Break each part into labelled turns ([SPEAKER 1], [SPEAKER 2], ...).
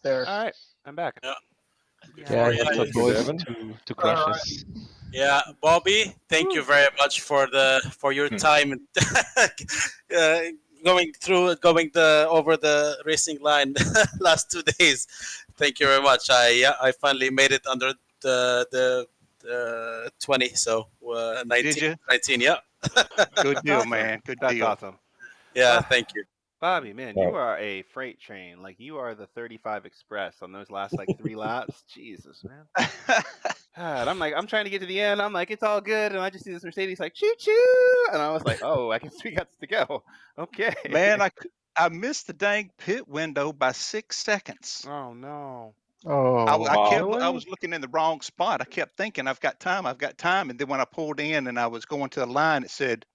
[SPEAKER 1] there.
[SPEAKER 2] All right, I'm back.
[SPEAKER 3] Yeah.
[SPEAKER 4] Yeah,
[SPEAKER 3] Before you
[SPEAKER 4] what's up,
[SPEAKER 3] leave.
[SPEAKER 4] boys?
[SPEAKER 5] Devin?
[SPEAKER 4] To crushes.
[SPEAKER 3] Yeah, Bobby, thank you very much for your time uh, over the racing line last 2 days. Thank you very much. I finally made it under the 20, so 19.
[SPEAKER 6] Did you?
[SPEAKER 3] 19, yeah.
[SPEAKER 6] Good deal,
[SPEAKER 2] Awesome.
[SPEAKER 6] man. Good
[SPEAKER 2] That's
[SPEAKER 6] deal.
[SPEAKER 2] awesome.
[SPEAKER 3] Yeah, thank you.
[SPEAKER 2] Bobby, man,
[SPEAKER 5] Oh.
[SPEAKER 2] you are a freight train. Like you are the 35 Express on those last like 3 laps. Jesus, man. God, I'm trying to get to the end. I'm like, it's all good, and I just see this Mercedes like choo choo, and I was like, oh, I guess we got to go. Okay.
[SPEAKER 6] Man, I missed the dang pit window by 6 seconds.
[SPEAKER 2] Oh no.
[SPEAKER 1] Oh,
[SPEAKER 6] I was looking in the wrong spot. I kept thinking I've got time, and then when I pulled in and I was going to the line, it said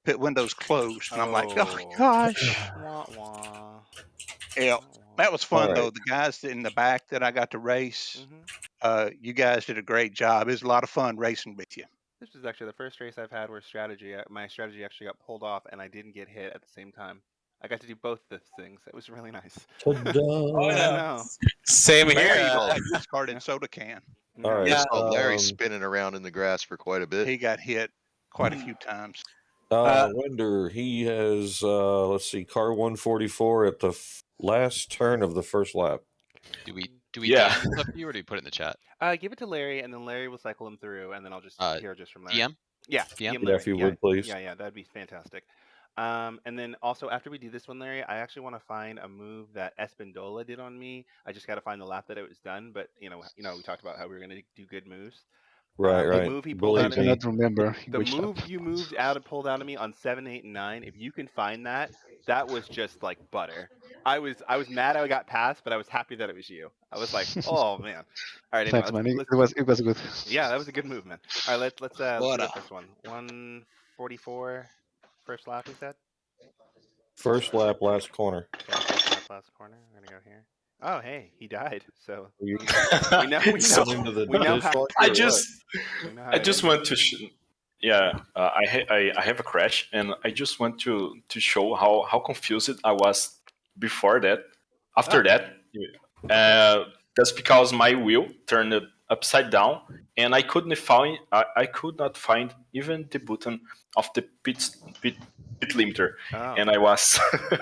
[SPEAKER 6] pit window's closed, and I'm like, oh
[SPEAKER 1] gosh.
[SPEAKER 2] Wah, wah.
[SPEAKER 6] yeah.
[SPEAKER 2] Wah, wah.
[SPEAKER 6] That was fun
[SPEAKER 5] All
[SPEAKER 6] though.
[SPEAKER 5] right.
[SPEAKER 6] The guys in the back that I got to race,
[SPEAKER 2] Mhm.
[SPEAKER 6] you guys did a great job. It was a lot of fun racing with you.
[SPEAKER 2] This was actually the first race I've had where my strategy actually got pulled off, and I didn't get hit at the same time. I got to do both the things. It was really nice.
[SPEAKER 5] Ta-da.
[SPEAKER 3] Oh
[SPEAKER 2] I
[SPEAKER 3] yeah,
[SPEAKER 2] know.
[SPEAKER 3] same here.
[SPEAKER 6] Larry
[SPEAKER 4] saw-
[SPEAKER 6] got discarded soda can.
[SPEAKER 5] All right.
[SPEAKER 4] I
[SPEAKER 3] Yeah.
[SPEAKER 4] saw Larry spinning around in the grass for quite a bit.
[SPEAKER 6] He got hit quite a few times.
[SPEAKER 5] Winder, he has, let's see, car 144 at the last turn of the first lap.
[SPEAKER 4] Do we
[SPEAKER 7] Yeah.
[SPEAKER 4] DM this up to you, or do we put it in the chat?
[SPEAKER 2] Give it to Larry, and then Larry will cycle him through, and then I'll just hear just from Larry.
[SPEAKER 4] DM?
[SPEAKER 2] Yeah,
[SPEAKER 4] DM?
[SPEAKER 2] Larry.
[SPEAKER 5] Yeah, if you would, please.
[SPEAKER 2] Yeah, that'd be fantastic. And then also after we do this one, Larry, I actually want to find a move that Espindola did on me. I just got to find the lap that it was done, but we talked about how we were going to do good moves.
[SPEAKER 5] Right,
[SPEAKER 2] The
[SPEAKER 5] right.
[SPEAKER 2] move he pulled
[SPEAKER 1] I
[SPEAKER 2] out of
[SPEAKER 1] do
[SPEAKER 2] me.
[SPEAKER 1] not remember.
[SPEAKER 2] The
[SPEAKER 1] which
[SPEAKER 2] move
[SPEAKER 1] lap.
[SPEAKER 2] you moved out and pulled out of me on 7, 8, and 9. If you can find that, that was just like butter. I was mad I got passed, but I was happy that it was you. I was like, oh man. All right, anyway,
[SPEAKER 1] Thanks, man. It was good.
[SPEAKER 2] yeah, that was a good move, man. All right, let's do
[SPEAKER 6] Butter.
[SPEAKER 2] the first one. 144, first lap. We said.
[SPEAKER 5] First lap, last corner.
[SPEAKER 2] Okay, first lap, last corner. We're gonna go here. Oh, hey, he died. So
[SPEAKER 5] You
[SPEAKER 2] we know.
[SPEAKER 7] So,
[SPEAKER 5] into the
[SPEAKER 2] we know how-
[SPEAKER 5] dishwasher
[SPEAKER 7] I
[SPEAKER 5] or what?
[SPEAKER 7] just
[SPEAKER 2] we know how
[SPEAKER 7] I
[SPEAKER 2] it
[SPEAKER 7] just
[SPEAKER 2] ends.
[SPEAKER 7] want to I have a crash, and I just want to show how confused I was before that. After that, that's because my wheel turned upside down, and I couldn't find I could not find even the button of the pit limiter,
[SPEAKER 2] Oh.
[SPEAKER 7] and I was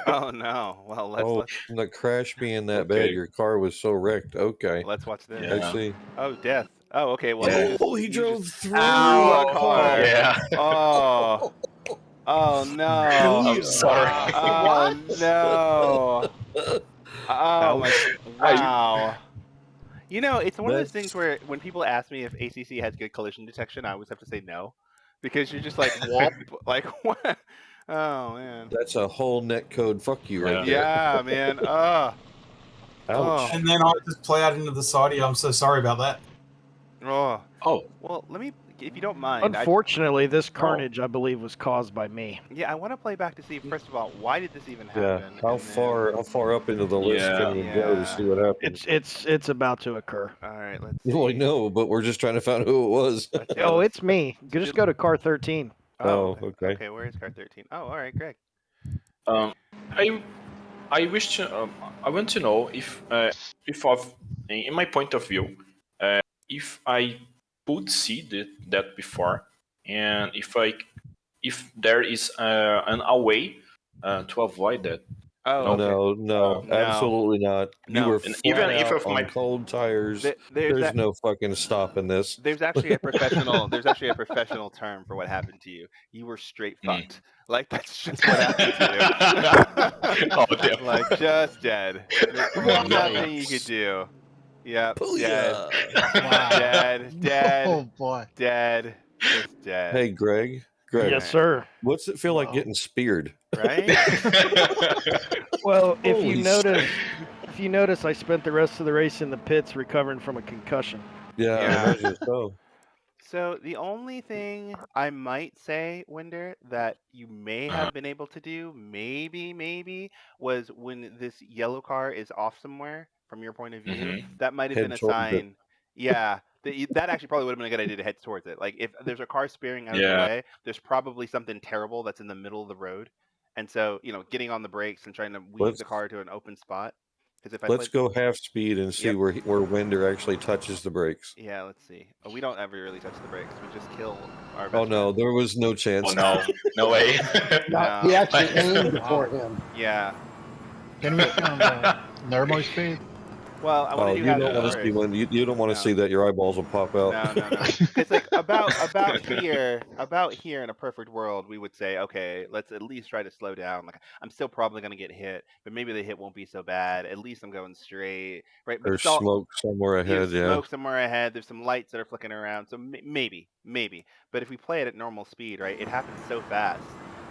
[SPEAKER 2] Oh no. Well, let's
[SPEAKER 5] the crash being that bad,
[SPEAKER 7] Okay.
[SPEAKER 5] your car was so wrecked. Okay.
[SPEAKER 2] let's watch this.
[SPEAKER 7] Yeah.
[SPEAKER 5] I see.
[SPEAKER 2] Oh, death. Oh, okay. Well,
[SPEAKER 7] Yeah.
[SPEAKER 5] He drove through
[SPEAKER 2] Ow,
[SPEAKER 5] a car.
[SPEAKER 7] yeah.
[SPEAKER 2] Oh. Oh no.
[SPEAKER 7] I'm sorry.
[SPEAKER 2] Oh no. Oh my. Wow. It's one of those things where when people ask me if ACC has good collision detection, I always have to say no, because you're just like, whoop, like what? Oh man.
[SPEAKER 5] That's a whole net code fuck you right there.
[SPEAKER 2] Yeah, man.
[SPEAKER 5] Ouch.
[SPEAKER 8] And then I just play out into the Saudi. I'm so sorry about that.
[SPEAKER 2] Oh.
[SPEAKER 7] Oh,
[SPEAKER 2] Well, let me, if you don't mind.
[SPEAKER 9] Unfortunately, this carnage, I believe, was caused by me.
[SPEAKER 2] I want to play back to see, first of all, why did this even
[SPEAKER 5] Yeah.
[SPEAKER 2] happen?
[SPEAKER 5] How
[SPEAKER 2] and then-
[SPEAKER 5] far up into the list
[SPEAKER 7] Yeah.
[SPEAKER 5] can we go to see what happens?
[SPEAKER 9] It's about to occur.
[SPEAKER 2] All right, let's see.
[SPEAKER 5] Well, I know, but we're just trying to find out who it was.
[SPEAKER 2] Okay,
[SPEAKER 9] Oh,
[SPEAKER 2] let's-
[SPEAKER 9] it's me. Just go to car 13.
[SPEAKER 5] Oh, okay.
[SPEAKER 2] Okay, where is car 13? Oh, all right, Greg.
[SPEAKER 7] I wish to I want to know if in my point of view, if I could see that before, and if there is a way to avoid that.
[SPEAKER 2] Oh, okay.
[SPEAKER 5] No, absolutely not.
[SPEAKER 2] No.
[SPEAKER 5] You were
[SPEAKER 7] And
[SPEAKER 5] flat
[SPEAKER 7] even
[SPEAKER 5] out
[SPEAKER 7] if
[SPEAKER 5] on
[SPEAKER 7] my-
[SPEAKER 5] cold tires.
[SPEAKER 2] There's
[SPEAKER 5] There's
[SPEAKER 2] that-
[SPEAKER 5] no fucking stopping this.
[SPEAKER 2] There's actually a professional term for what happened to you. You were straight fucked. Like that's just what happened to you.
[SPEAKER 7] Oh, damn.
[SPEAKER 2] Like just dead. There's nothing you could do. Yep. Dead. Dead.
[SPEAKER 1] Oh boy.
[SPEAKER 2] Dead. Just dead.
[SPEAKER 5] Hey, Greg.
[SPEAKER 9] Yes, sir.
[SPEAKER 5] What's it feel like getting speared?
[SPEAKER 2] Right?
[SPEAKER 9] Well, if
[SPEAKER 5] Holy
[SPEAKER 9] you notice, I spent the rest of the race in the pits recovering from a concussion.
[SPEAKER 5] Yeah, I
[SPEAKER 2] Yeah.
[SPEAKER 5] imagine so.
[SPEAKER 2] So the only thing I might say, Winder, that you may have been able to do, maybe, was when this yellow car is off somewhere, from your point of view, that might have
[SPEAKER 5] Head
[SPEAKER 2] been a
[SPEAKER 5] towards it.
[SPEAKER 2] sign. Yeah, that actually probably would have been a good idea to head towards it. Like if there's a car spearing out of the
[SPEAKER 7] Yeah.
[SPEAKER 2] way, there's probably something terrible that's in the middle of the road, and so getting on the brakes and trying to weave the
[SPEAKER 5] Let's-
[SPEAKER 2] car to an open spot. Because if I
[SPEAKER 5] Let's
[SPEAKER 2] played,
[SPEAKER 5] go half speed and see
[SPEAKER 2] Yep.
[SPEAKER 5] where Winder actually touches the brakes.
[SPEAKER 2] yeah, let's see. Oh, we don't ever really touch the brakes. We just kill our best
[SPEAKER 5] Oh no,
[SPEAKER 2] friend.
[SPEAKER 5] there was no chance.
[SPEAKER 7] Oh no, no way.
[SPEAKER 10] No, he actually aimed
[SPEAKER 1] Wow.
[SPEAKER 10] before him.
[SPEAKER 2] Yeah.
[SPEAKER 1] Can we see on the normal speed?
[SPEAKER 2] Well, I want
[SPEAKER 5] Oh,
[SPEAKER 2] to do
[SPEAKER 5] you
[SPEAKER 2] half
[SPEAKER 5] don't
[SPEAKER 2] speed
[SPEAKER 5] want to see
[SPEAKER 2] first.
[SPEAKER 5] when you don't want to
[SPEAKER 2] No.
[SPEAKER 5] see that your eyeballs will pop out.
[SPEAKER 2] No. Because like about here in a perfect world, we would say, okay, let's at least try to slow down. Like I'm still probably gonna get hit, but maybe the hit won't be so bad. At least I'm going straight, right? But
[SPEAKER 5] There's
[SPEAKER 2] it's all
[SPEAKER 5] smoke somewhere
[SPEAKER 2] there's
[SPEAKER 5] ahead. Yeah.
[SPEAKER 2] smoke somewhere ahead. There's some lights that are flicking around. So maybe. But if we play it at normal speed, right, it happens so fast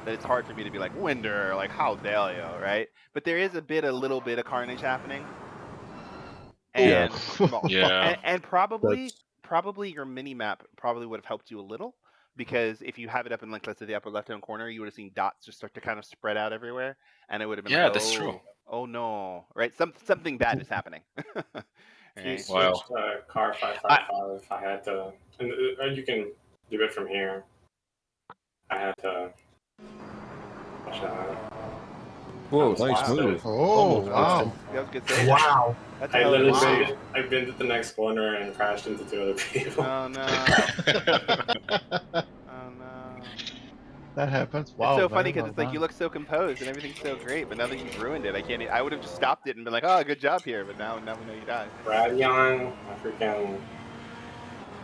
[SPEAKER 2] that it's hard for me to be like Winder, like how dare you, right? But there is a little bit of carnage happening.
[SPEAKER 5] Yeah.
[SPEAKER 2] And well,
[SPEAKER 7] Yeah.
[SPEAKER 2] and probably
[SPEAKER 5] That's
[SPEAKER 2] probably your mini map probably would have helped you a little because if you have it up in like let's say the upper left hand corner, you would have seen dots just start to kind of spread out everywhere, and it would have been
[SPEAKER 7] Yeah,
[SPEAKER 2] like,
[SPEAKER 7] that's true.
[SPEAKER 2] oh no, right? Something bad is happening.
[SPEAKER 11] If you
[SPEAKER 2] Right?
[SPEAKER 11] switch to car 555, I had to, and you can do it from here. I had to watch that.
[SPEAKER 5] whoa,
[SPEAKER 11] Almost
[SPEAKER 5] nice
[SPEAKER 11] lost
[SPEAKER 5] move.
[SPEAKER 11] it.
[SPEAKER 1] Oh,
[SPEAKER 5] Almost
[SPEAKER 1] wow.
[SPEAKER 5] missed
[SPEAKER 2] That was a good save.
[SPEAKER 8] Wow.
[SPEAKER 2] That's a
[SPEAKER 11] I
[SPEAKER 2] hell of a
[SPEAKER 11] literally,
[SPEAKER 2] save.
[SPEAKER 11] I binned at the next corner and crashed into 2 other people.
[SPEAKER 2] Oh no. Oh no.
[SPEAKER 1] That happens.
[SPEAKER 2] It's
[SPEAKER 1] Wow.
[SPEAKER 2] so
[SPEAKER 1] very
[SPEAKER 2] funny because
[SPEAKER 1] well
[SPEAKER 2] it's like you
[SPEAKER 1] done.
[SPEAKER 2] look so composed and everything's so great, but now that you've ruined it, I can't. I would have just stopped it and been like, "Oh, good job here," but now we know you died.
[SPEAKER 11] Radion, I freaking.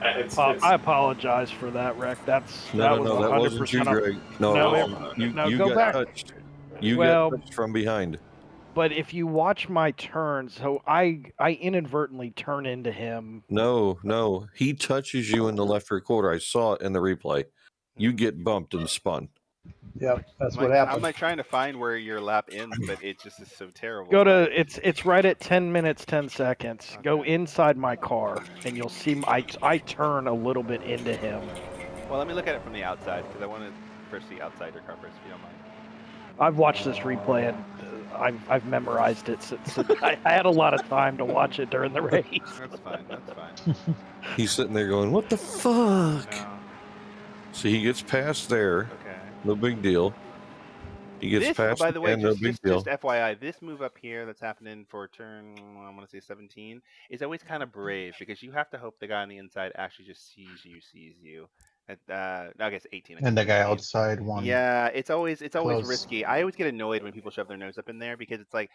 [SPEAKER 9] I apologize for that, Rick. That was
[SPEAKER 5] that
[SPEAKER 9] 100%
[SPEAKER 5] wasn't you,
[SPEAKER 9] up-
[SPEAKER 5] Greg. No,
[SPEAKER 9] No,
[SPEAKER 5] you
[SPEAKER 9] go
[SPEAKER 5] got
[SPEAKER 9] back.
[SPEAKER 5] touched. You
[SPEAKER 9] Well-
[SPEAKER 5] got touched from behind.
[SPEAKER 9] But if you watch my turns, so I inadvertently turn into him.
[SPEAKER 5] No, he touches you in the left rear quarter. I saw it in the replay. You get bumped and spun.
[SPEAKER 10] Yep, that's
[SPEAKER 2] I'm
[SPEAKER 10] what
[SPEAKER 2] like,
[SPEAKER 10] happened.
[SPEAKER 2] I'm like trying to find where your lap ends, but it just is so terrible.
[SPEAKER 9] Go to it's right at 10 minutes 10 seconds.
[SPEAKER 2] Okay.
[SPEAKER 9] Go inside my car, and you'll see I turn a little bit into him.
[SPEAKER 2] Well, let me look at it from the outside because I want to first see outside your car first, if you don't mind.
[SPEAKER 9] I've watched this replay and I've memorized it. So I had a lot of time to watch it during the race.
[SPEAKER 2] That's fine. That's fine.
[SPEAKER 5] He's sitting there going, "What the fuck?"
[SPEAKER 2] No.
[SPEAKER 5] So he gets past there.
[SPEAKER 2] Okay.
[SPEAKER 5] No big deal. He gets
[SPEAKER 2] This,
[SPEAKER 5] past
[SPEAKER 2] by the way,
[SPEAKER 5] again, no big
[SPEAKER 2] just
[SPEAKER 5] deal.
[SPEAKER 2] FYI, this move up here that's happening for turn, I want to say 17, is always kind of brave because you have to hope the guy on the inside actually just sees you. At, I guess 18.
[SPEAKER 1] And the guy
[SPEAKER 2] 18.
[SPEAKER 1] outside one.
[SPEAKER 2] Yeah, it's always
[SPEAKER 1] close.
[SPEAKER 2] risky. I always get annoyed when people shove their nose up in there because it's like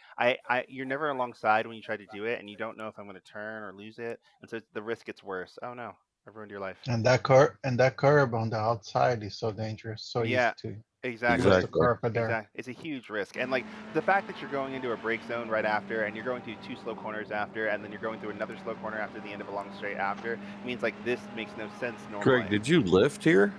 [SPEAKER 2] you're never alongside when you try to do it, and you don't know if I'm going to turn or lose it, and so the risk gets worse. Oh no, I've ruined your life.
[SPEAKER 1] And that curb on the outside is so dangerous. So
[SPEAKER 2] Yeah,
[SPEAKER 1] easy to
[SPEAKER 2] exactly.
[SPEAKER 1] use the curve there.
[SPEAKER 2] Exactly. It's a huge risk. And like the fact that you're going into a brake zone right after and you're going through 2 slow corners after and then you're going through another slow corner after the end of a long straight after means like this makes no sense normally.
[SPEAKER 5] Greg, did you lift here?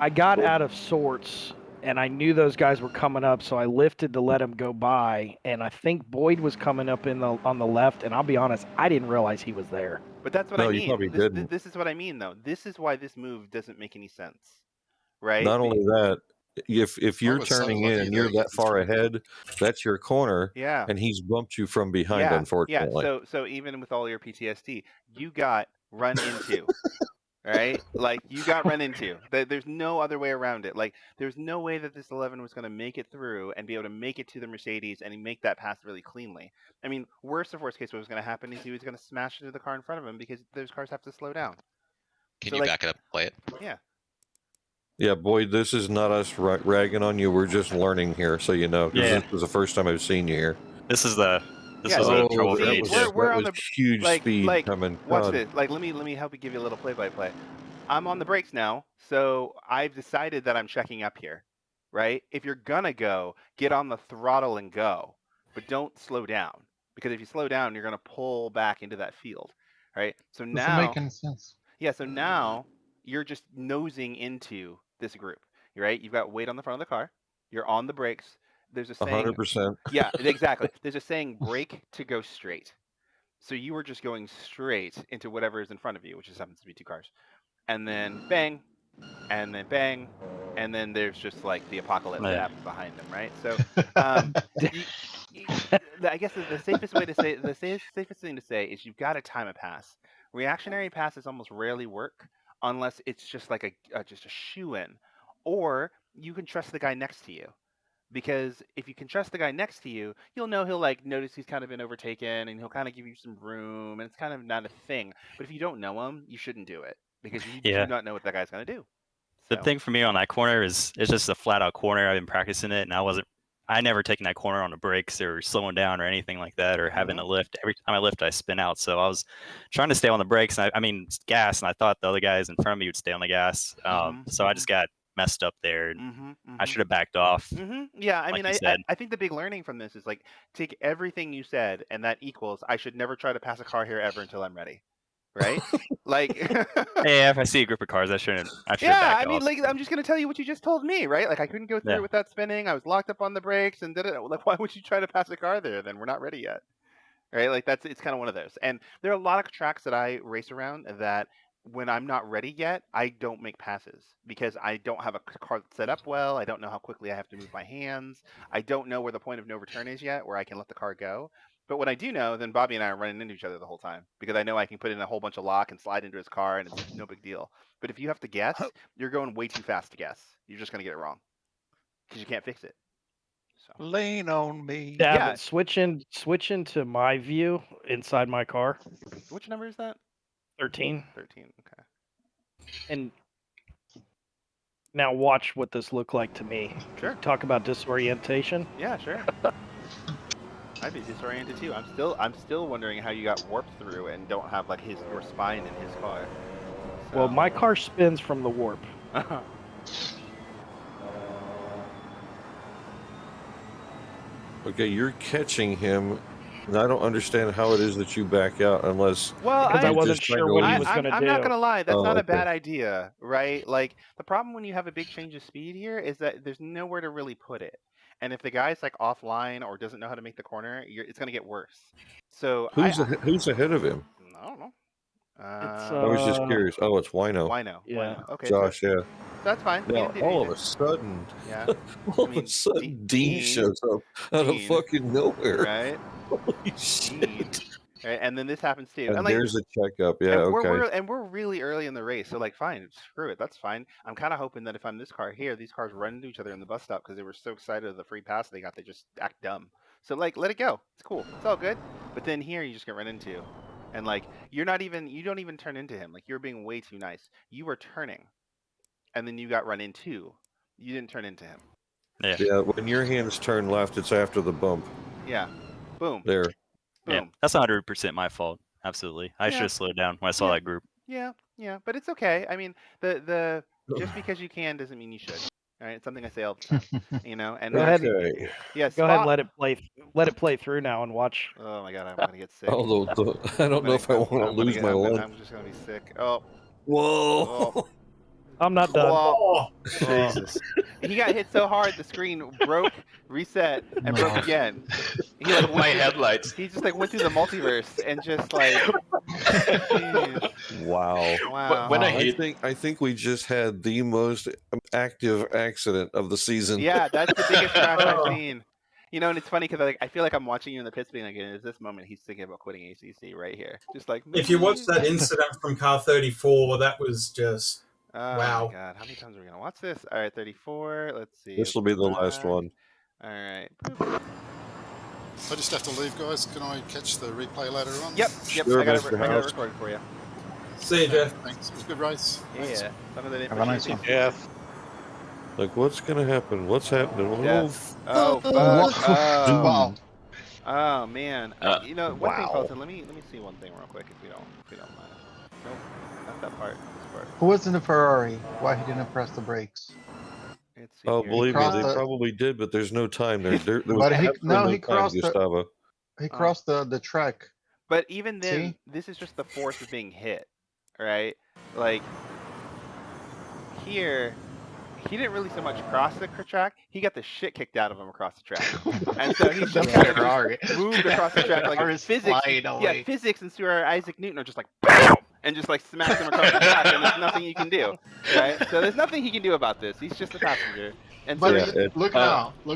[SPEAKER 9] I got out of sorts and I knew those guys were coming up, so I lifted to let them go by. And I think Boyd was coming up on the left, and I'll be honest, I didn't realize he was there.
[SPEAKER 2] But that's what
[SPEAKER 5] No,
[SPEAKER 2] I
[SPEAKER 5] you
[SPEAKER 2] mean.
[SPEAKER 5] probably didn't.
[SPEAKER 2] This is what I mean though. This is why this move doesn't make any sense. Right?
[SPEAKER 5] Not only that, if you're
[SPEAKER 4] was so
[SPEAKER 5] turning in
[SPEAKER 4] lucky
[SPEAKER 5] and
[SPEAKER 4] that
[SPEAKER 5] you're
[SPEAKER 4] he
[SPEAKER 5] that
[SPEAKER 4] didn't
[SPEAKER 5] far
[SPEAKER 4] turn.
[SPEAKER 5] ahead, that's your corner,
[SPEAKER 2] Yeah.
[SPEAKER 5] and he's bumped you from behind,
[SPEAKER 2] Yeah.
[SPEAKER 5] unfortunately.
[SPEAKER 2] Yeah. So even with all your PTSD, you got run into. Right? Like you got run into. There's no other way around it. Like there's no way that this 11 was going to make it through and be able to make it to the Mercedes and make that pass really cleanly. I mean, worst case, what was going to happen is he was going to smash into the car in front of him because those cars have to slow down.
[SPEAKER 4] Can
[SPEAKER 2] So,
[SPEAKER 4] you
[SPEAKER 2] like-
[SPEAKER 4] back it up and play it?
[SPEAKER 2] Yeah.
[SPEAKER 5] Yeah, Boyd, this is not us ragging on you. We're just learning here, so you know. 'Cause
[SPEAKER 12] Yeah.
[SPEAKER 5] This is the first time I've seen you here.
[SPEAKER 12] This is the
[SPEAKER 2] Yeah,
[SPEAKER 12] was
[SPEAKER 2] see,
[SPEAKER 12] a trouble
[SPEAKER 2] see,
[SPEAKER 12] for me
[SPEAKER 5] was,
[SPEAKER 12] too.
[SPEAKER 2] we're
[SPEAKER 5] that
[SPEAKER 2] on
[SPEAKER 5] was
[SPEAKER 2] the
[SPEAKER 5] huge
[SPEAKER 2] like
[SPEAKER 5] speed coming.
[SPEAKER 2] Watch
[SPEAKER 5] God.
[SPEAKER 2] this. Like let me help you give you a little play-by-play. I'm on the brakes now, so I've decided that I'm checking up here. Right? If you're gonna go, get on the throttle and go, but don't slow down because if you slow down, you're gonna pull back into that field. Right? So
[SPEAKER 1] Doesn't
[SPEAKER 2] now,
[SPEAKER 1] make any sense.
[SPEAKER 2] yeah. So now you're just nosing into this group. Right? You've got weight on the front of the car. You're on the brakes. There's a saying.
[SPEAKER 5] 100%.
[SPEAKER 2] Yeah, exactly. There's a saying: brake to go straight. So you were just going straight into whatever is in front of you, which just happens to be 2 cars. And then bang, and then bang, and then there's just like the apocalypse that happens behind them, right? So I guess the safest way to say safest thing to say is you've got to time a pass. Reactionary passes almost rarely work unless it's just like just a shoe in, or you can trust the guy next to you. Because if you can trust the guy next to you, you'll know he'll like notice he's kind of been overtaken and he'll kind of give you some room, and it's kind of not a thing. But if you don't know him, you shouldn't do it because you do not know what that guy's gonna do.
[SPEAKER 12] The thing for me on that corner is it's just a flat out corner. I've been practicing it, and I never taken that corner on the brakes or slowing down or anything like that or having a lift. Every time I lift, I spin out. So I was trying to stay on the brakes, and I mean gas, and I thought the other guys in front of me would stay on the gas. So I just got messed up there. I should have backed off.
[SPEAKER 2] Yeah, I
[SPEAKER 12] like
[SPEAKER 2] mean,
[SPEAKER 12] you said.
[SPEAKER 2] I think the big learning from this is like take everything you said, and that equals I should never try to pass a car here ever until I'm ready, right? Like,
[SPEAKER 12] Hey, if I see a group of cars, I shouldn't.
[SPEAKER 2] yeah,
[SPEAKER 12] back
[SPEAKER 2] I mean,
[SPEAKER 12] off.
[SPEAKER 2] like I'm just gonna tell you what you just told me, right? Like I couldn't go through
[SPEAKER 12] Yeah.
[SPEAKER 2] it without spinning. I was locked up on the brakes and did it. Like, why would you try to pass a car there? Then we're not ready yet, right? Like it's kind of one of those. And there are a lot of tracks that I race around that when I'm not ready yet, I don't make passes because I don't have a car that's set up well. I don't know how quickly I have to move my hands. I don't know where the point of no return is yet, where I can let the car go. But when I do know, then Bobby and I are running into each other the whole time because I know I can put in a whole bunch of lock and slide into his car, and it's no big deal. But if you have to guess, you're going way too fast to guess. You're just gonna get it wrong because you can't fix it. So
[SPEAKER 6] lean on me.
[SPEAKER 9] Yeah, switch into my view inside my car.
[SPEAKER 2] Which number is that?
[SPEAKER 9] 13.
[SPEAKER 2] 13. Okay.
[SPEAKER 9] And now watch what this looked like to me.
[SPEAKER 2] Sure.
[SPEAKER 9] Talk about disorientation.
[SPEAKER 2] Yeah, sure. I'd be disoriented too. I'm still wondering how you got warped through and don't have like your spine in his car. So.
[SPEAKER 9] Well, my car spins from the warp.
[SPEAKER 5] Okay, you're catching him, and I don't understand how it is that you back out unless.
[SPEAKER 2] Well,
[SPEAKER 9] because I wasn't sure what he was going to do.
[SPEAKER 2] I'm not gonna lie, that's not a
[SPEAKER 5] okay.
[SPEAKER 2] bad idea, right? Like the problem when you have a big change of speed here is that there's nowhere to really put it, and if the guy's like offline or doesn't know how to make the corner, it's gonna get worse. So
[SPEAKER 5] Who's ahead of him?
[SPEAKER 2] I don't know.
[SPEAKER 5] I was just curious. Oh, it's Wino.
[SPEAKER 2] Wino. Okay.
[SPEAKER 5] Josh,
[SPEAKER 2] so,
[SPEAKER 5] yeah.
[SPEAKER 2] That's fine.
[SPEAKER 5] Now, all of a sudden,
[SPEAKER 2] yeah.
[SPEAKER 5] all of a sudden, Dean shows up out of fucking nowhere.
[SPEAKER 2] Right?
[SPEAKER 5] Holy shit.
[SPEAKER 2] Right? And then this happens too.
[SPEAKER 5] And
[SPEAKER 2] like,
[SPEAKER 5] there's a checkup. Yeah, okay.
[SPEAKER 2] We're really early in the race, so like, fine, screw it, that's fine. I'm kind of hoping that if I'm this car here, these cars run into each other in the bus stop because they were so excited of the free pass they got, they just act dumb. So like, let it go. It's cool. It's all good. But then here, you just get run into, and like, you don't even turn into him. Like you're being way too nice. You were turning, and then you got run into. You didn't turn into him.
[SPEAKER 5] Yeah. When your hands turn left, it's after the bump.
[SPEAKER 2] Yeah. Boom.
[SPEAKER 5] There.
[SPEAKER 2] Boom.
[SPEAKER 12] Yeah, that's 100% my fault. Absolutely, I should have slowed down when I saw that group.
[SPEAKER 2] Yeah, but it's okay. I mean, the just because you can doesn't mean you should. All right, it's something I say all the time. And
[SPEAKER 9] go ahead.
[SPEAKER 2] Yeah,
[SPEAKER 9] go ahead. Let it play through now and watch.
[SPEAKER 2] Oh my God, I'm gonna get sick.
[SPEAKER 5] Although I don't know if I want to lose my lunch.
[SPEAKER 2] I'm just gonna be sick. Oh.
[SPEAKER 5] Whoa.
[SPEAKER 2] Oh.
[SPEAKER 9] I'm not done.
[SPEAKER 2] Oh, Jesus. He got hit so hard the screen broke, reset, and broke again. He like
[SPEAKER 7] My headlights.
[SPEAKER 2] He just like went through the multiverse and just like.
[SPEAKER 5] Wow.
[SPEAKER 7] When
[SPEAKER 5] I think we just had the most active accident of the season.
[SPEAKER 2] Yeah, that's the biggest crash I've seen. You know, and it's funny because I feel like I'm watching you in the pits being again. Is this moment he's thinking about quitting ACC right here? Just like
[SPEAKER 8] if you watch that incident from car 34, that was just wow.
[SPEAKER 2] Oh my God, how many times are we gonna watch this? All right, 34. Let's see.
[SPEAKER 5] This will be the last one.
[SPEAKER 2] All right.
[SPEAKER 13] I just have to leave, guys. Can I catch the replay later on?
[SPEAKER 2] Yep.
[SPEAKER 5] Sure,
[SPEAKER 2] I got
[SPEAKER 5] Mr.
[SPEAKER 2] it
[SPEAKER 5] House.
[SPEAKER 2] recorded for you.
[SPEAKER 8] See you, Jeff.
[SPEAKER 13] Thanks. It was a good race. Thanks.
[SPEAKER 2] Yeah. Some of the
[SPEAKER 1] Have a nice one.
[SPEAKER 6] Jeff.
[SPEAKER 5] Like, what's gonna happen? What's happening?
[SPEAKER 2] Yes.
[SPEAKER 5] Oh,
[SPEAKER 2] Oh, oh man. You know, one thing,
[SPEAKER 1] Wow.
[SPEAKER 2] Colton. Let me see one thing real quick, if you don't mind. Nope, not that part. This part.
[SPEAKER 1] Who was in the Ferrari? Why he didn't press the brakes?
[SPEAKER 2] Let's see
[SPEAKER 5] Oh,
[SPEAKER 2] here.
[SPEAKER 5] believe me,
[SPEAKER 1] crossed
[SPEAKER 5] they
[SPEAKER 1] the-
[SPEAKER 5] probably did, but there's no time there. There was
[SPEAKER 1] But
[SPEAKER 5] absolutely
[SPEAKER 1] no,
[SPEAKER 5] no
[SPEAKER 1] he
[SPEAKER 5] time,
[SPEAKER 1] crossed the-
[SPEAKER 5] Gustavo.
[SPEAKER 1] He crossed the track.
[SPEAKER 2] But even then,
[SPEAKER 1] See?
[SPEAKER 2] this is just the force of being hit, right? Like here, he didn't really so much cross the track. He got the shit kicked out of him across the track, and so he's just kind of moved across the track like
[SPEAKER 1] Cars
[SPEAKER 2] physics.
[SPEAKER 1] flying
[SPEAKER 2] Yeah,
[SPEAKER 1] away.
[SPEAKER 2] physics and Sir Isaac Newton are just like BAM! And just like smacks him across the track, and there's nothing you can do, right? So there's nothing he can do about this. He's just a passenger. And
[SPEAKER 1] But
[SPEAKER 2] so
[SPEAKER 1] look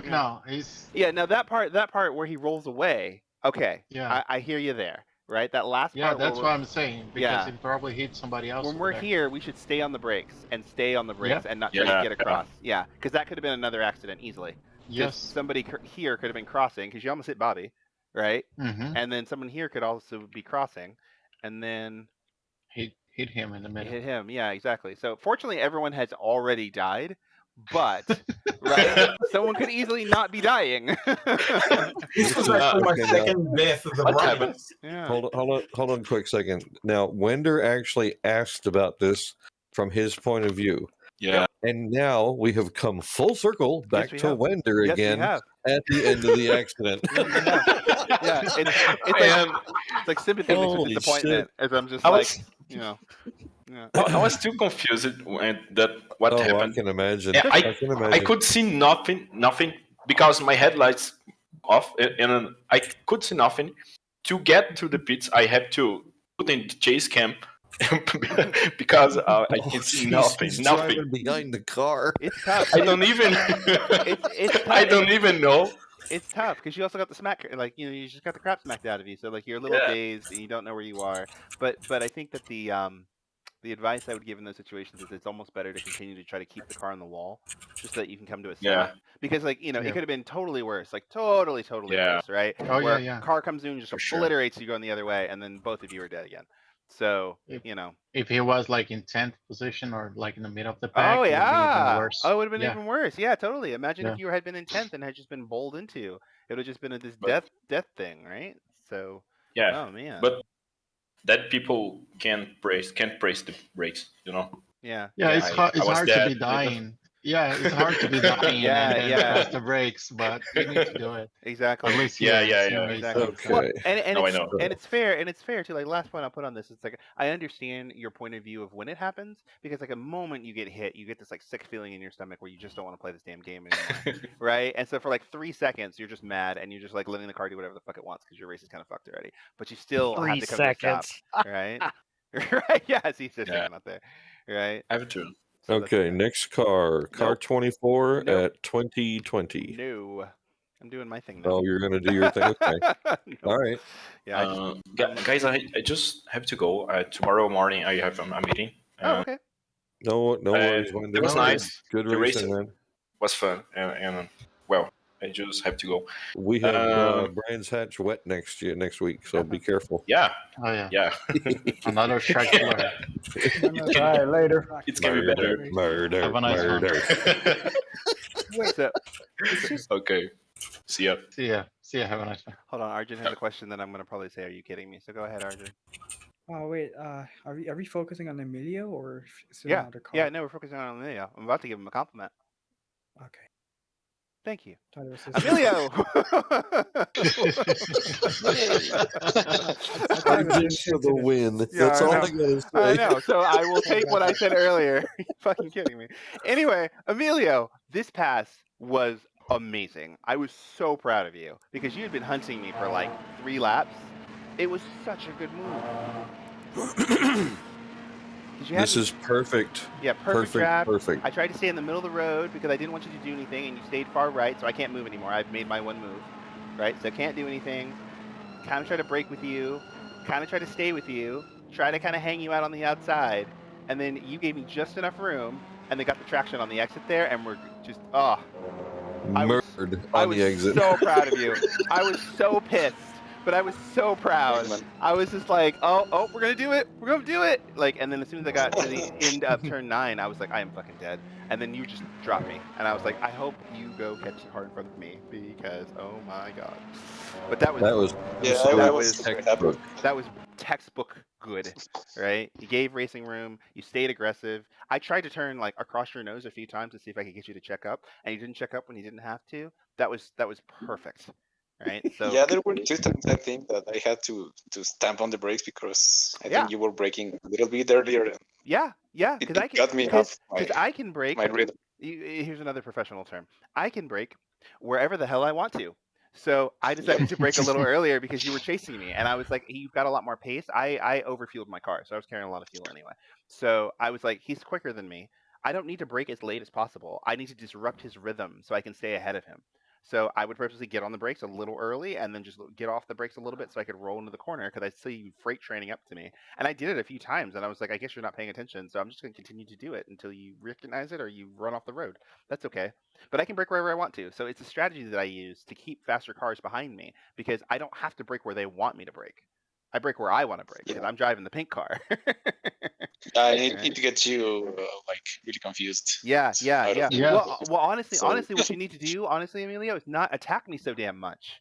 [SPEAKER 1] now. He's
[SPEAKER 2] now that part where he rolls away. Okay,
[SPEAKER 1] Yeah.
[SPEAKER 2] I hear you there, right? That last
[SPEAKER 1] yeah.
[SPEAKER 2] part.
[SPEAKER 1] That's
[SPEAKER 2] where
[SPEAKER 1] what I'm saying because
[SPEAKER 2] Yeah.
[SPEAKER 1] he probably hit somebody else.
[SPEAKER 2] when
[SPEAKER 1] over
[SPEAKER 2] we're
[SPEAKER 1] there.
[SPEAKER 2] here, we should stay on the brakes and stay on the brakes
[SPEAKER 1] Yeah.
[SPEAKER 2] and not try to get across. Yeah, because that could have been another accident easily.
[SPEAKER 1] Yes.
[SPEAKER 2] somebody here could have been crossing because you almost hit Bobby, right?
[SPEAKER 1] Mm-hmm.
[SPEAKER 2] And then someone here could also be crossing, and then
[SPEAKER 1] hit him in the middle.
[SPEAKER 2] hit him. Yeah, exactly. So fortunately, everyone has already died, but right, someone could easily not be dying.
[SPEAKER 8] This was actually my second death of the run.
[SPEAKER 2] Yeah.
[SPEAKER 5] Hold on a quick second. Now, Wender actually asked about this from his point of view.
[SPEAKER 7] Yeah.
[SPEAKER 5] And now we have come full circle back
[SPEAKER 2] we
[SPEAKER 5] to
[SPEAKER 2] have.
[SPEAKER 5] Wender
[SPEAKER 2] Yes, we
[SPEAKER 5] again
[SPEAKER 2] have.
[SPEAKER 5] at the end of the accident.
[SPEAKER 2] Yeah, it's like sympathy mixed with
[SPEAKER 5] Holy
[SPEAKER 2] disappointment.
[SPEAKER 5] shit.
[SPEAKER 2] As I'm just
[SPEAKER 7] I
[SPEAKER 2] like,
[SPEAKER 7] was-
[SPEAKER 2] you know. Yeah.
[SPEAKER 7] I was still confused when what
[SPEAKER 5] Oh,
[SPEAKER 7] happened.
[SPEAKER 5] I can imagine.
[SPEAKER 7] Yeah,
[SPEAKER 5] I can
[SPEAKER 7] I
[SPEAKER 5] imagine.
[SPEAKER 7] could see nothing because my headlights off, and I could see nothing. To get to the pits, I have to put in the chase cam because I can see nothing.
[SPEAKER 5] He's
[SPEAKER 7] Nothing.
[SPEAKER 5] driving behind the car.
[SPEAKER 2] It's tough.
[SPEAKER 7] I don't even.
[SPEAKER 2] It's tough.
[SPEAKER 7] I don't even know.
[SPEAKER 2] It's tough because you also got the smack, like you just got the crap smacked out of you. So like you're a little dazed and you don't know where you are. But I think that the advice I would give in those situations is it's almost better to continue to try to keep the car on the wall, just so that you can come to a stop.
[SPEAKER 7] Yeah.
[SPEAKER 2] Because like it could have been totally worse, like totally
[SPEAKER 7] Yeah.
[SPEAKER 2] worse, right?
[SPEAKER 1] Oh,
[SPEAKER 2] Where
[SPEAKER 1] yeah.
[SPEAKER 2] car comes in and just
[SPEAKER 7] For sure.
[SPEAKER 2] obliterates you going the other way, and then both of you are dead again. So
[SPEAKER 1] If he was like in 10th position or like in the middle of the pack,
[SPEAKER 2] Oh
[SPEAKER 1] it would be even
[SPEAKER 2] yeah.
[SPEAKER 1] worse.
[SPEAKER 2] Oh, it would have been
[SPEAKER 1] Yeah.
[SPEAKER 2] even worse. Yeah, totally. Imagine
[SPEAKER 1] Yeah.
[SPEAKER 2] if you had been in 10th and had just been bowled into. It would have just been this
[SPEAKER 7] But-
[SPEAKER 2] death thing, right? So
[SPEAKER 7] Yeah.
[SPEAKER 2] oh man.
[SPEAKER 7] But that people can't brace the brakes, you know.
[SPEAKER 2] Yeah.
[SPEAKER 1] Yeah, it's
[SPEAKER 7] I-
[SPEAKER 1] hard.
[SPEAKER 7] I
[SPEAKER 1] It's
[SPEAKER 7] was
[SPEAKER 1] hard to
[SPEAKER 7] dead.
[SPEAKER 1] be dying. Yeah, it's hard to be dying
[SPEAKER 2] Yeah,
[SPEAKER 1] and
[SPEAKER 2] yeah.
[SPEAKER 1] press the brakes, but you need to do it.
[SPEAKER 2] Exactly.
[SPEAKER 1] At least
[SPEAKER 7] Yeah,
[SPEAKER 1] here,
[SPEAKER 7] yeah,
[SPEAKER 1] in
[SPEAKER 7] yeah.
[SPEAKER 1] SimRacing.
[SPEAKER 2] Exactly.
[SPEAKER 5] Okay.
[SPEAKER 2] Well, and
[SPEAKER 7] No, I
[SPEAKER 2] it's
[SPEAKER 7] know.
[SPEAKER 2] and it's fair too. Like last point I'll put on this, it's like I understand your point of view of when it happens because like a moment you get hit, you get this like sick feeling in your stomach where you just don't want to play this damn game anymore, right? And so for like 3 seconds you're just mad and you're just like letting the car do whatever the fuck it wants because your race is kind of fucked already. But you still
[SPEAKER 9] 3
[SPEAKER 2] have to come to a stop,
[SPEAKER 9] seconds.
[SPEAKER 2] right? Right? Yeah, he's just
[SPEAKER 7] Yeah.
[SPEAKER 2] thinking out there, right?
[SPEAKER 7] I have to.
[SPEAKER 2] So that's
[SPEAKER 5] Okay, next car. Car
[SPEAKER 2] Nope.
[SPEAKER 5] 24
[SPEAKER 2] Nope.
[SPEAKER 5] at 2020.
[SPEAKER 2] No, I'm doing my thing now.
[SPEAKER 5] Oh, you're going to do your thing? Okay.
[SPEAKER 2] Nope.
[SPEAKER 5] All right.
[SPEAKER 2] Yeah. I just,
[SPEAKER 7] Guys, I just have to go. Tomorrow morning I have a meeting.
[SPEAKER 2] oh, okay.
[SPEAKER 5] No worries.
[SPEAKER 7] It
[SPEAKER 5] Wender.
[SPEAKER 7] was nice.
[SPEAKER 5] Good
[SPEAKER 7] The race
[SPEAKER 5] racing, man.
[SPEAKER 7] was fun, and well, I just have to go.
[SPEAKER 5] We have
[SPEAKER 7] Um,
[SPEAKER 5] Brands Hatch wet next week, so be careful.
[SPEAKER 7] Yeah,
[SPEAKER 1] Oh yeah.
[SPEAKER 7] yeah.
[SPEAKER 1] Another track killer.
[SPEAKER 7] It
[SPEAKER 10] All right, later.
[SPEAKER 7] It's gonna be better.
[SPEAKER 5] Murder.
[SPEAKER 1] Have a nice one.
[SPEAKER 2] Wait. So,
[SPEAKER 7] Okay. See ya.
[SPEAKER 1] See ya. See ya. Have a nice one.
[SPEAKER 2] hold on. Arjun has a question that I'm gonna probably say. Are you kidding me? So go ahead, Arjun.
[SPEAKER 14] Oh wait, are we focusing on Emilio or is it
[SPEAKER 2] Yeah.
[SPEAKER 14] another car?
[SPEAKER 2] Yeah. No, we're focusing on Emilio. I'm about to give him a compliment.
[SPEAKER 14] Okay.
[SPEAKER 2] Thank you,
[SPEAKER 14] Thought it was his-
[SPEAKER 2] Emilio.
[SPEAKER 5] Just for the win.
[SPEAKER 2] Yeah,
[SPEAKER 5] That's
[SPEAKER 2] I
[SPEAKER 5] all
[SPEAKER 2] know.
[SPEAKER 5] I gotta say.
[SPEAKER 2] I know. So I will take what I said earlier. Are you fucking kidding me? Anyway, Emilio, this pass was amazing. I was so proud of you because you had been hunting me for like 3 laps. It was such a good move. 'Cause you had
[SPEAKER 5] This
[SPEAKER 2] me-
[SPEAKER 5] is perfect.
[SPEAKER 2] Yeah, perfect trap.
[SPEAKER 5] Perfect.
[SPEAKER 2] I tried to stay in the middle of the road because I didn't want you to do anything, and you stayed far right, so I can't move anymore. I've made my one move, right? So I can't do anything. Kind of try to break with you, kind of try to stay with you, try to kind of hang you out on the outside, and then you gave me just enough room, and they got the traction on the exit there, and we're just, I was-
[SPEAKER 5] Murdered
[SPEAKER 2] I
[SPEAKER 5] on
[SPEAKER 2] was
[SPEAKER 5] the exit.
[SPEAKER 2] so proud of you. I was so pissed, but I was so proud. I was just like, oh, we're gonna do it. We're gonna do it. Like, and then as soon as I got to the end of turn 9, I was like, I am fucking dead. And then you just dropped me, and I was like, I hope you go catch the car in front of me because, oh my god. But that was
[SPEAKER 5] textbook.
[SPEAKER 2] that was textbook good, right? You gave racing room. You stayed aggressive. I tried to turn like across your nose a few times to see if I could get you to check up, and you didn't check up when you didn't have to. That was perfect, right? So
[SPEAKER 15] Yeah, there were 2 times I think that I had to stamp on the brakes because I
[SPEAKER 2] Yeah.
[SPEAKER 15] think you were braking a little bit earlier. And
[SPEAKER 2] yeah, because I can
[SPEAKER 15] got me off
[SPEAKER 2] because I can break.
[SPEAKER 15] my rhythm.
[SPEAKER 2] Here's another professional term. I can break wherever the hell I want to. So I decided to break a little earlier because you were chasing me, and I was like, "You've got a lot more pace." I overfueled my car, so I was carrying a lot of fuel anyway. So I was like, "He's quicker than me. I don't need to break as late as possible. I need to disrupt his rhythm so I can stay ahead of him." So I would purposely get on the brakes a little early and then just get off the brakes a little bit so I could roll into the corner because I see you freight training up to me. And I did it a few times and I was like, I guess you're not paying attention. So I'm just going to continue to do it until you recognize it or you run off the road. That's okay. But I can brake wherever I want to. So it's a strategy that I use to keep faster cars behind me because I don't have to brake where they want me to brake. I brake where I want to brake because I'm driving the pink car.
[SPEAKER 15] It gets you like really confused.
[SPEAKER 2] Yeah.
[SPEAKER 15] Well,
[SPEAKER 2] Honestly, what you need to do, Emilio, is not attack me so damn much.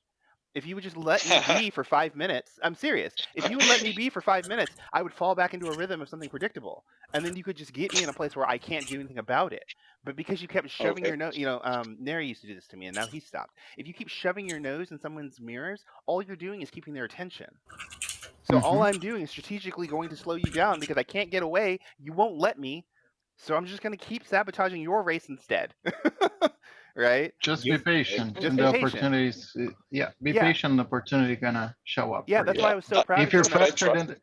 [SPEAKER 2] If you would just let me be for 5 minutes, I'm serious. If you would let me be for 5 minutes, I would fall back into a rhythm of something predictable, and then you could just get me in a place where I can't do anything about it. But because you kept shoving your nose, Neri used to do this to me, and now he stopped. If you keep shoving your nose in someone's mirrors, all you're doing is keeping their attention. So all I'm doing is strategically going to slow you down because I can't get away. You won't let me. So I'm just going to keep sabotaging your race instead. Right?
[SPEAKER 1] Just be patient.
[SPEAKER 2] Just
[SPEAKER 1] and
[SPEAKER 2] be
[SPEAKER 1] the
[SPEAKER 2] patient.
[SPEAKER 1] opportunities, be patient. The opportunity gonna show up.
[SPEAKER 2] Yeah,
[SPEAKER 1] for
[SPEAKER 2] that's
[SPEAKER 1] you.
[SPEAKER 2] why I was so proud
[SPEAKER 1] If
[SPEAKER 2] of
[SPEAKER 1] you're
[SPEAKER 2] you.
[SPEAKER 1] faster than,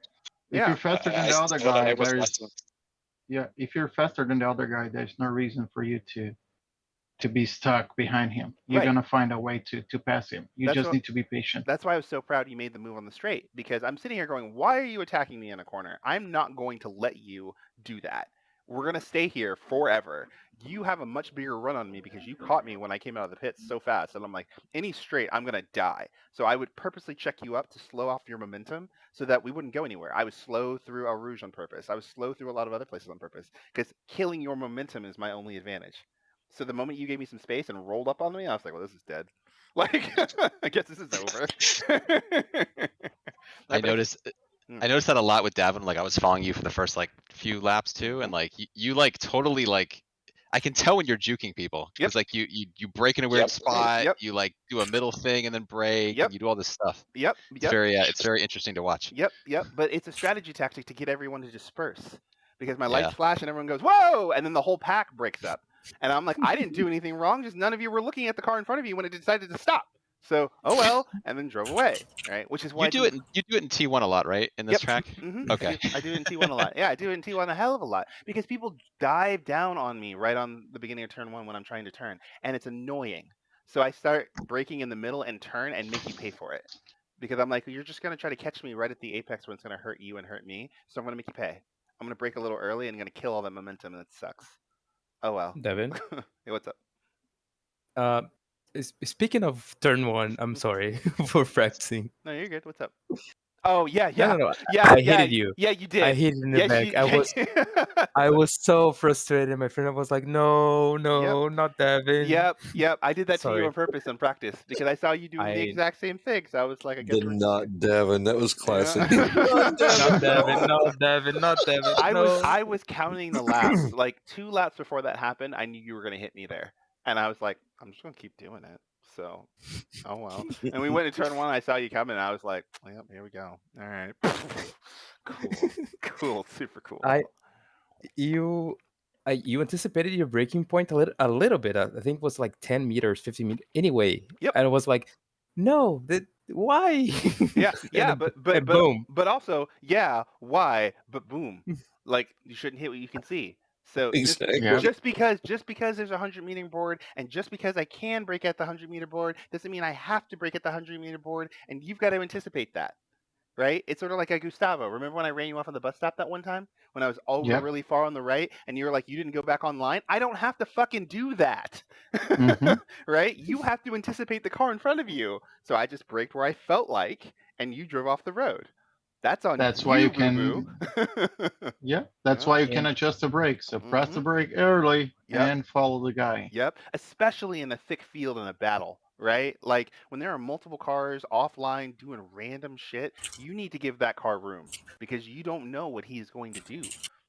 [SPEAKER 1] if you're faster than the
[SPEAKER 15] I
[SPEAKER 1] other
[SPEAKER 15] saw that I
[SPEAKER 1] guy,
[SPEAKER 15] was
[SPEAKER 1] there's
[SPEAKER 15] last
[SPEAKER 1] if you're faster than the other guy, there's no reason for you to be stuck behind him. You're
[SPEAKER 2] Right.
[SPEAKER 1] gonna find a way to pass him. You
[SPEAKER 2] That's
[SPEAKER 1] just
[SPEAKER 2] what-
[SPEAKER 1] need to be patient.
[SPEAKER 2] That's why I was so proud you made the move on the straight because I'm sitting here going, why are you attacking me in a corner? I'm not going to let you do that. We're going to stay here forever. You have a much bigger run on me because you caught me when I came out of the pits so fast. And I'm like, any straight, I'm going to die. So I would purposely check you up to slow off your momentum so that we wouldn't go anywhere. I was slow through El Rouge on purpose. I was slow through a lot of other places on purpose because killing your momentum is my only advantage. So the moment you gave me some space and rolled up on me, I was like, well, this is dead. Like, I guess this is over.
[SPEAKER 4] I noticed that a lot with Davin. Like I was following you for the first like few laps too,
[SPEAKER 2] Mm-hmm.
[SPEAKER 4] and like you like totally like I can tell when you're juking people because like you break in a weird spot, you like do a middle thing and then break, and you do all this stuff. It's very interesting to watch.
[SPEAKER 2] Yep. But it's a strategy tactic to get everyone to disperse because my
[SPEAKER 4] Yeah.
[SPEAKER 2] lights flash and everyone goes whoa, and then the whole pack breaks up. And I'm like, I didn't do anything wrong. Just none of you were looking at the car in front of you when it decided to stop. So, oh well, and then drove away, right? Which is why
[SPEAKER 4] You do it in T1 a lot, right? In this track? Okay.
[SPEAKER 2] I do it in T1 a lot. Yeah, I do it in T1 a hell of a lot because people dive down on me right on the beginning of turn 1 when I'm trying to turn, and it's annoying. So I start braking in the middle and turn and make you pay for it because I'm like, you're just gonna try to catch me right at the apex when it's gonna hurt you and hurt me. So I'm gonna make you pay. I'm gonna brake a little early and I'm gonna kill all that momentum, and it sucks. Oh well.
[SPEAKER 16] Devin?
[SPEAKER 2] Hey, what's up?
[SPEAKER 16] Speaking of turn 1, I'm sorry for practicing.
[SPEAKER 2] No, you're good. What's up? Oh yeah.
[SPEAKER 16] No.
[SPEAKER 2] Yeah,
[SPEAKER 16] I hated you.
[SPEAKER 2] Yeah, you did.
[SPEAKER 16] I hit in the
[SPEAKER 2] Yes,
[SPEAKER 16] back. I was so frustrated. My friend was like, "No, not Devin."
[SPEAKER 2] Yep. I did that to you
[SPEAKER 16] Sorry.
[SPEAKER 2] on purpose on practice because I saw you doing the exact same thing. So I was like, I guess
[SPEAKER 5] The not Devin. That was classic.
[SPEAKER 16] Not Devin.
[SPEAKER 2] I was counting the laps. Like 2 laps before that happened, I knew you were gonna hit me there, and I was like, I'm just gonna keep doing it. So, oh well. And we went to turn 1. I saw you coming. And I was like, yep, here we go. All right, cool, super cool.
[SPEAKER 16] You anticipated your breaking point a little bit. I think it was like 10 meters, 15 meters. Anyway, and I was like, no, why?
[SPEAKER 2] Yeah, but
[SPEAKER 16] boom.
[SPEAKER 2] But also, yeah, why? But boom. Like you shouldn't hit what you can see. So
[SPEAKER 5] Exactly.
[SPEAKER 2] just because there's a 100-meter board, and just because I can break at the 100-meter board, doesn't mean I have to break at the 100-meter board. And you've got to anticipate that, right? It's sort of like a Gustavo. Remember when I ran you off on the bus stop that one time when I was over really far on the right, and you were like, you didn't go back online? I don't have to fucking do that, right? You have to anticipate the car in front of you. So I just braked where I felt like, and you drove off the road. That's on.
[SPEAKER 1] That's
[SPEAKER 2] you,
[SPEAKER 1] why you
[SPEAKER 2] boo-boo.
[SPEAKER 1] can. That's why you can adjust the brake. So press the brake early and follow the guy.
[SPEAKER 2] Yep. Especially in a thick field in a battle, right? Like when there are multiple cars offline doing random shit, you need to give that car room because you don't know what he's going to do.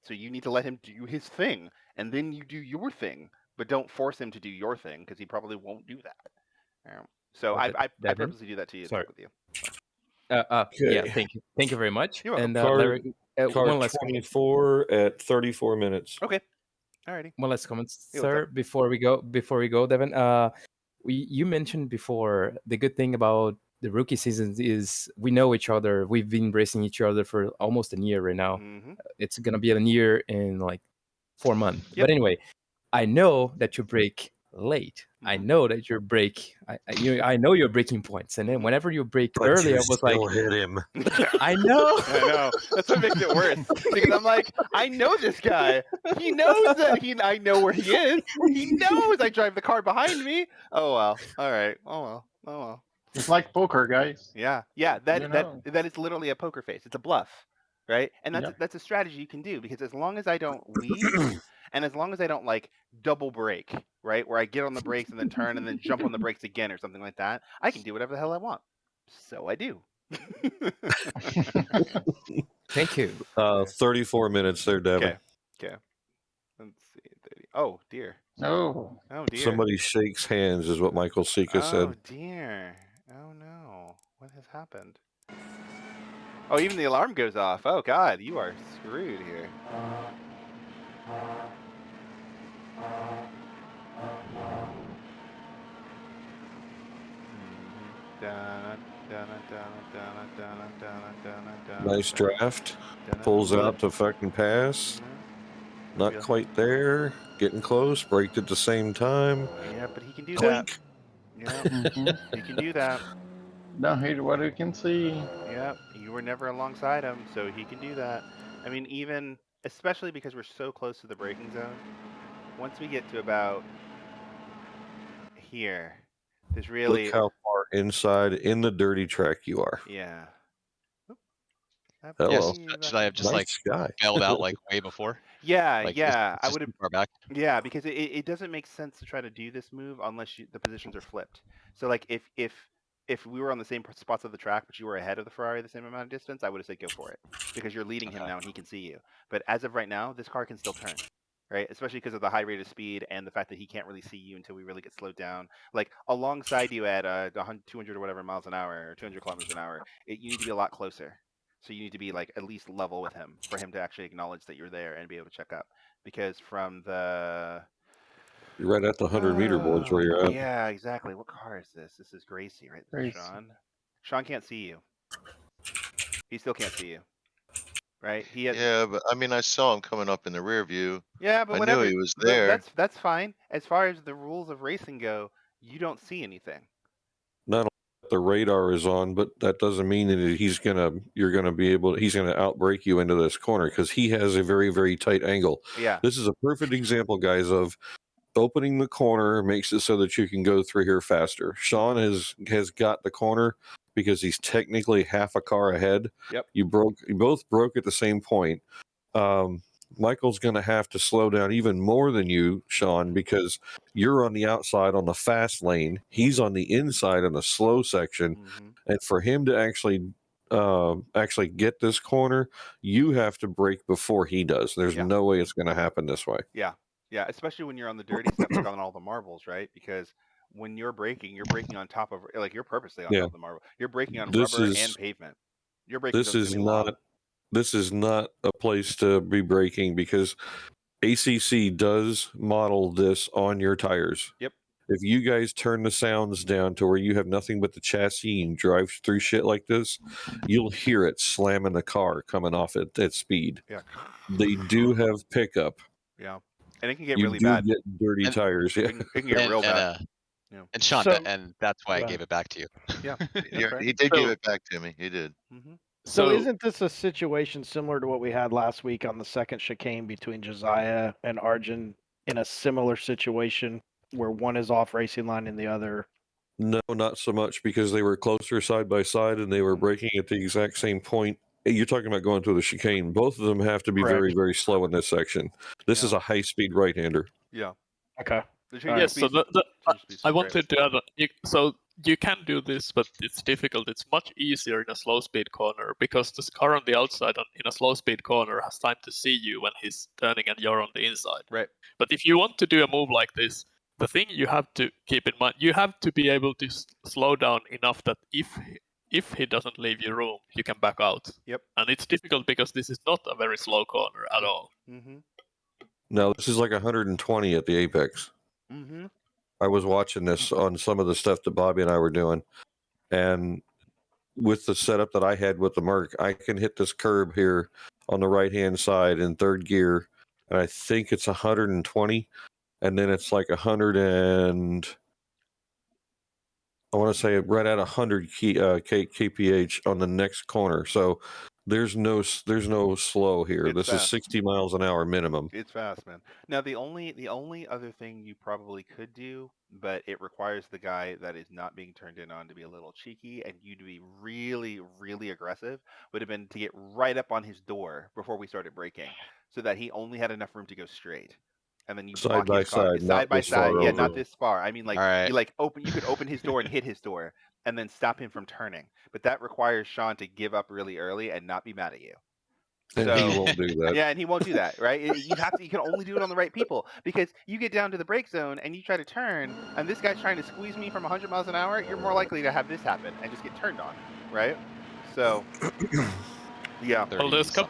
[SPEAKER 2] So you need to let him do his thing, and then you do your thing, but don't force him to do your thing because he probably won't do that. So I purposely do that to you.
[SPEAKER 16] Sorry.
[SPEAKER 2] With you.
[SPEAKER 16] Yeah, thank you very much.
[SPEAKER 2] You're welcome.
[SPEAKER 16] And Larry,
[SPEAKER 5] car
[SPEAKER 16] one last
[SPEAKER 5] 24 at 34 minutes.
[SPEAKER 2] Okay. Alrighty.
[SPEAKER 16] One last comment,
[SPEAKER 2] Hey,
[SPEAKER 16] sir, before we go, Devin. You mentioned before the good thing about the rookie seasons is we know each other. We've been racing each other for almost a year right now. It's gonna be a year in like 4 months. But anyway, I know that you brake late. I
[SPEAKER 2] Mm-hmm.
[SPEAKER 16] know that your brake, I know your braking points, and then whenever you brake early, I was like,
[SPEAKER 5] hit him.
[SPEAKER 16] I know.
[SPEAKER 2] I know. That's what makes it worse because I'm like, I know this guy. He knows that I know where he is. He knows I drive the car behind me. Oh well. All right. Oh well. Oh well.
[SPEAKER 1] It's like poker, guys.
[SPEAKER 2] Yeah. Yeah. That
[SPEAKER 1] You know.
[SPEAKER 2] that is literally a poker face. It's a bluff, right? And
[SPEAKER 1] Yep.
[SPEAKER 2] that's a strategy you can do because as long as I don't leave, and as long as I don't like double brake, right, where I get on the brakes and then turn and then jump on the brakes again or something like that, I can do whatever the hell I want. So I do.
[SPEAKER 16] Thank you.
[SPEAKER 5] 34 minutes there, Devin.
[SPEAKER 2] Okay. Let's see. 30. Oh dear.
[SPEAKER 1] Oh.
[SPEAKER 2] Oh dear.
[SPEAKER 5] Somebody shakes hands is what Michael Sika said.
[SPEAKER 2] Oh dear. Oh no. What has happened? Oh, even the alarm goes off. Oh god, you are screwed here.
[SPEAKER 5] Nice draft. Pulls out to fucking pass. Not quite there. Getting close. Braked at the same time.
[SPEAKER 2] Yeah, but he can do
[SPEAKER 5] Clink.
[SPEAKER 2] that. Yeah, he can do that.
[SPEAKER 1] No hate what we can see.
[SPEAKER 2] Yeah, you were never alongside him, so he can do that. I mean, even especially because we're so close to the braking zone. Once we get to about here, there's really
[SPEAKER 5] Look how far inside in the dirty track you are.
[SPEAKER 2] yeah.
[SPEAKER 5] Hello.
[SPEAKER 4] Should I have just
[SPEAKER 5] Nice guy.
[SPEAKER 4] bailed out like way before?
[SPEAKER 2] Yeah,
[SPEAKER 4] Like,
[SPEAKER 2] yeah.
[SPEAKER 4] it's
[SPEAKER 2] I
[SPEAKER 4] just
[SPEAKER 2] would have.
[SPEAKER 4] too far back.
[SPEAKER 2] Yeah, because it doesn't make sense to try to do this move unless the positions are flipped. So like if we were on the same spots of the track, but you were ahead of the Ferrari the same amount of distance, I would have said go for it because you're leading him now and he can see you. But as of right now, this car can still turn, right? Especially because of the high rate of speed and the fact that he can't really see you until we really get slowed down. Like alongside you at 200 or whatever miles an hour or 200 kilometers an hour, you need to be a lot closer. So you need to be like at least level with him for him to actually acknowledge that you're there and be able to check up. Because from the
[SPEAKER 5] You're right at the 100-meter boards where you're at.
[SPEAKER 2] yeah, exactly. What car is this? This is Gracie, right? This is Sean. Sean can't see you. He still can't see you. Right? He has,
[SPEAKER 17] Yeah, but I mean, I saw him coming up in the rear view.
[SPEAKER 2] yeah, but
[SPEAKER 17] I
[SPEAKER 2] whatever.
[SPEAKER 17] knew he was there.
[SPEAKER 2] That's fine. As far as the rules of racing go, you don't see anything.
[SPEAKER 5] Not only the radar is on, but that doesn't mean that he's gonna outbrake you into this corner because he has a very, very tight angle.
[SPEAKER 2] Yeah.
[SPEAKER 5] This is a perfect example, guys, of opening the corner makes it so that you can go through here faster. Sean has got the corner because he's technically half a car ahead.
[SPEAKER 2] Yep.
[SPEAKER 5] You both broke at the same point. Michael's going to have to slow down even more than you, Sean, because you're on the outside on the fast lane. He's on the inside on the slow section. And for him to actually get this corner, you have to brake before he does. There's no way it's going to happen this way.
[SPEAKER 2] Yeah. Yeah, especially when you're on the dirty stuff, like on all the marbles, right? Because when you're braking on top of, like, you're purposely on top of the marble. You're braking on rubber and pavement. You're braking.
[SPEAKER 5] This is not a place to be braking because ACC does model this on your tires.
[SPEAKER 2] Yep.
[SPEAKER 5] If you guys turn the sounds down to where you have nothing but the chassis and drive through shit like this, you'll hear it slamming the car coming off at speed.
[SPEAKER 2] Yeah.
[SPEAKER 5] They do have pickup.
[SPEAKER 2] Yeah. And it can get
[SPEAKER 5] you
[SPEAKER 2] really
[SPEAKER 5] do
[SPEAKER 2] bad.
[SPEAKER 5] Get dirty tires. Yeah.
[SPEAKER 2] It can get real bad.
[SPEAKER 4] Yeah. And Sean, and that's why I gave it back to you.
[SPEAKER 2] Yeah.
[SPEAKER 17] He did give it back to me. He did.
[SPEAKER 9] So isn't this a situation similar to what we had last week on the second chicane between Josiah and Arjun in a similar situation where one is off racing line and the other?
[SPEAKER 5] No, not so much because they were closer side by side and they were braking at the exact same point. You're talking about going through the chicane. Both of them have to be very, very slow in this section. This is a high-speed right-hander.
[SPEAKER 2] Yeah.
[SPEAKER 9] Okay.
[SPEAKER 18] Yes, so I wanted to add, so you can do this, but it's difficult. It's much easier in a slow-speed corner because the car on the outside in a slow-speed corner has time to see you when he's turning and you're on the inside.
[SPEAKER 2] Right.
[SPEAKER 18] But if you want to do a move like this, the thing you have to keep in mind, you have to be able to slow down enough that if he doesn't leave you room, you can back out.
[SPEAKER 2] Yep.
[SPEAKER 18] And it's difficult because this is not a very slow corner at all.
[SPEAKER 5] No, this is like 120 at the apex. I was watching this on some of the stuff that Bobby and I were doing, and with the setup that I had with the Merc, I can hit this curb here on the right-hand side in third gear, and I think it's 120. and then it's like 100 and I want to say right at 100 kph on the next corner. So there's no slow here.
[SPEAKER 2] It's
[SPEAKER 5] This is
[SPEAKER 2] fast.
[SPEAKER 5] 60 miles an hour minimum.
[SPEAKER 2] It's fast, man. Now the only other thing you probably could do, but it requires the guy that is not being turned in on to be a little cheeky and you to be really, really aggressive, would have been to get right up on his door before we started braking, so that he only had enough room to go straight. And then you
[SPEAKER 5] Side
[SPEAKER 2] block
[SPEAKER 5] by
[SPEAKER 2] his car
[SPEAKER 5] side,
[SPEAKER 2] side
[SPEAKER 5] not
[SPEAKER 2] by
[SPEAKER 5] this
[SPEAKER 2] side.
[SPEAKER 5] far
[SPEAKER 2] Yeah,
[SPEAKER 5] over.
[SPEAKER 2] not this far. I mean, like
[SPEAKER 4] All right.
[SPEAKER 2] you could open his door and hit his door, and then stop him from turning. But that requires Sean to give up really early and not be mad at you.
[SPEAKER 5] And
[SPEAKER 2] So,
[SPEAKER 5] he won't do that.
[SPEAKER 2] yeah, and he won't do that, right? You can only do it on the right people, because you get down to the brake zone and you try to turn, and this guy's trying to squeeze me from 100 miles an hour. You're more likely to have this happen and just get turned on, right? So, yeah.
[SPEAKER 18] Well, there's a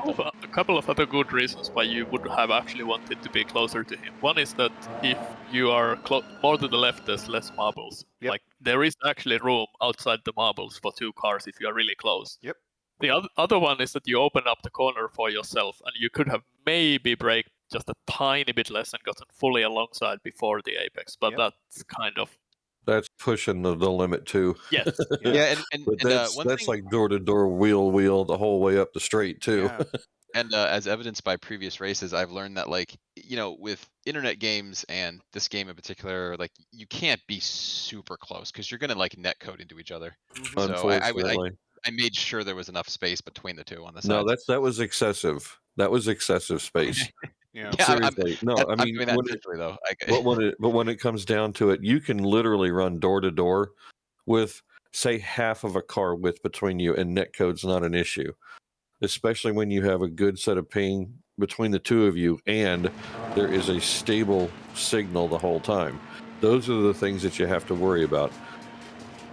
[SPEAKER 18] couple of other good reasons why you would have actually wanted to be closer to him. One is that if you are more to the left, there's less marbles.
[SPEAKER 2] Yep.
[SPEAKER 18] Like there is actually room outside the marbles for 2 cars if you are really close.
[SPEAKER 2] Yep.
[SPEAKER 18] The other one is that you open up the corner for yourself, and you could have maybe braked just a tiny bit less and gotten fully alongside before the apex, but that's kind of
[SPEAKER 5] That's pushing the limit too.
[SPEAKER 18] Yes.
[SPEAKER 4] Yeah,
[SPEAKER 5] but
[SPEAKER 4] and,
[SPEAKER 5] that's
[SPEAKER 4] one
[SPEAKER 5] that's
[SPEAKER 4] thing-
[SPEAKER 5] like door to door, wheel the whole way up the straight too.
[SPEAKER 4] And as evidenced by previous races, I've learned that, like, with internet games and this game in particular, like, you can't be super close because you're gonna like netcode into each other. So
[SPEAKER 5] Unfortunately.
[SPEAKER 4] I made sure there was enough space between the two on the
[SPEAKER 5] No,
[SPEAKER 4] sides.
[SPEAKER 5] that was excessive. That was excessive space.
[SPEAKER 2] Yeah,
[SPEAKER 5] Seriously. I
[SPEAKER 4] I'm
[SPEAKER 5] mean,
[SPEAKER 4] doing that
[SPEAKER 5] when
[SPEAKER 4] intentionally, though.
[SPEAKER 5] but when it comes down to it, you can literally run door to door with, say, half of a car width between you, and netcode's not an issue. Especially when you have a good set of ping between the two of you and there is a stable signal the whole time. Those are the things that you have to worry about.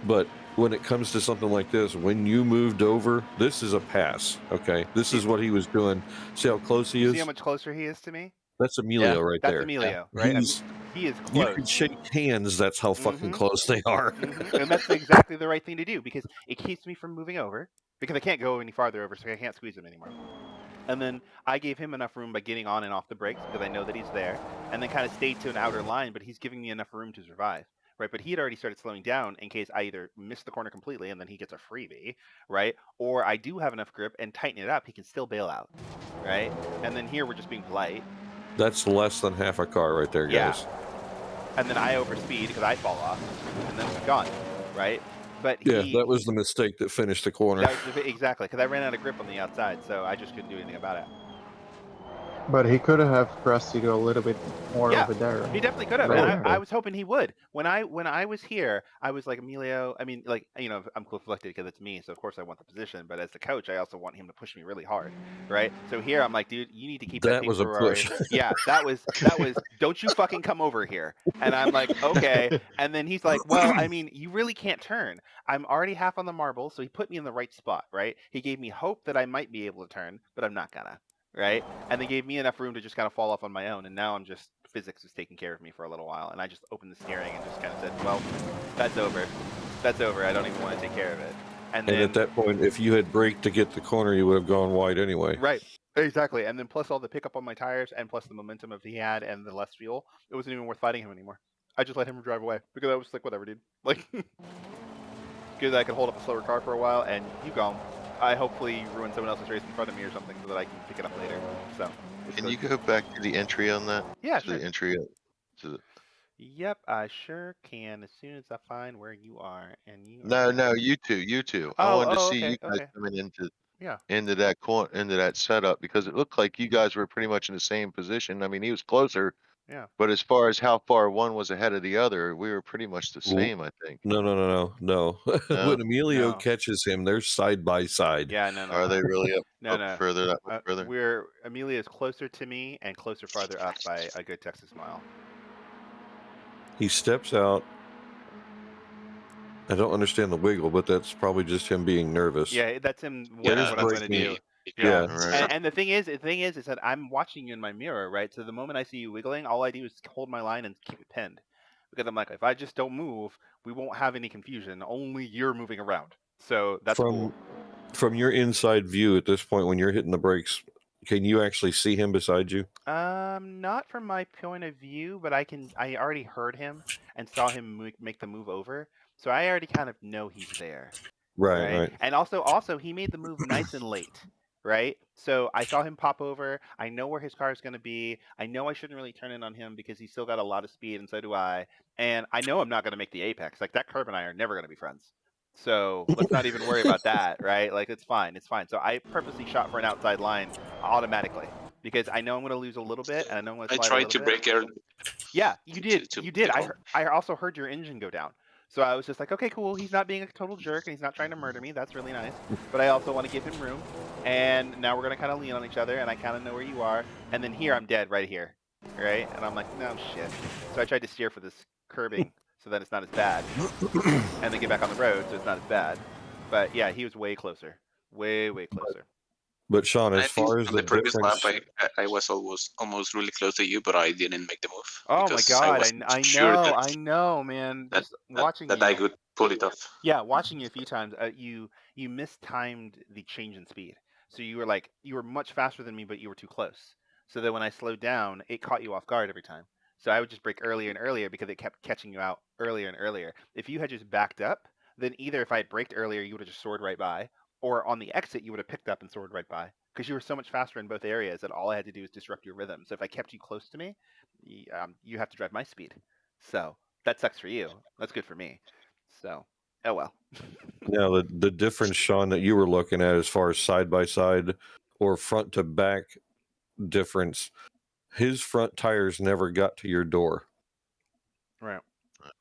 [SPEAKER 5] But when it comes to something like this, when you moved over, this is a pass, okay? This is what he was doing. See how close he
[SPEAKER 2] You
[SPEAKER 5] is?
[SPEAKER 2] see how much closer he is to me?
[SPEAKER 5] That's Emilio right
[SPEAKER 2] That's
[SPEAKER 5] there.
[SPEAKER 2] Emilio, right? He is
[SPEAKER 5] You
[SPEAKER 2] close.
[SPEAKER 5] can shake hands, that's how fucking close they are.
[SPEAKER 2] And that's exactly the right thing to do, because it keeps me from moving over, because I can't go any farther over, so I can't squeeze him anymore. And then I gave him enough room by getting on and off the brakes, because I know that he's there, and then kind of stayed to an outer line, but he's giving me enough room to survive, right? But he had already started slowing down in case I either miss the corner completely and then he gets a freebie, right? Or I do have enough grip and tighten it up, he can still bail out, right? And then here we're just being polite.
[SPEAKER 5] That's less than half a car right there, guys.
[SPEAKER 2] And then I overspeed because I fall off, and then we're gone, right? But
[SPEAKER 5] Yeah, that was the mistake that finished the corner.
[SPEAKER 2] Exactly, because I ran out of grip on the outside, so I just couldn't do anything about it.
[SPEAKER 1] But he could have pressed you to a little bit more over there.
[SPEAKER 2] He definitely could have.
[SPEAKER 1] Right.
[SPEAKER 2] And I was hoping he would. When I was here, I was like, Emilio, I mean, like, I'm conflicted because it's me, so of course I want the position. But as the coach, I also want him to push me really hard, right? So here I'm like, dude, you need to keep that
[SPEAKER 5] was a
[SPEAKER 2] Ferrari.
[SPEAKER 5] push.
[SPEAKER 2] Yeah, that was. Don't you fucking come over here. And I'm like, okay. And then he's like, well, I mean, you really can't turn. I'm already half on the marble, so he put me in the right spot, right? He gave me hope that I might be able to turn, but I'm not gonna. Right, and they gave me enough room to just kind of fall off on my own, and now I'm just, physics is taking care of me for a little while, and I just opened the steering and just kind of said, well, that's over, I don't even want to take care of it. And then,
[SPEAKER 5] at that point, if you had braked to get the corner, you would have gone wide anyway.
[SPEAKER 2] Right, exactly, and then plus all the pickup on my tires, and plus the momentum of he had, and the less fuel, it wasn't even worth fighting him anymore. I just let him drive away, because I was like, whatever, dude, like, because I could hold up a slower car for a while, and you gone. I hopefully ruin someone else's race in front of me or something so that I can pick it up later. So.
[SPEAKER 17] Can you go back to the entry on that?
[SPEAKER 2] Yeah,
[SPEAKER 17] sure. The entry to the...
[SPEAKER 2] Yep, I sure can. As soon as I find where you are, and you.
[SPEAKER 17] No, you two. I wanted to see you guys coming into that setup, because it looked like you guys were pretty much in the same position. I mean, he was closer.
[SPEAKER 2] Yeah.
[SPEAKER 17] But as far as how far one was ahead of the other, we were pretty much the same, I think.
[SPEAKER 5] No. When Emilio catches him, they're side by side.
[SPEAKER 2] Yeah, no.
[SPEAKER 17] Are they really up further? That much further?
[SPEAKER 2] Emilio's closer to me and closer farther up by a good Texas mile.
[SPEAKER 5] He steps out. I don't understand the wiggle, but that's probably just him being nervous.
[SPEAKER 2] Yeah, that's him. What I'm going to do.
[SPEAKER 5] Yeah.
[SPEAKER 2] Right. And the thing is that I'm watching you in my mirror, right? So the moment I see you wiggling, all I do is hold my line and keep it pinned, because I'm like, if I just don't move, we won't have any confusion. Only you're moving around. So that's cool.
[SPEAKER 5] From your inside view at this point, when you're hitting the brakes, Can you actually see him beside you?
[SPEAKER 2] Not from my point of view, but I already heard him and saw him make the move over, so I already kind of know he's there.
[SPEAKER 5] Right.
[SPEAKER 2] And also he made the move nice and late, right? So I saw him pop over. I know where his car is going to be. I know I shouldn't really turn in on him because he's still got a lot of speed, and so do I. And I know I'm not going to make the apex. Like, that curb and I are never going to be friends. So let's not even worry about that, right? Like, it's fine. It's fine. So I purposely shot for an outside line automatically because I know I'm going to lose a little bit, and I know I'm going to slide a little bit.
[SPEAKER 15] I tried to brake early.
[SPEAKER 2] Yeah, you did. You did. I also heard your engine go down. So I was just like, okay, cool. He's not being a total jerk, and he's not trying to murder me. That's really nice. But I also want to give him room. And now we're going to kind of lean on each other, and I kind of know where you are. And then here, I'm dead right here. Right? And I'm like, no, shit. So I tried to steer for this curbing so that it's not as bad. And then get back on the road so it's not as bad. But yeah, he was way closer. Way, way closer.
[SPEAKER 5] But Sean, as far as
[SPEAKER 15] on the previous lap, I was almost really close to you, but I didn't make the move.
[SPEAKER 2] Oh my god, I know, man. Just watching
[SPEAKER 15] that I could pull it off.
[SPEAKER 2] Yeah, watching you a few times, you mistimed the change in speed. So you were much faster than me, but you were too close. So that when I slowed down, it caught you off guard every time. So I would just brake earlier and earlier because it kept catching you out earlier and earlier. If you had just backed up, then either if I had braked earlier, you would have just soared right by, or on the exit, you would have picked up and soared right by. Because you were so much faster in both areas that all I had to do was disrupt your rhythm. So if I kept you close to me, you have to drive my speed. So that sucks for you. That's good for me. So, oh well.
[SPEAKER 5] Now, the difference, Sean, that you were looking at as far as side by side or front to back difference, his front tires never got to your door.
[SPEAKER 2] Right.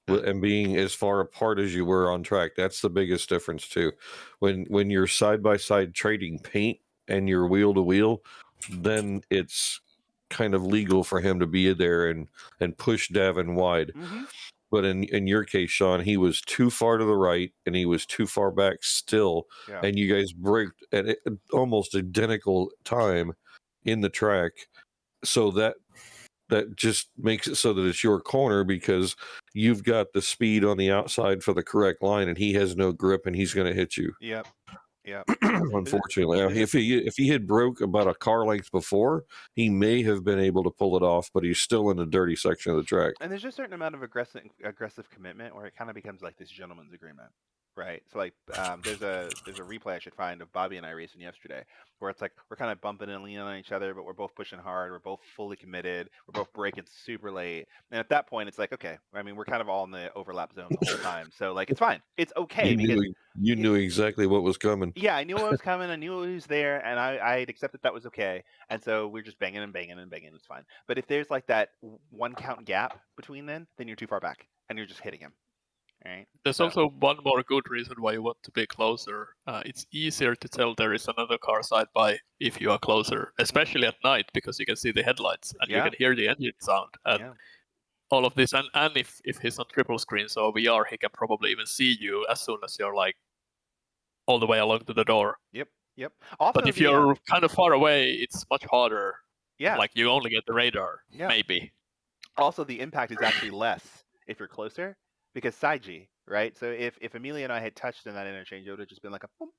[SPEAKER 5] And being as far apart as you were on track, that's the biggest difference too. When you're side by side trading paint and you're wheel to wheel, then it's kind of legal for him to be there and push Davin wide.
[SPEAKER 2] Mm-hmm.
[SPEAKER 5] But in your case, Sean, he was too far to the right and he was too far back still.
[SPEAKER 2] Yeah.
[SPEAKER 5] And you guys braked at almost identical time in the track. So that just makes it so that it's your corner because you've got the speed on the outside for the correct line and he has no grip and he's going to hit you.
[SPEAKER 2] Yep. Yep.
[SPEAKER 5] Unfortunately, if he had broke about a car length before, he may have been able to pull it off, but he's still in the dirty section of the track.
[SPEAKER 2] And there's just a certain amount of aggressive commitment where it kind of becomes like this gentleman's agreement, right? So like, there's a replay I should find of Bobby and I racing yesterday, where it's like we're kind of bumping and leaning on each other, but we're both pushing hard, we're both fully committed, we're both braking super late, and at that point, it's like, okay, I mean, we're kind of all in the overlap zone the whole time, so like, it's fine, it's okay
[SPEAKER 5] You knew exactly what was coming.
[SPEAKER 2] Yeah, I knew what was coming. I knew it was there, and I'd accepted that was okay. And so we're just banging and banging and banging. It's fine. But if there's like that one count gap between then you're too far back, and you're just hitting him. All right.
[SPEAKER 18] There's also one more good reason why you want to be closer. It's easier to tell there is another car side by if you are closer, especially at night, because you can see the headlights and you can hear the engine sound and all of this. And if he's on triple screen, so VR, he can probably even see you as soon as you're like all the way along to the door.
[SPEAKER 2] Yep. Also,
[SPEAKER 18] but if you're kind of far away, it's much harder.
[SPEAKER 2] Yeah.
[SPEAKER 18] Like you only get the radar, maybe.
[SPEAKER 2] Also, the impact is actually less if you're closer because side G, right? So if Amelia and I had touched in that interchange, it would have just been like a boom,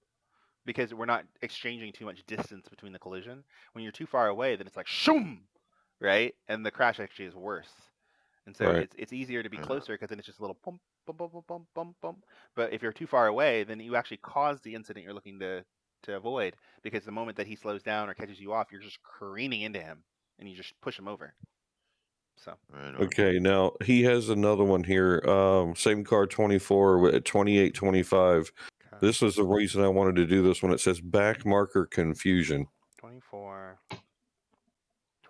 [SPEAKER 2] because we're not exchanging too much distance between the collision. When you're too far away, then it's like shoom, right? And the crash actually is worse. And so it's easier to be closer because then it's just a little bump, bump, bump, bump, bump, bump. But if you're too far away, then you actually cause the incident you're looking to avoid, because the moment that he slows down or catches you off, you're just careening into him and you just push him over. So
[SPEAKER 5] okay, now he has another one here. Same car, 24 at 28.25. Okay. This is the reason I wanted to do this one. It says back marker confusion.
[SPEAKER 2] 24.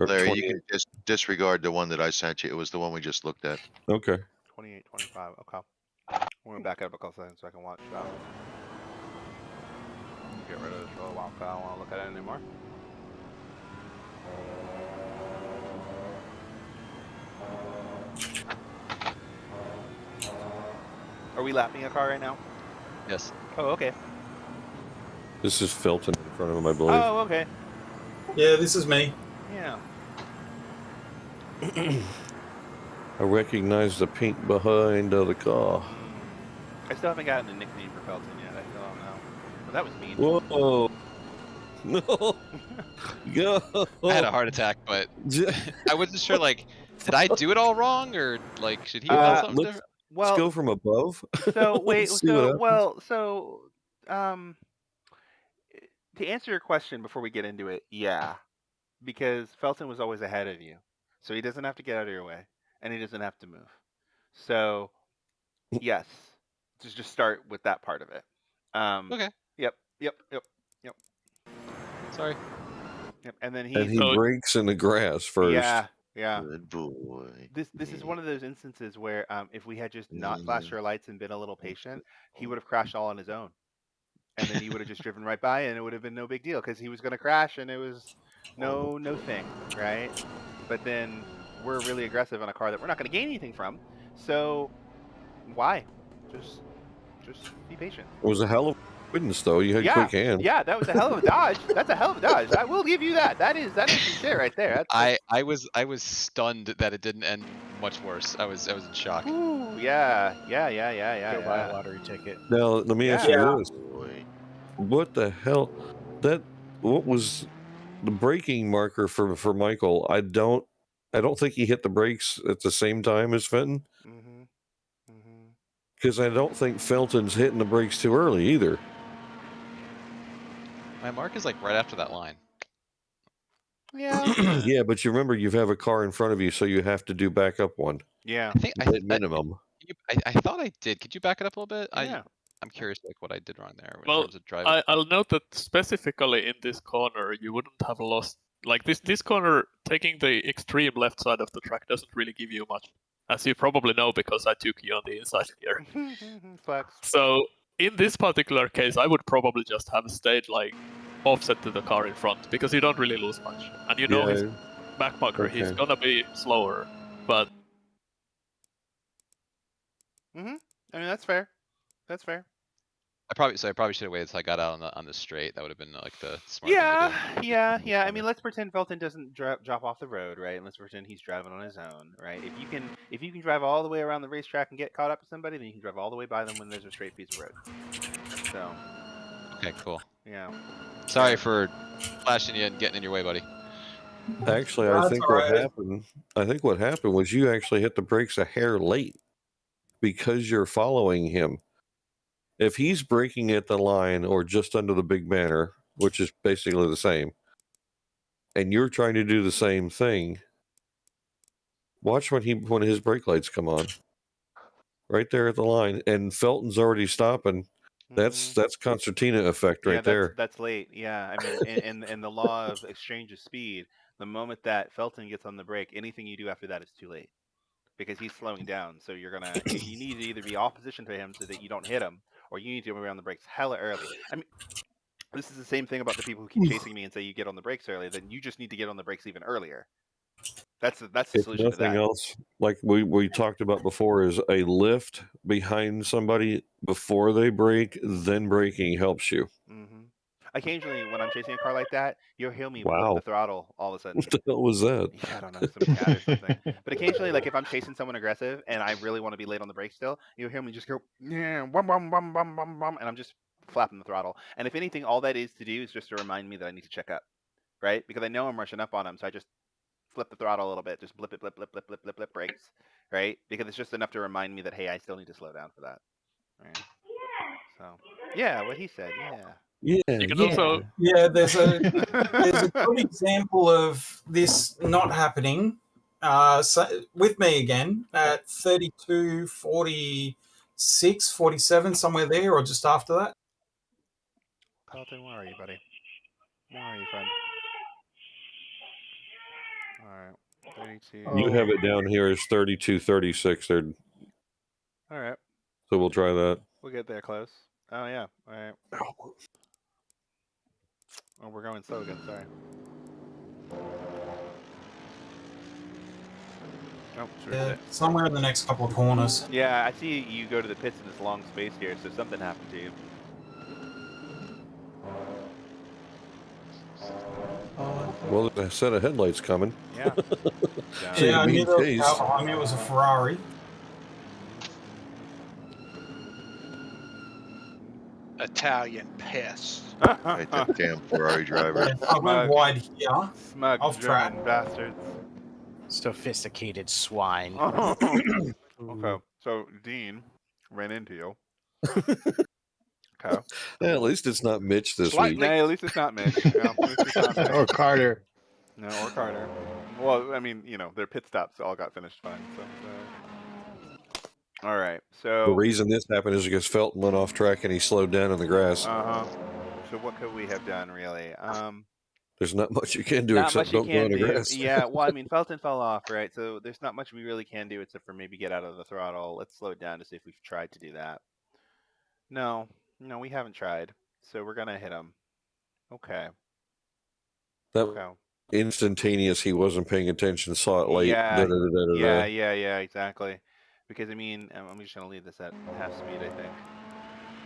[SPEAKER 17] Larry, you can just disregard the one that I sent you. It was the one we just looked at.
[SPEAKER 5] Okay.
[SPEAKER 2] 28.25. Okay. I'm going to back up a couple seconds so I can watch that. Get rid of this for a while, because I don't want to look at it anymore. Are we lapping a car right now?
[SPEAKER 4] Yes.
[SPEAKER 2] Oh, okay.
[SPEAKER 5] This is Felton in front of him, I believe.
[SPEAKER 2] Oh, okay.
[SPEAKER 8] Yeah, this is me.
[SPEAKER 2] Yeah.
[SPEAKER 5] I recognize the paint behind the car.
[SPEAKER 2] I still haven't gotten a nickname for Felton yet. I still don't know. But that was mean.
[SPEAKER 5] Whoa. No. Go.
[SPEAKER 4] I had a heart attack, but I wasn't sure. Like, did I do it all wrong, or like, should he have done something different?
[SPEAKER 5] Let's go from above.
[SPEAKER 2] So wait,
[SPEAKER 5] Let's see what happens.
[SPEAKER 2] To answer your question before we get into it, yeah, because Felton was always ahead of you, so he doesn't have to get out of your way, and he doesn't have to move. So yes, just start with that part of it.
[SPEAKER 4] Okay.
[SPEAKER 2] Yep.
[SPEAKER 4] Sorry.
[SPEAKER 2] Yep. And then
[SPEAKER 5] he breaks in the grass first.
[SPEAKER 2] Yeah.
[SPEAKER 17] Good boy.
[SPEAKER 2] This is one of those instances where if we had just not flashed our lights and been a little patient, he would have crashed all on his own, and then you would have just driven right by, and it would have been no big deal because he was going to crash, and it was no thing, right? But then we're really aggressive on a car that we're not going to gain anything from, so why? Just be patient.
[SPEAKER 5] It was a hell of a witness, though. You had quick hands.
[SPEAKER 2] Yeah, that was a hell of a dodge. That's a hell of a dodge. I will give you that. That is some shit right there.
[SPEAKER 4] I was stunned that it didn't end much worse. I was in shock.
[SPEAKER 2] Ooh, yeah.
[SPEAKER 9] Go buy a lottery ticket.
[SPEAKER 5] Now let me ask you this: what the hell? What was the braking marker for Michael? I don't think he hit the brakes at the same time as Fenton. Because I don't think Felton's hitting the brakes too early either.
[SPEAKER 4] My mark is like right after that line.
[SPEAKER 2] Yeah.
[SPEAKER 5] Yeah, but you remember you have a car in front of you, so you have to do backup one.
[SPEAKER 2] Yeah.
[SPEAKER 4] I think
[SPEAKER 5] at minimum.
[SPEAKER 4] I thought I did. Could you back it up a little bit?
[SPEAKER 2] Yeah.
[SPEAKER 4] I'm curious, like what I did wrong there in
[SPEAKER 18] Well,
[SPEAKER 4] terms of driving.
[SPEAKER 18] I'll note that specifically in this corner, you wouldn't have lost. Like this corner, taking the extreme left side of the track doesn't really give you much, as you probably know because I took you on the inside here.
[SPEAKER 2] Flex.
[SPEAKER 18] So in this particular case, I would probably just have stayed like offset to the car in front because you don't really lose much, and you know his back marker, he's gonna be slower, but.
[SPEAKER 2] I mean, that's fair. That's fair.
[SPEAKER 4] I probably should have waited until I got out on the straight. That would have been like the smart thing to do.
[SPEAKER 2] Yeah. I mean, let's pretend Felton doesn't drop off the road, right? And let's pretend he's driving on his own, right? If you can drive all the way around the racetrack and get caught up to somebody, then you can drive all the way by them when there's a straight piece of road. So.
[SPEAKER 4] Okay, cool.
[SPEAKER 2] Yeah.
[SPEAKER 4] Sorry for flashing you and getting in your way, buddy.
[SPEAKER 5] Actually, I think what happened was you actually hit the brakes a hair late because you're following him. If he's braking at the line or just under the big banner, which is basically the same, and you're trying to do the same thing, watch when his brake lights come on. Right there at the line, and Felton's already stopping. That's concertina effect right there.
[SPEAKER 2] That's late. Yeah, I mean, in the law of exchange of speed, the moment that Felton gets on the brake, anything you do after that is too late because he's slowing down. So you need to either be opposition to him so that you don't hit him, or you need to be on the brakes hella early. I mean, this is the same thing about the people who keep chasing me and say you get on the brakes early. Then you just need to get on the brakes even earlier. That's the solution to that.
[SPEAKER 5] Nothing else, like we talked about before, is a lift behind somebody before they brake, then braking helps you.
[SPEAKER 2] Occasionally, when I'm chasing a car like that, you'll hear me flip the throttle all of a sudden.
[SPEAKER 5] What the hell was that?
[SPEAKER 2] Yeah, I don't know, some cat or something. But occasionally, like if I'm chasing someone aggressive and I really want to be late on the brakes still, you'll hear me just go, yeah, bum, bum, bum, bum, bum, bum, and I'm just flapping the throttle. And if anything, all that is to do is just to remind me that I need to check up, right? Because I know I'm rushing up on them, so I just flip the throttle a little bit, just blip it, blip, blip, blip, blip, blip, blip, brakes, right? Because it's just enough to remind me that, hey, I still need to slow down for that. Right? So, yeah, what he said, yeah.
[SPEAKER 5] Yeah,
[SPEAKER 8] there's a good example of this not happening. With me again at 32, 46, 47, somewhere there, or just after that.
[SPEAKER 2] Carlton, where are you, buddy? Where are you, friend? All right, 32.
[SPEAKER 5] You have it down here as 32, 36. All
[SPEAKER 2] right.
[SPEAKER 5] So we'll try that.
[SPEAKER 2] We'll get there close. Oh, yeah. All right. Oh, we're going slow again. Sorry. Oh, sure.
[SPEAKER 8] Yeah, somewhere in the next couple of corners.
[SPEAKER 2] Yeah, I see you go to the pits in this long space here, so something happened to you.
[SPEAKER 5] Well, there's a set of headlights coming.
[SPEAKER 2] Yeah.
[SPEAKER 8] I knew there was a car behind me. It was a Ferrari.
[SPEAKER 6] Italian pests.
[SPEAKER 17] Right, that damn Ferrari driver.
[SPEAKER 8] I went wide here.
[SPEAKER 2] Smug
[SPEAKER 8] off
[SPEAKER 2] German
[SPEAKER 8] track.
[SPEAKER 2] bastards.
[SPEAKER 19] Sophisticated swine.
[SPEAKER 2] Okay, so Dean ran into you. Okay.
[SPEAKER 5] Yeah, at least it's not Mitch this week.
[SPEAKER 2] No, at least it's not Mitch. Yeah, at least it's not Mitch.
[SPEAKER 1] Or Carter.
[SPEAKER 2] No, or Carter. Well, I mean, their pit stops all got finished fine. So. All right. So
[SPEAKER 5] the reason this happened is because Felton went off track and he slowed down in the grass.
[SPEAKER 2] So what could we have done, really?
[SPEAKER 5] There's not much you can do except don't go in the grass.
[SPEAKER 2] Yeah, well, I mean, Felton fell off, right? So there's not much we really can do except for maybe get out of the throttle. Let's slow it down to see if we've tried to do that. No, we haven't tried. So we're gonna hit him. Okay.
[SPEAKER 5] That instantaneous. He wasn't paying attention. Saw it late.
[SPEAKER 2] Yeah,
[SPEAKER 5] Da-da-da-da-da.
[SPEAKER 2] yeah, exactly. Because I mean, I'm just gonna leave this at half speed, I think.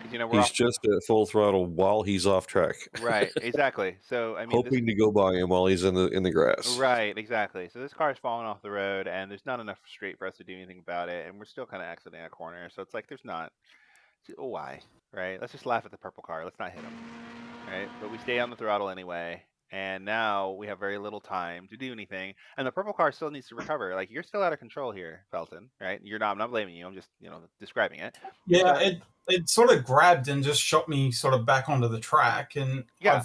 [SPEAKER 2] Because we're
[SPEAKER 5] He's
[SPEAKER 2] off...
[SPEAKER 5] just at full throttle while he's off track.
[SPEAKER 2] Right, exactly. So I mean,
[SPEAKER 5] hoping to go by him while he's in the grass.
[SPEAKER 2] Right, exactly. So this car's falling off the road, and there's not enough straight for us to do anything about it, and we're still kind of exiting a corner. So it's like there's not. Oh, why? Right? Let's just laugh at the purple car. Let's not hit him. Right? But we stay on the throttle anyway. And now we have very little time to do anything. And the purple car still needs to recover. Like, you're still out of control here, Felton, right? I'm not blaming you. I'm just, describing it.
[SPEAKER 8] Yeah, it sort of grabbed and just shot me sort of back onto the track. And
[SPEAKER 2] yeah.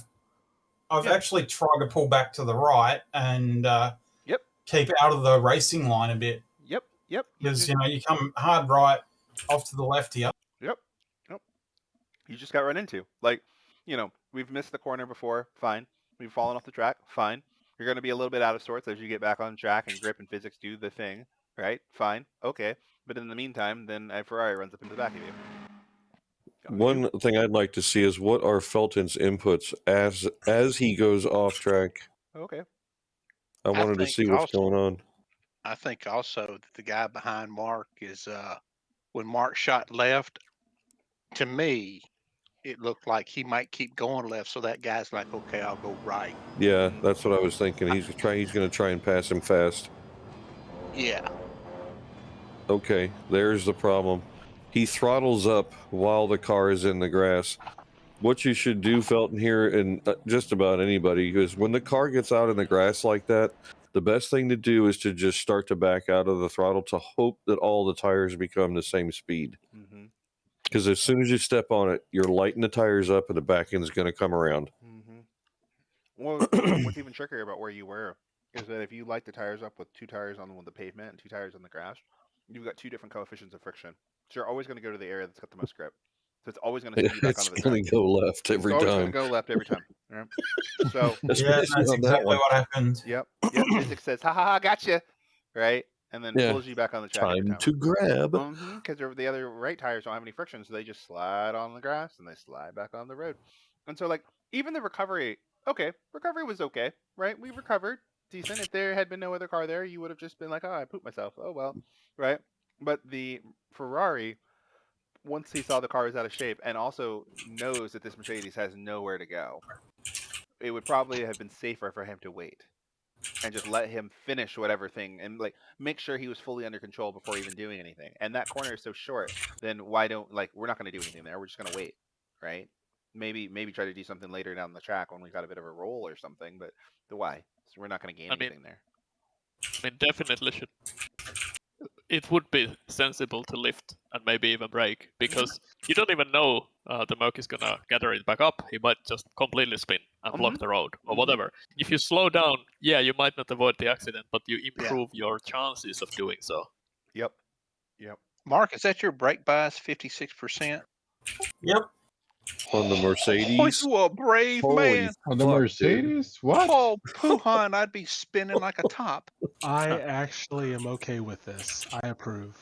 [SPEAKER 8] I've actually tried to pull back to the right and keep out of the racing line a bit.
[SPEAKER 2] Yep.
[SPEAKER 8] Because, you come hard right off to the left here.
[SPEAKER 2] Yep. You just got run into. Like, we've missed the corner before. Fine. We've fallen off the track. Fine. You're going to be a little bit out of sorts as you get back on track and grip and physics do the thing. Right? Fine. Okay. But in the meantime, then a Ferrari runs up into the back of you.
[SPEAKER 5] One thing I'd like to see is what are Felton's inputs as he goes off track.
[SPEAKER 2] Okay.
[SPEAKER 5] I wanted to see what's going on.
[SPEAKER 6] I think also that the guy behind Mark is when Mark shot left, to me, it looked like he might keep going left, so that guy's like, okay, I'll go right.
[SPEAKER 5] Yeah, that's what I was thinking. He's going to try and pass him fast.
[SPEAKER 6] Yeah.
[SPEAKER 5] Okay, there's the problem. He throttles up while the car is in the grass. What you should do, Felton, here, and just about anybody, is when the car gets out in the grass like that, the best thing to do is to just start to back out of the throttle to hope that all the tires become the same speed. Because as soon as you step on it, you're lighting the tires up and the back end is going to come around.
[SPEAKER 2] Well, what's even trickier about where you were is that if you light the tires up with 2 tires on the pavement and 2 tires on the grass, you've got 2 different coefficients of friction. So you're always going to go to the area that's got the most grip. So it's always going to send you back onto the track.
[SPEAKER 5] It's going to go left every time.
[SPEAKER 2] It's always going to go left every time. Right? So
[SPEAKER 8] that's exactly what happened.
[SPEAKER 2] Yep. Physics says, ha ha ha, gotcha. Right? And then pulls you back on the track.
[SPEAKER 5] Time to grab.
[SPEAKER 2] Because the other right tires don't have any friction, so they just slide on the grass and they slide back on the road. And so, like, even the recovery was okay, right? We recovered decent. If there had been no other car there, you would have just been like, oh, I pooped myself. Oh, well, right? But the Ferrari, once he saw the car is out of shape and also knows that this Mercedes has nowhere to go, it would probably have been safer for him to wait and just let him finish whatever thing and like make sure he was fully under control before even doing anything. And that corner is so short, then why don't we're not going to do anything there. We're just going to wait, right? Maybe try to do something later down the track when we got a bit of a roll or something, but why? So we're not going to gain anything there.
[SPEAKER 18] I mean, definitely should. It would be sensible to lift and maybe even brake because you don't even know the Merc is gonna gather it back up. He might just completely spin and block the road or whatever. If you slow down, you might not avoid the accident, but you improve your chances of doing so.
[SPEAKER 2] Yep.
[SPEAKER 6] Mark, is that your brake bias 56%?
[SPEAKER 8] Yep.
[SPEAKER 5] On the Mercedes.
[SPEAKER 6] Oh, you a brave man.
[SPEAKER 1] On the Mercedes? What?
[SPEAKER 6] Oh, Poohan, I'd be spinning like a top.
[SPEAKER 20] I actually am okay with this. I approve.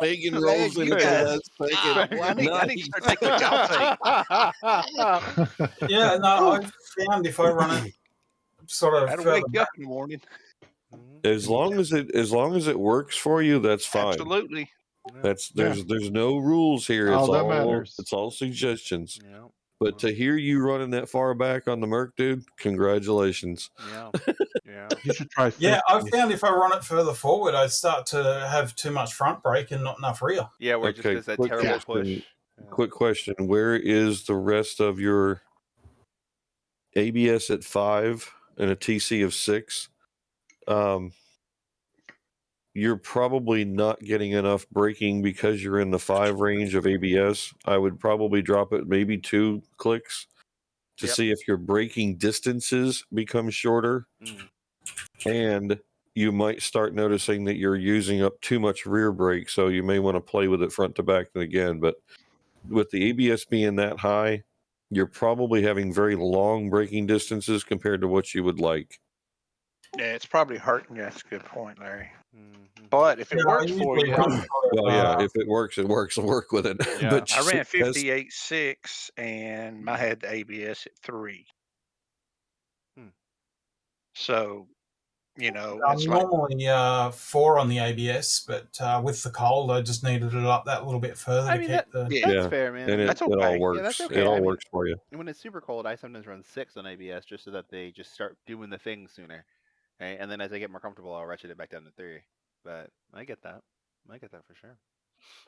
[SPEAKER 5] Pagan rolls into that.
[SPEAKER 6] I need to start taking a job.
[SPEAKER 8] Yeah, no, I found if I run it sort of
[SPEAKER 6] I'd wake up in the morning.
[SPEAKER 5] As long as it works for you, that's fine.
[SPEAKER 6] Absolutely.
[SPEAKER 5] There's no rules here.
[SPEAKER 1] All that matters.
[SPEAKER 5] It's all suggestions.
[SPEAKER 2] Yeah.
[SPEAKER 5] But to hear you running that far back on the Merc, dude, congratulations.
[SPEAKER 2] Yeah.
[SPEAKER 1] You should try.
[SPEAKER 8] Yeah, I found if I run it further forward, I start to have too much front brake and not enough rear.
[SPEAKER 2] Yeah, where it just does that terrible push.
[SPEAKER 5] Quick question: where is the rest of your ABS at 5 and a TC of 6? You're probably not getting enough braking because you're in the 5 range of ABS. I would probably drop it maybe 2 clicks to see if your braking distances become shorter. And you might start noticing that you're using up too much rear brake, so you may want to play with it front to back again. But with the ABS being that high, you're probably having very long braking distances compared to what you would like.
[SPEAKER 6] Yeah, it's probably hurting you. That's a good point, Larry. But if it works for you,
[SPEAKER 5] well, yeah, if it works, it works. Work with it.
[SPEAKER 6] yeah.
[SPEAKER 5] But
[SPEAKER 6] I ran
[SPEAKER 5] test-
[SPEAKER 6] 58.6 and I had the ABS at 3. So, you know,
[SPEAKER 8] I'm
[SPEAKER 6] it's like
[SPEAKER 8] normally 4 on the ABS, but with the cold, I just needed it up that little bit further to keep the.
[SPEAKER 2] That's fair, man.
[SPEAKER 5] and
[SPEAKER 6] That's
[SPEAKER 5] it all
[SPEAKER 6] okay.
[SPEAKER 5] works.
[SPEAKER 2] Yeah, that's okay.
[SPEAKER 5] It all
[SPEAKER 2] I mean,
[SPEAKER 5] works for you.
[SPEAKER 2] when it's super cold, I sometimes run 6 on ABS just so that they just start doing the thing sooner. Right? And then as I get more comfortable, I'll ratchet it back down to 3. But I get that. I get that for sure.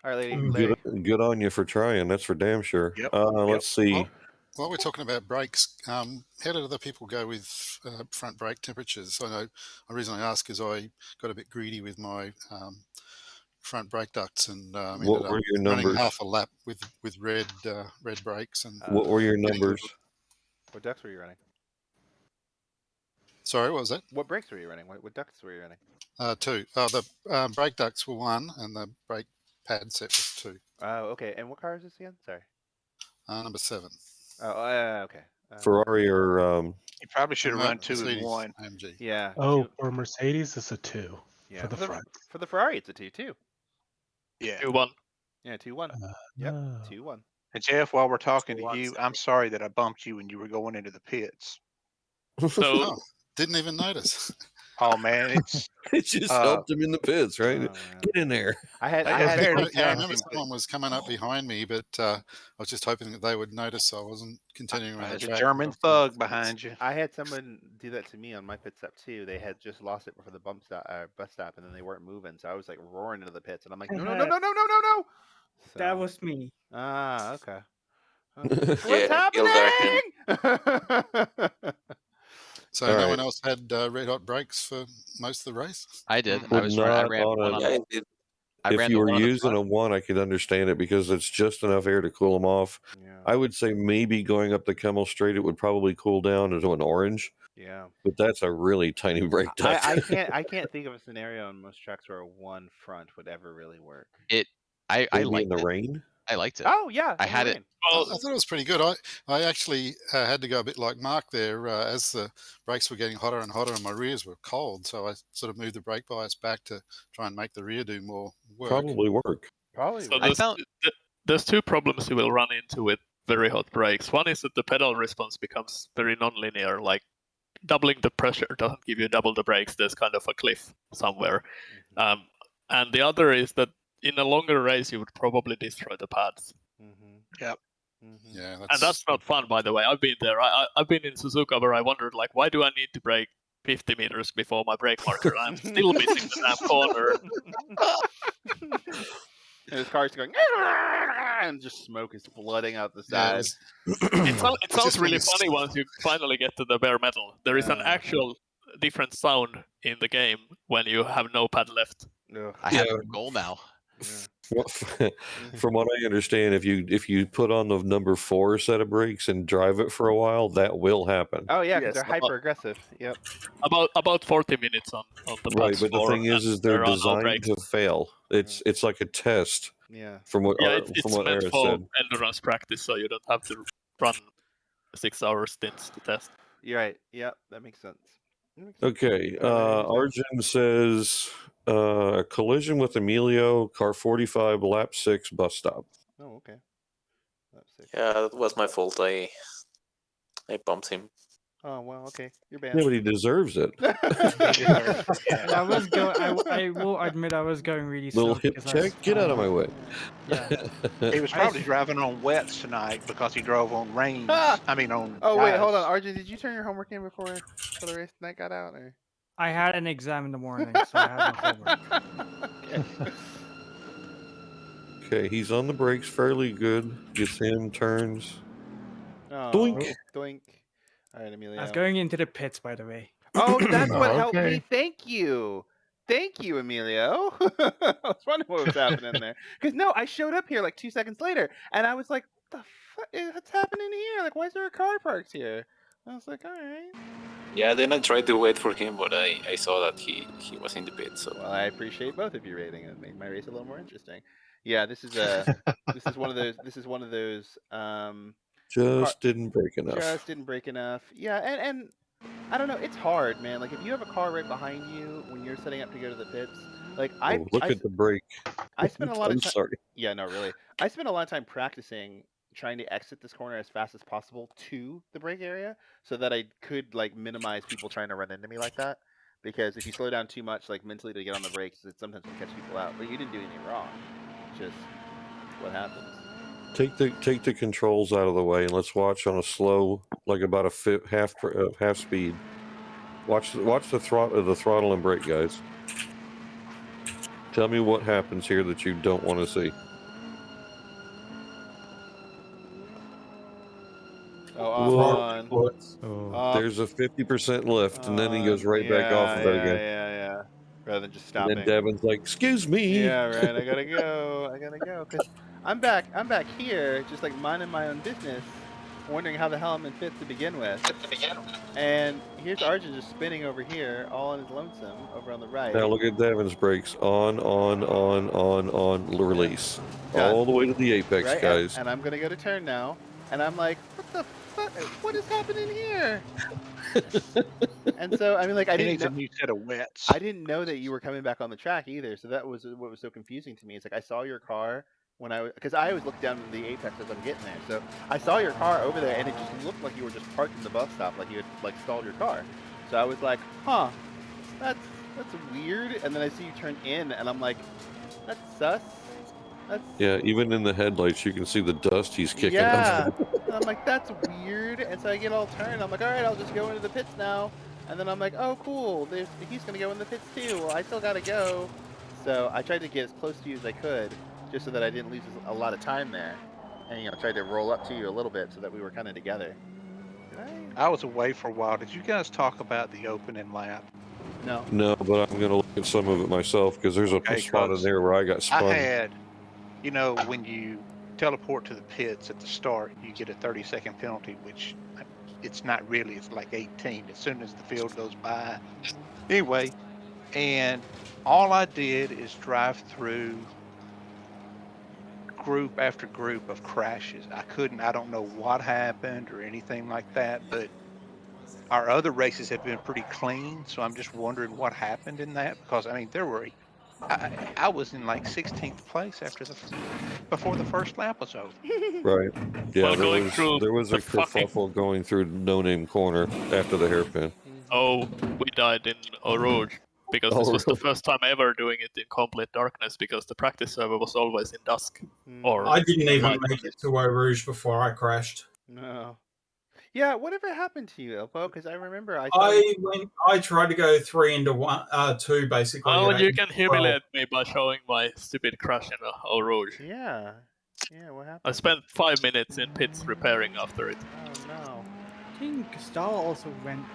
[SPEAKER 2] All right, Larry.
[SPEAKER 5] Good on you for trying. That's for damn sure.
[SPEAKER 6] Yep.
[SPEAKER 5] Let's see.
[SPEAKER 13] Well, while we're talking about brakes, how did other people go with front brake temperatures? I know the reason I ask is I got a bit greedy with my front brake ducts and
[SPEAKER 5] What were your
[SPEAKER 13] running
[SPEAKER 5] numbers?
[SPEAKER 13] half a lap with red brakes. And
[SPEAKER 5] What were your
[SPEAKER 13] getting
[SPEAKER 5] numbers?
[SPEAKER 2] What ducts were you running?
[SPEAKER 13] Sorry, what was that?
[SPEAKER 2] What brakes were you running? What ducts were you running?
[SPEAKER 13] 2. The brake ducts were 1, and the brake pad set was 2.
[SPEAKER 2] Oh, okay. And what car is this again? Sorry.
[SPEAKER 13] Number 7.
[SPEAKER 2] Oh, okay.
[SPEAKER 5] Ferrari or
[SPEAKER 6] you probably should have run 2 and
[SPEAKER 13] Mercedes
[SPEAKER 6] 1.
[SPEAKER 13] AMG.
[SPEAKER 2] Yeah.
[SPEAKER 20] Oh,
[SPEAKER 2] 2.
[SPEAKER 20] for Mercedes, it's a 2
[SPEAKER 2] Yeah.
[SPEAKER 20] for the front.
[SPEAKER 2] For the Ferrari, it's a 2 too.
[SPEAKER 6] Yeah.
[SPEAKER 18] 2-1.
[SPEAKER 2] Yeah, 2-1. Yep. 2-1.
[SPEAKER 6] And Jeff, while we're talking to you, I'm sorry that I bumped you when you were going into the pits.
[SPEAKER 18] So
[SPEAKER 13] didn't even notice.
[SPEAKER 6] Oh man, it's
[SPEAKER 5] it just helped him in the pits, right? Get in there.
[SPEAKER 6] I
[SPEAKER 13] remember someone was coming up behind me, but I was just hoping that they would notice, so I wasn't continuing around the
[SPEAKER 6] There's
[SPEAKER 13] track.
[SPEAKER 6] a German thug behind you.
[SPEAKER 2] I had someone do that to me on my pit stop too. They had just lost it before the bus stop, and then they weren't moving. So I was like roaring into the pits, and I'm like, no.
[SPEAKER 14] That was me.
[SPEAKER 2] Ah, okay.
[SPEAKER 15] What's
[SPEAKER 2] happening?
[SPEAKER 13] So
[SPEAKER 5] All
[SPEAKER 13] no
[SPEAKER 5] right.
[SPEAKER 13] one else had red hot brakes for most of the race?
[SPEAKER 4] I did.
[SPEAKER 5] Would
[SPEAKER 4] I ran
[SPEAKER 5] not
[SPEAKER 4] one
[SPEAKER 5] on
[SPEAKER 4] on.
[SPEAKER 5] a-
[SPEAKER 4] I
[SPEAKER 5] if
[SPEAKER 4] ran
[SPEAKER 5] you
[SPEAKER 4] the
[SPEAKER 5] were
[SPEAKER 4] one on the
[SPEAKER 5] using a 1, I could understand it because it's just enough air to cool them off. I would say maybe going up the Camel Straight, it would probably cool down into an orange.
[SPEAKER 2] Yeah.
[SPEAKER 5] But that's a really tiny brake duct.
[SPEAKER 2] I can't think of a scenario on most tracks where a 1 front would ever really work.
[SPEAKER 4] I
[SPEAKER 5] Maybe
[SPEAKER 4] liked
[SPEAKER 5] in the
[SPEAKER 4] it.
[SPEAKER 5] rain.
[SPEAKER 4] I liked it.
[SPEAKER 2] Oh yeah,
[SPEAKER 4] I had it.
[SPEAKER 13] I thought it was pretty good. I actually had to go a bit like Mark there as the brakes were getting hotter and hotter and my rears were cold. So I sort of moved the brake bias back to try and make the rear do more work.
[SPEAKER 5] Probably work.
[SPEAKER 2] Probably.
[SPEAKER 18] So there's 2 problems you will run into with very hot brakes. One is that the pedal response becomes very non-linear, like doubling the pressure doesn't give you double the brakes. There's kind of a cliff somewhere. And the other is that in a longer race, you would probably destroy the pads.
[SPEAKER 6] Yep.
[SPEAKER 13] Yeah,
[SPEAKER 18] And that's not fun, by the way. I've been there. I've been in Suzuka where I wondered, like, why do I need to brake 50 meters before my brake marker? I'm still missing the damn corner.
[SPEAKER 2] And his car's going, and just smoke is flooding out the side.
[SPEAKER 18] It sounds really funny once you finally get to the bare metal. There is an actual different sound in the game when you have no pad left.
[SPEAKER 4] I have a goal now.
[SPEAKER 5] From what I understand, if you put on the number 4 set of brakes and drive it for a while, that will happen.
[SPEAKER 2] Oh yeah, because they're hyper aggressive. Yep.
[SPEAKER 18] About 40 minutes on the
[SPEAKER 5] Right,
[SPEAKER 18] pads
[SPEAKER 5] but the
[SPEAKER 18] floor,
[SPEAKER 5] thing is
[SPEAKER 18] and
[SPEAKER 5] they're
[SPEAKER 18] there are no
[SPEAKER 5] designed
[SPEAKER 18] brakes.
[SPEAKER 5] to fail. It's like a test.
[SPEAKER 2] Yeah.
[SPEAKER 5] From what
[SPEAKER 18] It's
[SPEAKER 5] from what
[SPEAKER 18] meant
[SPEAKER 5] Era
[SPEAKER 18] for
[SPEAKER 5] said.
[SPEAKER 18] endurance practice, so you don't have to run 6-hour stints to test.
[SPEAKER 2] You're right. Yep, that makes sense.
[SPEAKER 5] Okay, Arjun says a collision with Emilio, car 45, lap 6, bus stop.
[SPEAKER 2] Oh, okay. Lap 6.
[SPEAKER 15] Yeah, that was my fault. I bumped him.
[SPEAKER 2] Oh well, okay. You're
[SPEAKER 5] Yeah,
[SPEAKER 2] banned.
[SPEAKER 5] but he deserves it.
[SPEAKER 14] I was I will admit I was going really slow.
[SPEAKER 5] Little hip
[SPEAKER 14] because
[SPEAKER 5] check. Get out of my way.
[SPEAKER 14] Yeah.
[SPEAKER 6] He was probably driving on wets tonight because he drove on rain. I mean on.
[SPEAKER 2] Oh wait,
[SPEAKER 6] ice.
[SPEAKER 2] hold on, Arjun. Did you turn your homework in before the race tonight got out? Or?
[SPEAKER 14] I had an exam in the morning, so I had no homework.
[SPEAKER 5] Okay, he's on the brakes fairly good. Gets in, turns.
[SPEAKER 2] Oh,
[SPEAKER 5] Doink.
[SPEAKER 2] doink. All right, Emilio.
[SPEAKER 14] I was going into the pits, by the way.
[SPEAKER 2] Oh, that's what helped
[SPEAKER 1] Okay.
[SPEAKER 2] me. Thank you. Thank you, Emilio. I was wondering what was happening there. Because, no, I showed up here like 2 seconds later, and I was like, what the fuck? What's happening here? Like, why is there a car parked here? I was like, all right.
[SPEAKER 15] Yeah, then I tried to wait for him, but I saw that he was in the pit. So
[SPEAKER 2] Well, I appreciate both of you rating. It made my race a little more interesting. Yeah, this is one of those
[SPEAKER 5] Just didn't break enough.
[SPEAKER 2] Just didn't break enough. Yeah, and I don't know. It's hard, man. Like if you have a car right behind you when you're setting up to go to the pits, like
[SPEAKER 5] Oh, look at the brake.
[SPEAKER 2] I spent a lot of
[SPEAKER 5] I'm
[SPEAKER 2] time.
[SPEAKER 5] sorry.
[SPEAKER 2] Yeah, no, really. I spent a lot of time practicing trying to exit this corner as fast as possible to the brake area so that I could like minimize people trying to run into me like that. Because if you slow down too much, like mentally to get on the brakes, it sometimes can catch people out. But you didn't do anything wrong. It's just what happens.
[SPEAKER 5] Take the controls out of the way and let's watch on a slow, like about a half speed. Watch the throttle and brake, guys. Tell me what happens here that you don't want to see.
[SPEAKER 2] Oh,
[SPEAKER 5] Whoa. There's a 50% lift, and then he goes right back off of it again.
[SPEAKER 2] Yeah. Rather than just
[SPEAKER 5] And
[SPEAKER 2] stopping.
[SPEAKER 5] then Devin's like, "Excuse me."
[SPEAKER 2] Yeah, right. I gotta go. Cause I'm back here, just like minding my own business, wondering how the hell I'm in fifth to begin with. And here's Arjun just spinning over here, all on his lonesome, over on the right.
[SPEAKER 5] Now look at Devin's brakes. On, release.
[SPEAKER 2] Done.
[SPEAKER 5] All the way to the apex,
[SPEAKER 2] Right,
[SPEAKER 5] guys.
[SPEAKER 2] and I'm gonna go to turn now, and I'm like, what the fuck? What is happening here? And so I mean, like, I
[SPEAKER 6] He
[SPEAKER 2] didn't
[SPEAKER 6] needs
[SPEAKER 2] know.
[SPEAKER 6] a new set of wets.
[SPEAKER 2] I didn't know that you were coming back on the track either. So that was what was so confusing to me. It's like I saw your car when because I always look down in the apex as I'm getting there. So I saw your car over there, and it just looked like you were just parked in the bus stop, like you had like stalled your car. So I was like, huh, that's weird. And then I see you turn in, and I'm like, that's sus.
[SPEAKER 5] Yeah, even in the headlights, you can see the dust he's kicking
[SPEAKER 2] Yeah.
[SPEAKER 5] up.
[SPEAKER 2] And I'm like, that's weird. And so I get all turned. I'm like, all right, I'll just go into the pits now. And then I'm like, oh, cool. He's going to go in the pits too. Well, I still got to go. So I tried to get as close to you as I could, just so that I didn't lose a lot of time there. And, tried to roll up to you a little bit so that we were kind of together.
[SPEAKER 6] I was away for a while. Did you guys talk about the opening lap?
[SPEAKER 2] No.
[SPEAKER 5] No, but I'm going to look at some of it myself because there's a spot in there where I got spun.
[SPEAKER 6] I had, when you teleport to the pits at the start, you get a 30-second penalty, which it's not really. It's like 18 as soon as the field goes by. Anyway, and all I did is drive through group after group of crashes. I don't know what happened or anything like that, but our other races have been pretty clean, so I'm just wondering what happened in that, because I mean I was in like 16th place before the first lap was over.
[SPEAKER 5] Right. Yeah,
[SPEAKER 18] Well,
[SPEAKER 5] there was a kerfuffle going through No Name Corner after the hairpin.
[SPEAKER 18] Oh, we died in Eau Rouge because this was the first time ever doing it in complete darkness because the practice server was always in dusk. Or
[SPEAKER 8] I didn't even
[SPEAKER 18] light.
[SPEAKER 8] make it to Eau Rouge before I crashed.
[SPEAKER 2] No. Yeah, whatever happened to you, Ilpo? Because I remember
[SPEAKER 8] I tried to go 3 into 2 basically.
[SPEAKER 18] Oh,
[SPEAKER 8] at
[SPEAKER 18] you can
[SPEAKER 8] 8-12.
[SPEAKER 18] humiliate me by showing my stupid crash in Eau Rouge.
[SPEAKER 2] Yeah. Yeah, what happened?
[SPEAKER 18] I spent 5 minutes in pits repairing after it.
[SPEAKER 2] Oh no.
[SPEAKER 14] I think Stahl also went.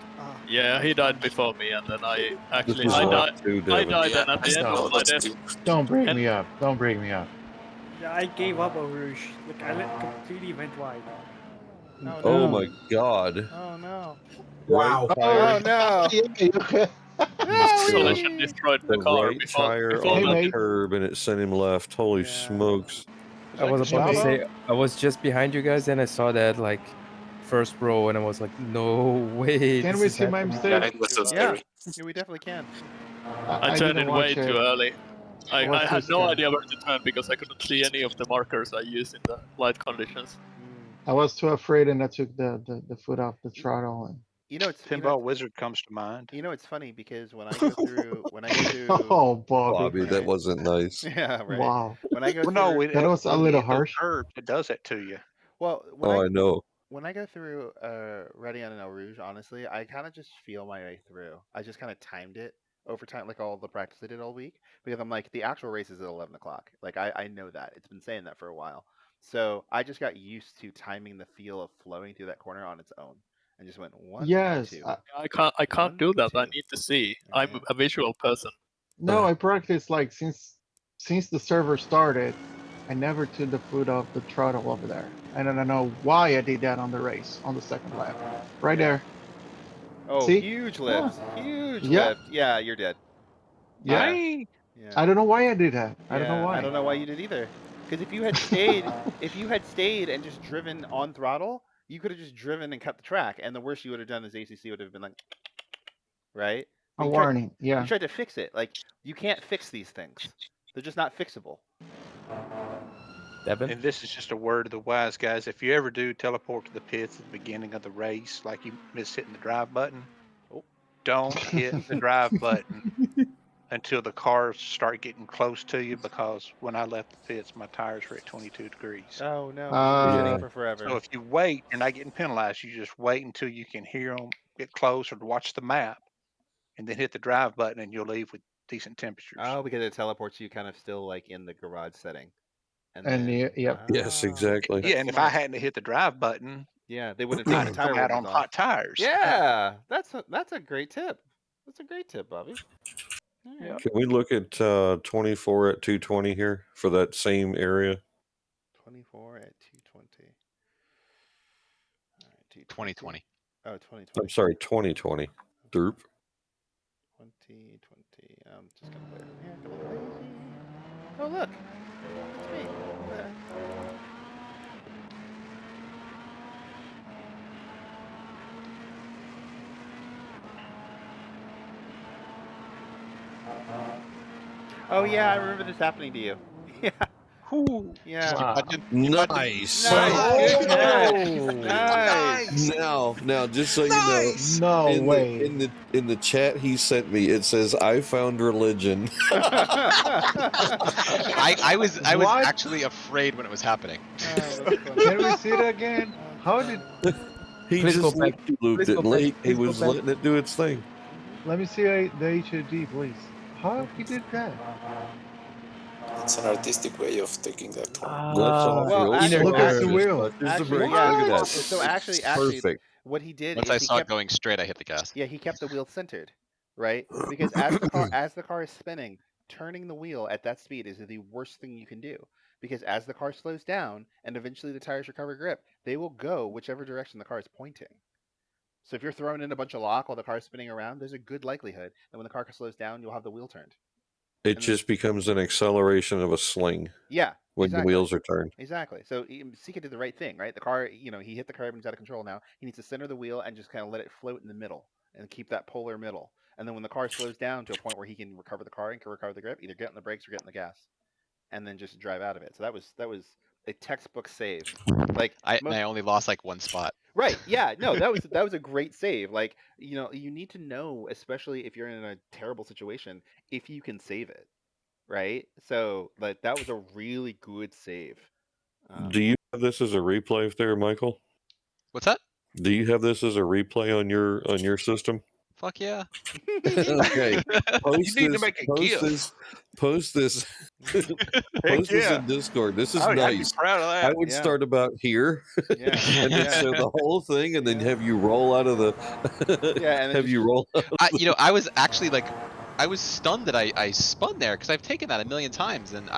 [SPEAKER 18] Yeah, he died before me, and then I actually
[SPEAKER 5] was
[SPEAKER 18] I
[SPEAKER 5] lap
[SPEAKER 18] died.
[SPEAKER 5] 2,
[SPEAKER 18] I
[SPEAKER 5] Devin.
[SPEAKER 18] died, and at the end of my death,
[SPEAKER 1] Don't break me up. Don't break me up.
[SPEAKER 14] Yeah, I gave up Eau Rouge. Like I completely went wide.
[SPEAKER 2] Oh,
[SPEAKER 5] Oh
[SPEAKER 2] no.
[SPEAKER 5] my God.
[SPEAKER 2] Oh no.
[SPEAKER 8] Wow.
[SPEAKER 2] Oh no.
[SPEAKER 18] Collision destroyed the car
[SPEAKER 5] right
[SPEAKER 18] before
[SPEAKER 5] tire
[SPEAKER 18] before
[SPEAKER 5] on
[SPEAKER 18] the
[SPEAKER 5] the curb and it sent him left. Holy smokes.
[SPEAKER 16] I was about to say, I was just behind you guys, and I saw that like first row, and I was like, no way.
[SPEAKER 1] Can
[SPEAKER 16] this
[SPEAKER 1] we
[SPEAKER 16] is
[SPEAKER 1] see my
[SPEAKER 16] happening.
[SPEAKER 1] mistake?
[SPEAKER 15] Yeah, it was so scary.
[SPEAKER 2] Yeah, we definitely can.
[SPEAKER 18] I turned in way too early. I had no idea where to turn because I couldn't see any of the markers I used in the light conditions.
[SPEAKER 1] I was too afraid and I took the foot off the throttle. And...
[SPEAKER 6] Pinball Wizard comes to mind.
[SPEAKER 2] It's funny because when I go through
[SPEAKER 1] Oh, Bobby.
[SPEAKER 5] Bobby, that wasn't nice.
[SPEAKER 2] Yeah, right.
[SPEAKER 1] Wow.
[SPEAKER 2] When I go
[SPEAKER 6] Well,
[SPEAKER 2] through
[SPEAKER 6] no,
[SPEAKER 1] that was a
[SPEAKER 6] when you
[SPEAKER 1] little
[SPEAKER 6] hit those
[SPEAKER 1] harsh.
[SPEAKER 6] curbs, it does that to you.
[SPEAKER 2] Well,
[SPEAKER 5] I know.
[SPEAKER 2] when I go through Radion and Eau Rouge, honestly, I kind of just feel my way through. I just kind of timed it overtime, like all the practice I did all week, because I'm like, the actual race is at 11 o'clock. Like I know that. It's been saying that for a while. So I just got used to timing the feel of flowing through that corner on its own, and just went 1,
[SPEAKER 1] Yes.
[SPEAKER 2] 2.
[SPEAKER 18] I can't do that. I need to see. I'm
[SPEAKER 2] Right.
[SPEAKER 18] a visual person.
[SPEAKER 1] No, I practiced like since the server started. I never took the foot off the throttle over there. I don't know why I did that on the race on the second lap. Right
[SPEAKER 2] Yeah.
[SPEAKER 1] there.
[SPEAKER 2] Oh,
[SPEAKER 1] See?
[SPEAKER 2] huge lift. Huge
[SPEAKER 1] Yeah.
[SPEAKER 2] lift. Yeah, you're dead.
[SPEAKER 1] Yeah.
[SPEAKER 2] Yeah.
[SPEAKER 1] I don't know why I did that. I don't know
[SPEAKER 2] Yeah,
[SPEAKER 1] why.
[SPEAKER 2] I don't know why you did either. Because if you had stayed and just driven on throttle, you could have just driven and cut the track. And the worst you would have done is ACC would have been like, right? But
[SPEAKER 1] A
[SPEAKER 2] you tried,
[SPEAKER 1] warning. Yeah.
[SPEAKER 2] you tried to fix it. Like, you can't fix these things. They're just not fixable.
[SPEAKER 16] Devin?
[SPEAKER 6] And this is just a word of the wise, guys. If you ever do teleport to the pits at the beginning of the race, like you miss hitting the drive button, don't hit the drive button until the cars start getting close to you, because when I left the pits, my tires were at 22 degrees.
[SPEAKER 2] Oh, no. You've been sitting for forever.
[SPEAKER 6] So if you wait, you're not getting penalized. You just wait until you can hear them get close or to watch the map, and then hit the drive button, and you'll leave with decent temperatures.
[SPEAKER 2] Oh, because it teleports you kind of still like in the garage setting.
[SPEAKER 1] And then, yep.
[SPEAKER 5] Yes, exactly.
[SPEAKER 6] Yeah, and if I hadn't hit the drive button,
[SPEAKER 2] yeah, they wouldn't
[SPEAKER 6] I'd
[SPEAKER 2] take the
[SPEAKER 6] have
[SPEAKER 2] tire
[SPEAKER 6] come out on
[SPEAKER 2] warmers
[SPEAKER 6] hot
[SPEAKER 2] off.
[SPEAKER 6] tires.
[SPEAKER 2] Yeah, that's a great tip. That's a great tip, Bobby.
[SPEAKER 6] Yeah.
[SPEAKER 5] Can we look at 24 at 220 here for that same area?
[SPEAKER 2] 24 at 220. All right,
[SPEAKER 4] 2020.
[SPEAKER 2] Oh, 2020.
[SPEAKER 5] I'm sorry, 2020. Derp.
[SPEAKER 2] 2020. I'm just gonna play from here. Come on, lazy. Oh, look, it's me. Oh yeah, I remember this happening to you. Yeah. Yeah.
[SPEAKER 5] Nice.
[SPEAKER 2] Nice. Good catch. Nice.
[SPEAKER 5] Now, just so you know, in the chat he sent me, it says, "I found religion."
[SPEAKER 4] I was actually afraid when it was happening.
[SPEAKER 1] Can we see it again? How did
[SPEAKER 5] he
[SPEAKER 1] Please
[SPEAKER 5] just
[SPEAKER 1] go back.
[SPEAKER 5] looped
[SPEAKER 1] Please
[SPEAKER 5] it
[SPEAKER 1] go back.
[SPEAKER 5] late? He
[SPEAKER 1] Please go
[SPEAKER 5] was
[SPEAKER 1] back.
[SPEAKER 5] letting it do its thing.
[SPEAKER 1] Let me see the HUD, please. How he did that?
[SPEAKER 15] It's an artistic way of taking that turn.
[SPEAKER 5] Left off
[SPEAKER 2] well,
[SPEAKER 5] real
[SPEAKER 2] actually,
[SPEAKER 5] slow,
[SPEAKER 1] at the
[SPEAKER 5] just
[SPEAKER 1] wheel.
[SPEAKER 5] touches the
[SPEAKER 2] Actually,
[SPEAKER 5] brakes.
[SPEAKER 2] yeah.
[SPEAKER 5] Look at that.
[SPEAKER 2] So actually,
[SPEAKER 5] Perfect.
[SPEAKER 2] what he did
[SPEAKER 4] Once
[SPEAKER 2] is
[SPEAKER 4] I
[SPEAKER 2] he
[SPEAKER 4] saw
[SPEAKER 2] kept
[SPEAKER 4] it going straight, I hit the gas.
[SPEAKER 2] Yeah, he kept the wheel centered, right? Because as the car is spinning, turning the wheel at that speed is the worst thing you can do. Because as the car slows down and eventually the tires recover grip, they will go whichever direction the car is pointing. So if you're throwing in a bunch of lock while the car is spinning around, there's a good likelihood that when the car slows down, you'll have the wheel turned.
[SPEAKER 5] It just becomes an acceleration of a sling.
[SPEAKER 2] Yeah,
[SPEAKER 5] when
[SPEAKER 2] exactly.
[SPEAKER 5] the wheels are turned.
[SPEAKER 2] Exactly. So Sika did the right thing, right? The car, he hit the curb and he's out of control now. He needs to center the wheel and just kind of let it float in the middle and keep that polar middle. And then when the car slows down to a point where he can recover the car and can recover the grip, either get on the brakes or get in the gas, and then just drive out of it. So that was a textbook save. Like
[SPEAKER 4] I only lost like one spot.
[SPEAKER 2] Right. Yeah. No, that was a great save. Like, you need to know, especially if you're in a terrible situation, if you can save it. Right? So, like, that was a really good save.
[SPEAKER 5] Do you have this as a replay there, Michael?
[SPEAKER 4] What's that?
[SPEAKER 5] Do you have this as a replay on your system?
[SPEAKER 4] Fuck yeah.
[SPEAKER 5] Okay.
[SPEAKER 6] You need to make a GIF.
[SPEAKER 5] Post this
[SPEAKER 6] yeah.
[SPEAKER 5] in Discord. This is
[SPEAKER 6] I'd be
[SPEAKER 5] nice.
[SPEAKER 6] proud of that.
[SPEAKER 5] I would
[SPEAKER 6] Yeah.
[SPEAKER 5] start about here and then show the whole thing and then have you roll out of the
[SPEAKER 2] Yeah, and then
[SPEAKER 5] have you roll out of
[SPEAKER 4] I was actually like I was stunned that I spun there because I've taken that a million times and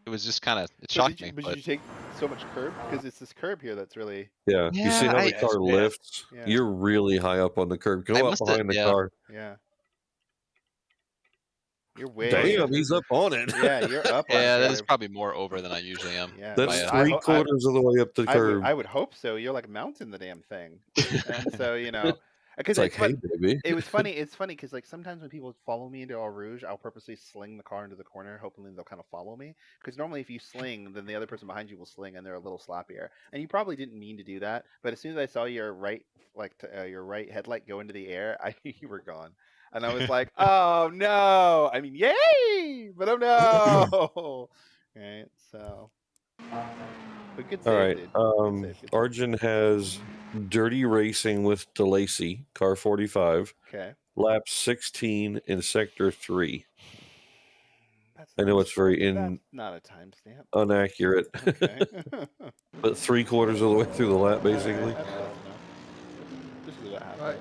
[SPEAKER 4] it was just kind of it
[SPEAKER 2] So
[SPEAKER 4] shocked me.
[SPEAKER 2] did you take so much curb? Because it's this curb here that's really.
[SPEAKER 5] Yeah, you see how the car lifts?
[SPEAKER 2] Yeah.
[SPEAKER 5] You're really high up on the curb. Go up behind the car.
[SPEAKER 2] Yeah. You're way.
[SPEAKER 5] Damn, he's up on it.
[SPEAKER 2] Yeah, you're up on
[SPEAKER 4] Yeah,
[SPEAKER 2] the
[SPEAKER 4] that is
[SPEAKER 2] curb.
[SPEAKER 4] probably more over than I usually am.
[SPEAKER 2] Yeah,
[SPEAKER 5] That's
[SPEAKER 2] I
[SPEAKER 5] 3/4 of the way up the curb.
[SPEAKER 2] I would hope so. You're like mounting the damn thing, and so because
[SPEAKER 5] It's like, hey, baby.
[SPEAKER 2] It was funny. It's funny because like sometimes when people follow me into Eau Rouge, I'll purposely sling the car into the corner, hoping they'll kind of follow me. Because normally, if you sling, then the other person behind you will sling, and they're a little sloppier. And you probably didn't mean to do that, but as soon as I saw your right headlight go into the air, I knew you were gone. And I was like, oh no! I mean, yay! But oh no! Right, so. But good save,
[SPEAKER 5] All right.
[SPEAKER 2] dude. Good save, good
[SPEAKER 5] Arjun has Dirty Racing with DeLacy, car 45.
[SPEAKER 2] Okay.
[SPEAKER 5] lap 16 in sector 3. I know it's very
[SPEAKER 2] not a timestamp.
[SPEAKER 5] inaccurate.
[SPEAKER 2] Okay.
[SPEAKER 5] But 3/4 of the way through the lap, basically.
[SPEAKER 2] That's close enough. Just leave that halfway.
[SPEAKER 14] Right.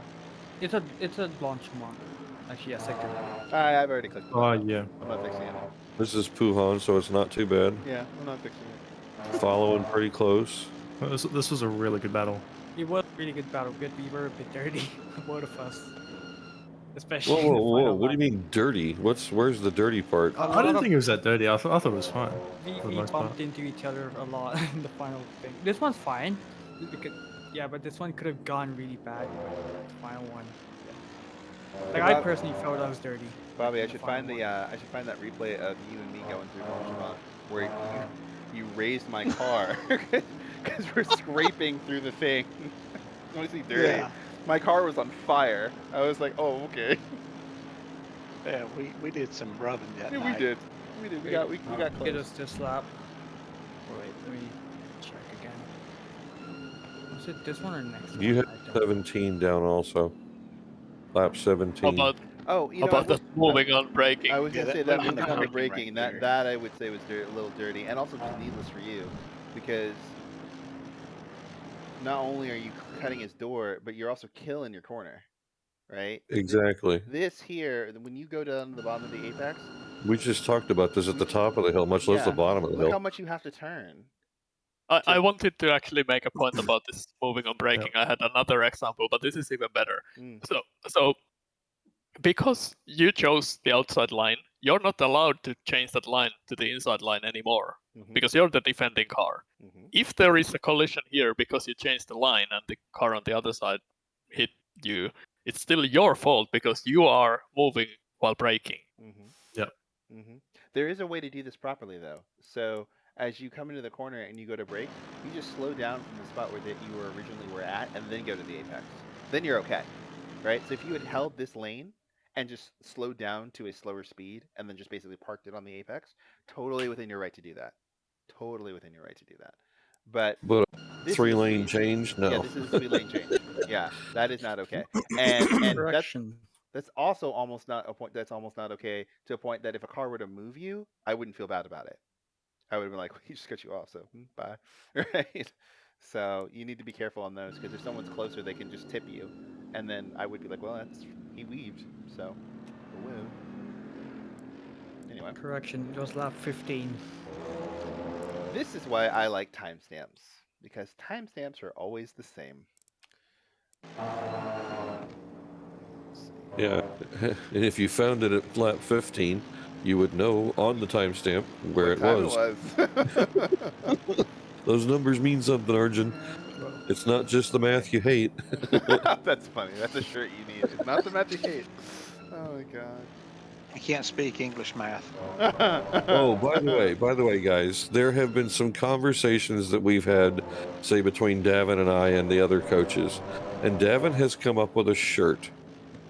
[SPEAKER 14] It's a launch mark. Actually, yeah, sector.
[SPEAKER 2] I've already clicked.
[SPEAKER 20] Oh yeah.
[SPEAKER 2] I'm not fixing it.
[SPEAKER 5] This is Puhan, so it's not too bad.
[SPEAKER 2] Yeah, I'm not fixing it.
[SPEAKER 5] Following pretty close.
[SPEAKER 20] This was a really good battle.
[SPEAKER 14] It was a really good battle. Good, we were a bit dirty, both of us. Especially
[SPEAKER 5] Whoa,
[SPEAKER 14] in the
[SPEAKER 5] whoa, whoa!
[SPEAKER 14] final
[SPEAKER 5] What do you
[SPEAKER 14] lap.
[SPEAKER 5] mean dirty? Where's the dirty part?
[SPEAKER 20] I didn't think it was that dirty. I thought it was fine.
[SPEAKER 14] We bumped into each other a lot in the final thing. This one's fine. Because, yeah, but this one could have gone really bad. But the final one. Yeah. Like I personally felt I was dirty.
[SPEAKER 2] Bobby, I should find that replay of you and me going through Longchamp where you raised my car because we're scraping through the thing. Honestly, dirty. Yeah. My car was on fire. I was like, oh, okay.
[SPEAKER 6] Yeah, we did some rubbing that night.
[SPEAKER 2] We did. We got close.
[SPEAKER 14] Get us this lap. Wait, let me check again. Was it this one or next one?
[SPEAKER 5] You had 17 down also. Lap 17.
[SPEAKER 18] About the moving on braking.
[SPEAKER 2] I was gonna say that moving on the braking. That I would say was a little dirty, and also just needless for you, because not only are you cutting his door, but you're also killing your corner, right?
[SPEAKER 5] Exactly.
[SPEAKER 2] This here, when you go down to the bottom of the apex.
[SPEAKER 5] We just talked about this at the top of the hill, much less the bottom of the hill.
[SPEAKER 2] Look how much you have to turn.
[SPEAKER 18] I wanted to actually make a point about this moving on braking. I had another example, but this is even better. So because you chose the outside line, you're not allowed to change that line to the inside line anymore because you're the defending car. If there is a collision here because you changed the line and the car on the other side hit you, it's still your fault because you are moving while braking.
[SPEAKER 20] Yep.
[SPEAKER 2] There is a way to do this properly, though. So as you come into the corner and you go to brake, you just slow down from the spot where you were originally at, and then go to the apex. Then you're okay, right? So if you had held this lane and just slowed down to a slower speed, and then just basically parked it on the apex, totally within your right to do that. Totally within your right to do that. But
[SPEAKER 5] a 3-lane change? No.
[SPEAKER 2] Yeah, this is a 3-lane change. Yeah, that is not okay. And that's also almost not a point. That's almost not okay to a point that if a car were to move you, I wouldn't feel bad about it. I would have been like, well, he just cut you off, so bye. Right? So you need to be careful on those, because if someone's closer, they can just tip you, and then I would be like, well, he weaved, so woo. Anyway.
[SPEAKER 14] Correction, it was lap 15.
[SPEAKER 2] This is why I like timestamps, because timestamps are always the same.
[SPEAKER 5] Yeah, and if you found it at lap 15, you would know on the timestamp where it was. Those numbers mean something, Arjun. It's not just the math you hate.
[SPEAKER 2] That's funny. That's a shirt you need. It's not the math you hate. Oh my god.
[SPEAKER 6] I can't speak English math.
[SPEAKER 5] Oh, by the way, guys, there have been some conversations that we've had, say, between Davin and I and the other coaches. And Davin has come up with a shirt.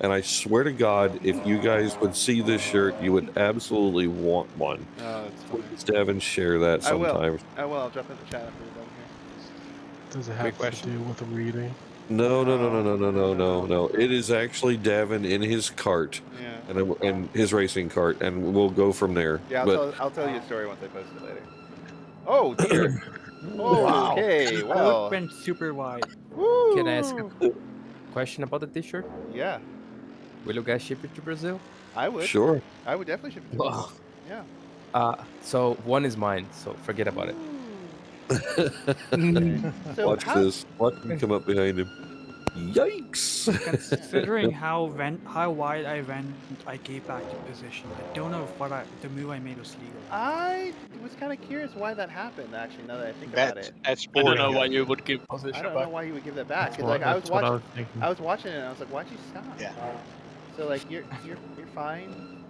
[SPEAKER 5] And I swear to God, if you guys would see this shirt, you would absolutely want one.
[SPEAKER 2] Oh, that's funny.
[SPEAKER 5] Please, Davin, share that sometime.
[SPEAKER 2] I will. I'll drop it in the chat after we're done here.
[SPEAKER 20] Does it have to do with reading?
[SPEAKER 5] No. It is actually Davin in his cart, and his racing cart, and we'll go from there.
[SPEAKER 2] Yeah, I'll tell you a story once I post it later. Oh dear.
[SPEAKER 14] Wow.
[SPEAKER 2] Okay. Well.
[SPEAKER 14] It went super wide.
[SPEAKER 2] Woo.
[SPEAKER 16] Can I ask a question about the T-shirt?
[SPEAKER 2] Yeah.
[SPEAKER 16] Will you guys ship it to Brazil?
[SPEAKER 2] I would.
[SPEAKER 5] Sure.
[SPEAKER 2] I would definitely ship it to Brazil. Yeah.
[SPEAKER 16] So one is mine, so forget about it.
[SPEAKER 2] So
[SPEAKER 5] watch this. Watch me come up behind him. Yikes!
[SPEAKER 14] Considering how wide I went, I gave back the position. I don't know if the move I made was legal.
[SPEAKER 2] I was kind of curious why that happened. Actually, now that I think about it,
[SPEAKER 6] That's
[SPEAKER 18] I don't know why you would give position
[SPEAKER 2] I don't
[SPEAKER 18] back.
[SPEAKER 2] know why you would give that back. Because like I was watching it, and I was like, why'd you stop?
[SPEAKER 6] Yeah.
[SPEAKER 2] So like you're fine.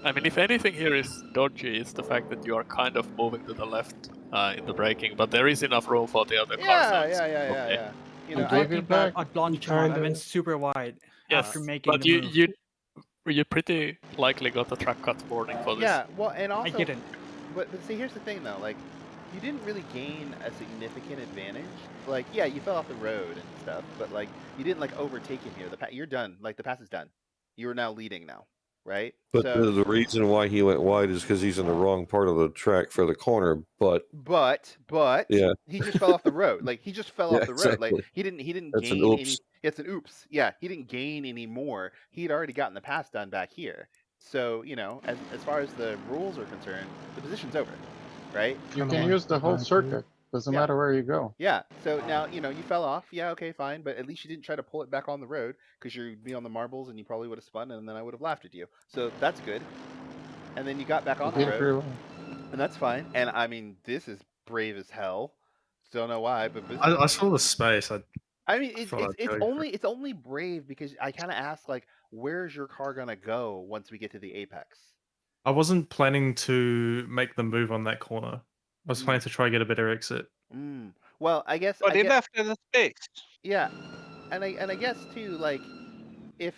[SPEAKER 18] I mean, if anything here is dodgy, it's the fact that you are kind of moving to the left in the braking, but there is enough room for the other cars.
[SPEAKER 2] Yeah. You know,
[SPEAKER 14] I gave back at launch time. I went super wide after making
[SPEAKER 18] but
[SPEAKER 14] the move.
[SPEAKER 18] you pretty likely got the track cut warning for this.
[SPEAKER 2] Yeah, well, and also
[SPEAKER 14] I didn't.
[SPEAKER 2] But see, here's the thing though. Like, you didn't really gain a significant advantage. Like, yeah, you fell off the road and stuff, but like you didn't like overtake him here. You're done. Like the pass is done. You are now leading now, right?
[SPEAKER 5] But
[SPEAKER 2] So
[SPEAKER 5] the reason why he went wide is because he's in the wrong part of the track for the corner. But
[SPEAKER 2] yeah, he just fell off the road. Like he just fell
[SPEAKER 5] yeah,
[SPEAKER 2] off the road. Like
[SPEAKER 5] exactly.
[SPEAKER 2] he didn't
[SPEAKER 5] That's an
[SPEAKER 2] gain
[SPEAKER 5] oops.
[SPEAKER 2] any. It's an oops. Yeah, he didn't gain any more. He'd already gotten the pass done back here. So as far as the rules are concerned, the position's over, right?
[SPEAKER 1] You can use the whole circuit. Doesn't matter where you go.
[SPEAKER 2] Yeah. So now you fell off. Yeah. Okay. Fine. But at least you didn't try to pull it back on the road because you'd be on the marbles and you probably would have spun and then I would have laughed at you. So that's good. And then you got back on the road, and that's fine. And I mean, this is brave as hell. Don't know why, but
[SPEAKER 21] I saw the space.
[SPEAKER 2] I mean, it's only brave because I kind of asked like, where's your car gonna go once we get to the apex?
[SPEAKER 21] I wasn't planning to make the move on that corner. I was planning to try and get a better exit.
[SPEAKER 2] Well, I guess.
[SPEAKER 6] But he left in the space.
[SPEAKER 2] Yeah, and I guess too, like, if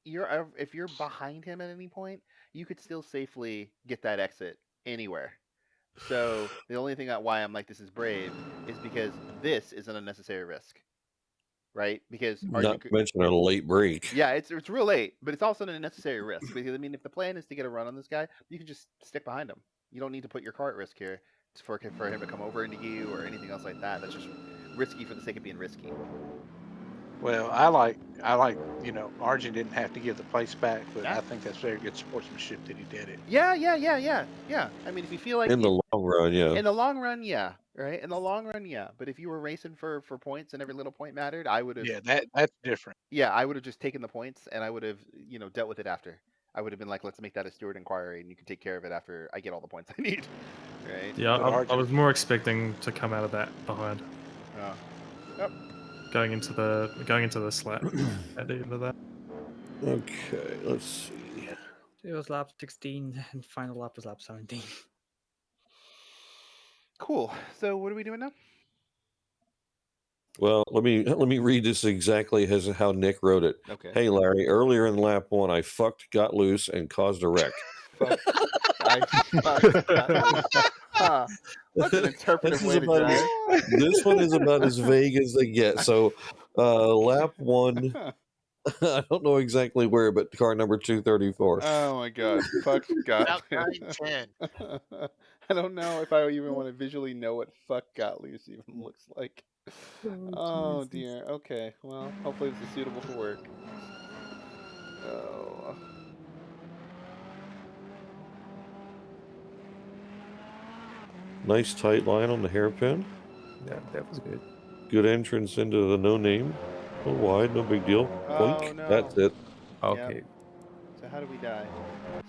[SPEAKER 2] you're behind him at any point, you could still safely get that exit anywhere. So the only thing why I'm like this is brave is because this is an unnecessary risk, right? Because
[SPEAKER 5] Not to mention a late break.
[SPEAKER 2] yeah, it's real late, but it's also an unnecessary risk because I mean, if the plan is to get a run on this guy, you can just stick behind him. You don't need to put your car at risk here for him to come over into you or anything else like that. That's just risky for the sake of being risky.
[SPEAKER 6] Well, I like Arjun didn't have to give the place back, but I think that's very good sportsmanship that he did it.
[SPEAKER 2] Yeah. I mean, if you feel like
[SPEAKER 5] in the long run, yeah.
[SPEAKER 2] In the long run, yeah. Right. In the long run, yeah. But if you were racing for points and every little point mattered, I would have.
[SPEAKER 6] Yeah, that's different.
[SPEAKER 2] Yeah, I would have just taken the points and I would have dealt with it after. I would have been like, let's make that a steward inquiry and you can take care of it after I get all the points I need. Right.
[SPEAKER 21] Yeah, I was more expecting to come out of that behind.
[SPEAKER 2] Yep.
[SPEAKER 21] Going into the slap at the end of that.
[SPEAKER 5] Okay, let's see.
[SPEAKER 14] It was lap 16 and final lap was lap 17.
[SPEAKER 2] Cool. So what are we doing now?
[SPEAKER 5] Well, let me read this exactly as how Nick wrote it.
[SPEAKER 2] Okay.
[SPEAKER 5] Hey Larry, earlier in lap 1, I got loose and caused a wreck.
[SPEAKER 2] That's an interpretive way to drive.
[SPEAKER 5] This one is about as vague as they get. So, lap 1, I don't know exactly where, but car number 234.
[SPEAKER 2] Oh my god. Fuck got
[SPEAKER 22] About 9-10.
[SPEAKER 2] I don't know if I even want to visually know what fuck got loose even looks like. Oh dear. Okay. Well, hopefully this is suitable for work. Oh.
[SPEAKER 5] Nice tight line on the hairpin.
[SPEAKER 16] Yeah, that was good.
[SPEAKER 5] Good entrance into the no name. A little wide, no big deal. Boink.
[SPEAKER 2] No.
[SPEAKER 5] That's it.
[SPEAKER 16] Okay.
[SPEAKER 2] Yep. So how do we die?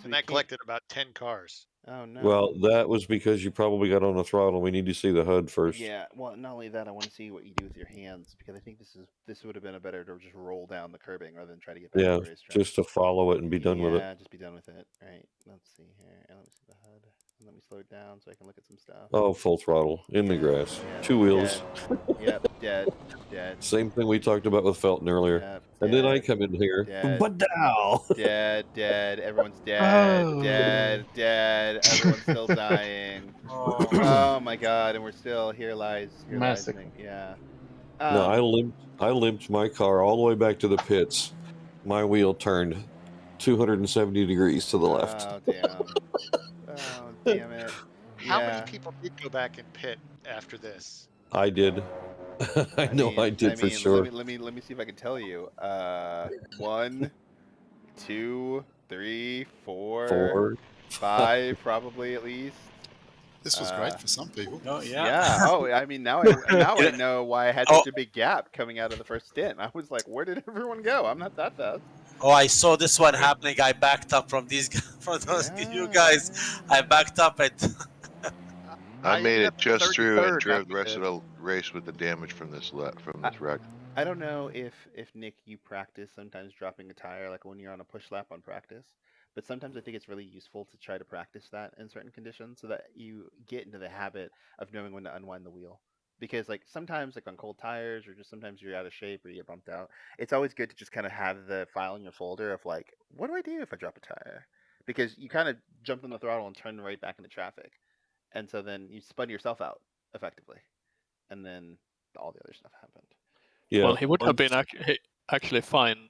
[SPEAKER 2] So
[SPEAKER 22] And that collected about 10 cars.
[SPEAKER 2] Oh no.
[SPEAKER 5] Well, that was because you probably got on the throttle. We need to see the HUD first.
[SPEAKER 2] Yeah, well, not only that, I want to see what you do with your hands because I think this would have been a better to just roll down the curbing rather than try to get back
[SPEAKER 5] Yeah,
[SPEAKER 2] to the racetrack.
[SPEAKER 5] just to follow it and be done with it.
[SPEAKER 2] Yeah, just be done with it. Right. Let's see here. Let me see the HUD. Let me slow it down so I can look at some stuff.
[SPEAKER 5] Oh, full throttle in the grass.
[SPEAKER 2] Yeah,
[SPEAKER 5] 2 wheels.
[SPEAKER 2] Yep, dead.
[SPEAKER 5] Same thing we talked about with Felton earlier.
[SPEAKER 2] Yep,
[SPEAKER 5] and then I come in here.
[SPEAKER 2] Dead.
[SPEAKER 5] But now.
[SPEAKER 2] Dead. Everyone's dead.
[SPEAKER 5] Oh.
[SPEAKER 2] Dead. Everyone's still dying. Oh my god, and we're still here lies
[SPEAKER 1] Massacre.
[SPEAKER 2] Nick. Yeah.
[SPEAKER 5] No, I limped my car all the way back to the pits. My wheel turned 270 degrees to the left.
[SPEAKER 2] Oh damn. Oh damn it.
[SPEAKER 22] How many people did go back and pit after this?
[SPEAKER 5] I did. I did for sure.
[SPEAKER 2] Let me see if I can tell you. 1, 2, 3, 4, 5, probably at least.
[SPEAKER 13] This was great for some people.
[SPEAKER 6] Oh yeah.
[SPEAKER 2] Yeah. Oh, I mean now I know why I had such a big gap coming out of the first stint. I was like, where did everyone go? I'm not that fast.
[SPEAKER 3] Oh, I saw this one happening. I backed up from these you guys. I backed up and
[SPEAKER 17] I made it just through and
[SPEAKER 22] 33rd
[SPEAKER 17] drove the
[SPEAKER 22] after
[SPEAKER 17] rest of the race with the damage from this wreck.
[SPEAKER 2] I don't know if Nick, you practice sometimes dropping a tire like when you're on a push lap on practice, but sometimes I think it's really useful to try to practice that in certain conditions so that you get into the habit of knowing when to unwind the wheel. Because like sometimes like on cold tires or just sometimes you're out of shape or you get bumped out, it's always good to just kind of have the file in your folder of like, what do I do if I drop a tire? Because you kind of jumped on the throttle and turned right back into traffic. and so then you spun yourself out effectively, and then all the other stuff happened.
[SPEAKER 5] Yeah.
[SPEAKER 18] Well, he would have been actually fine.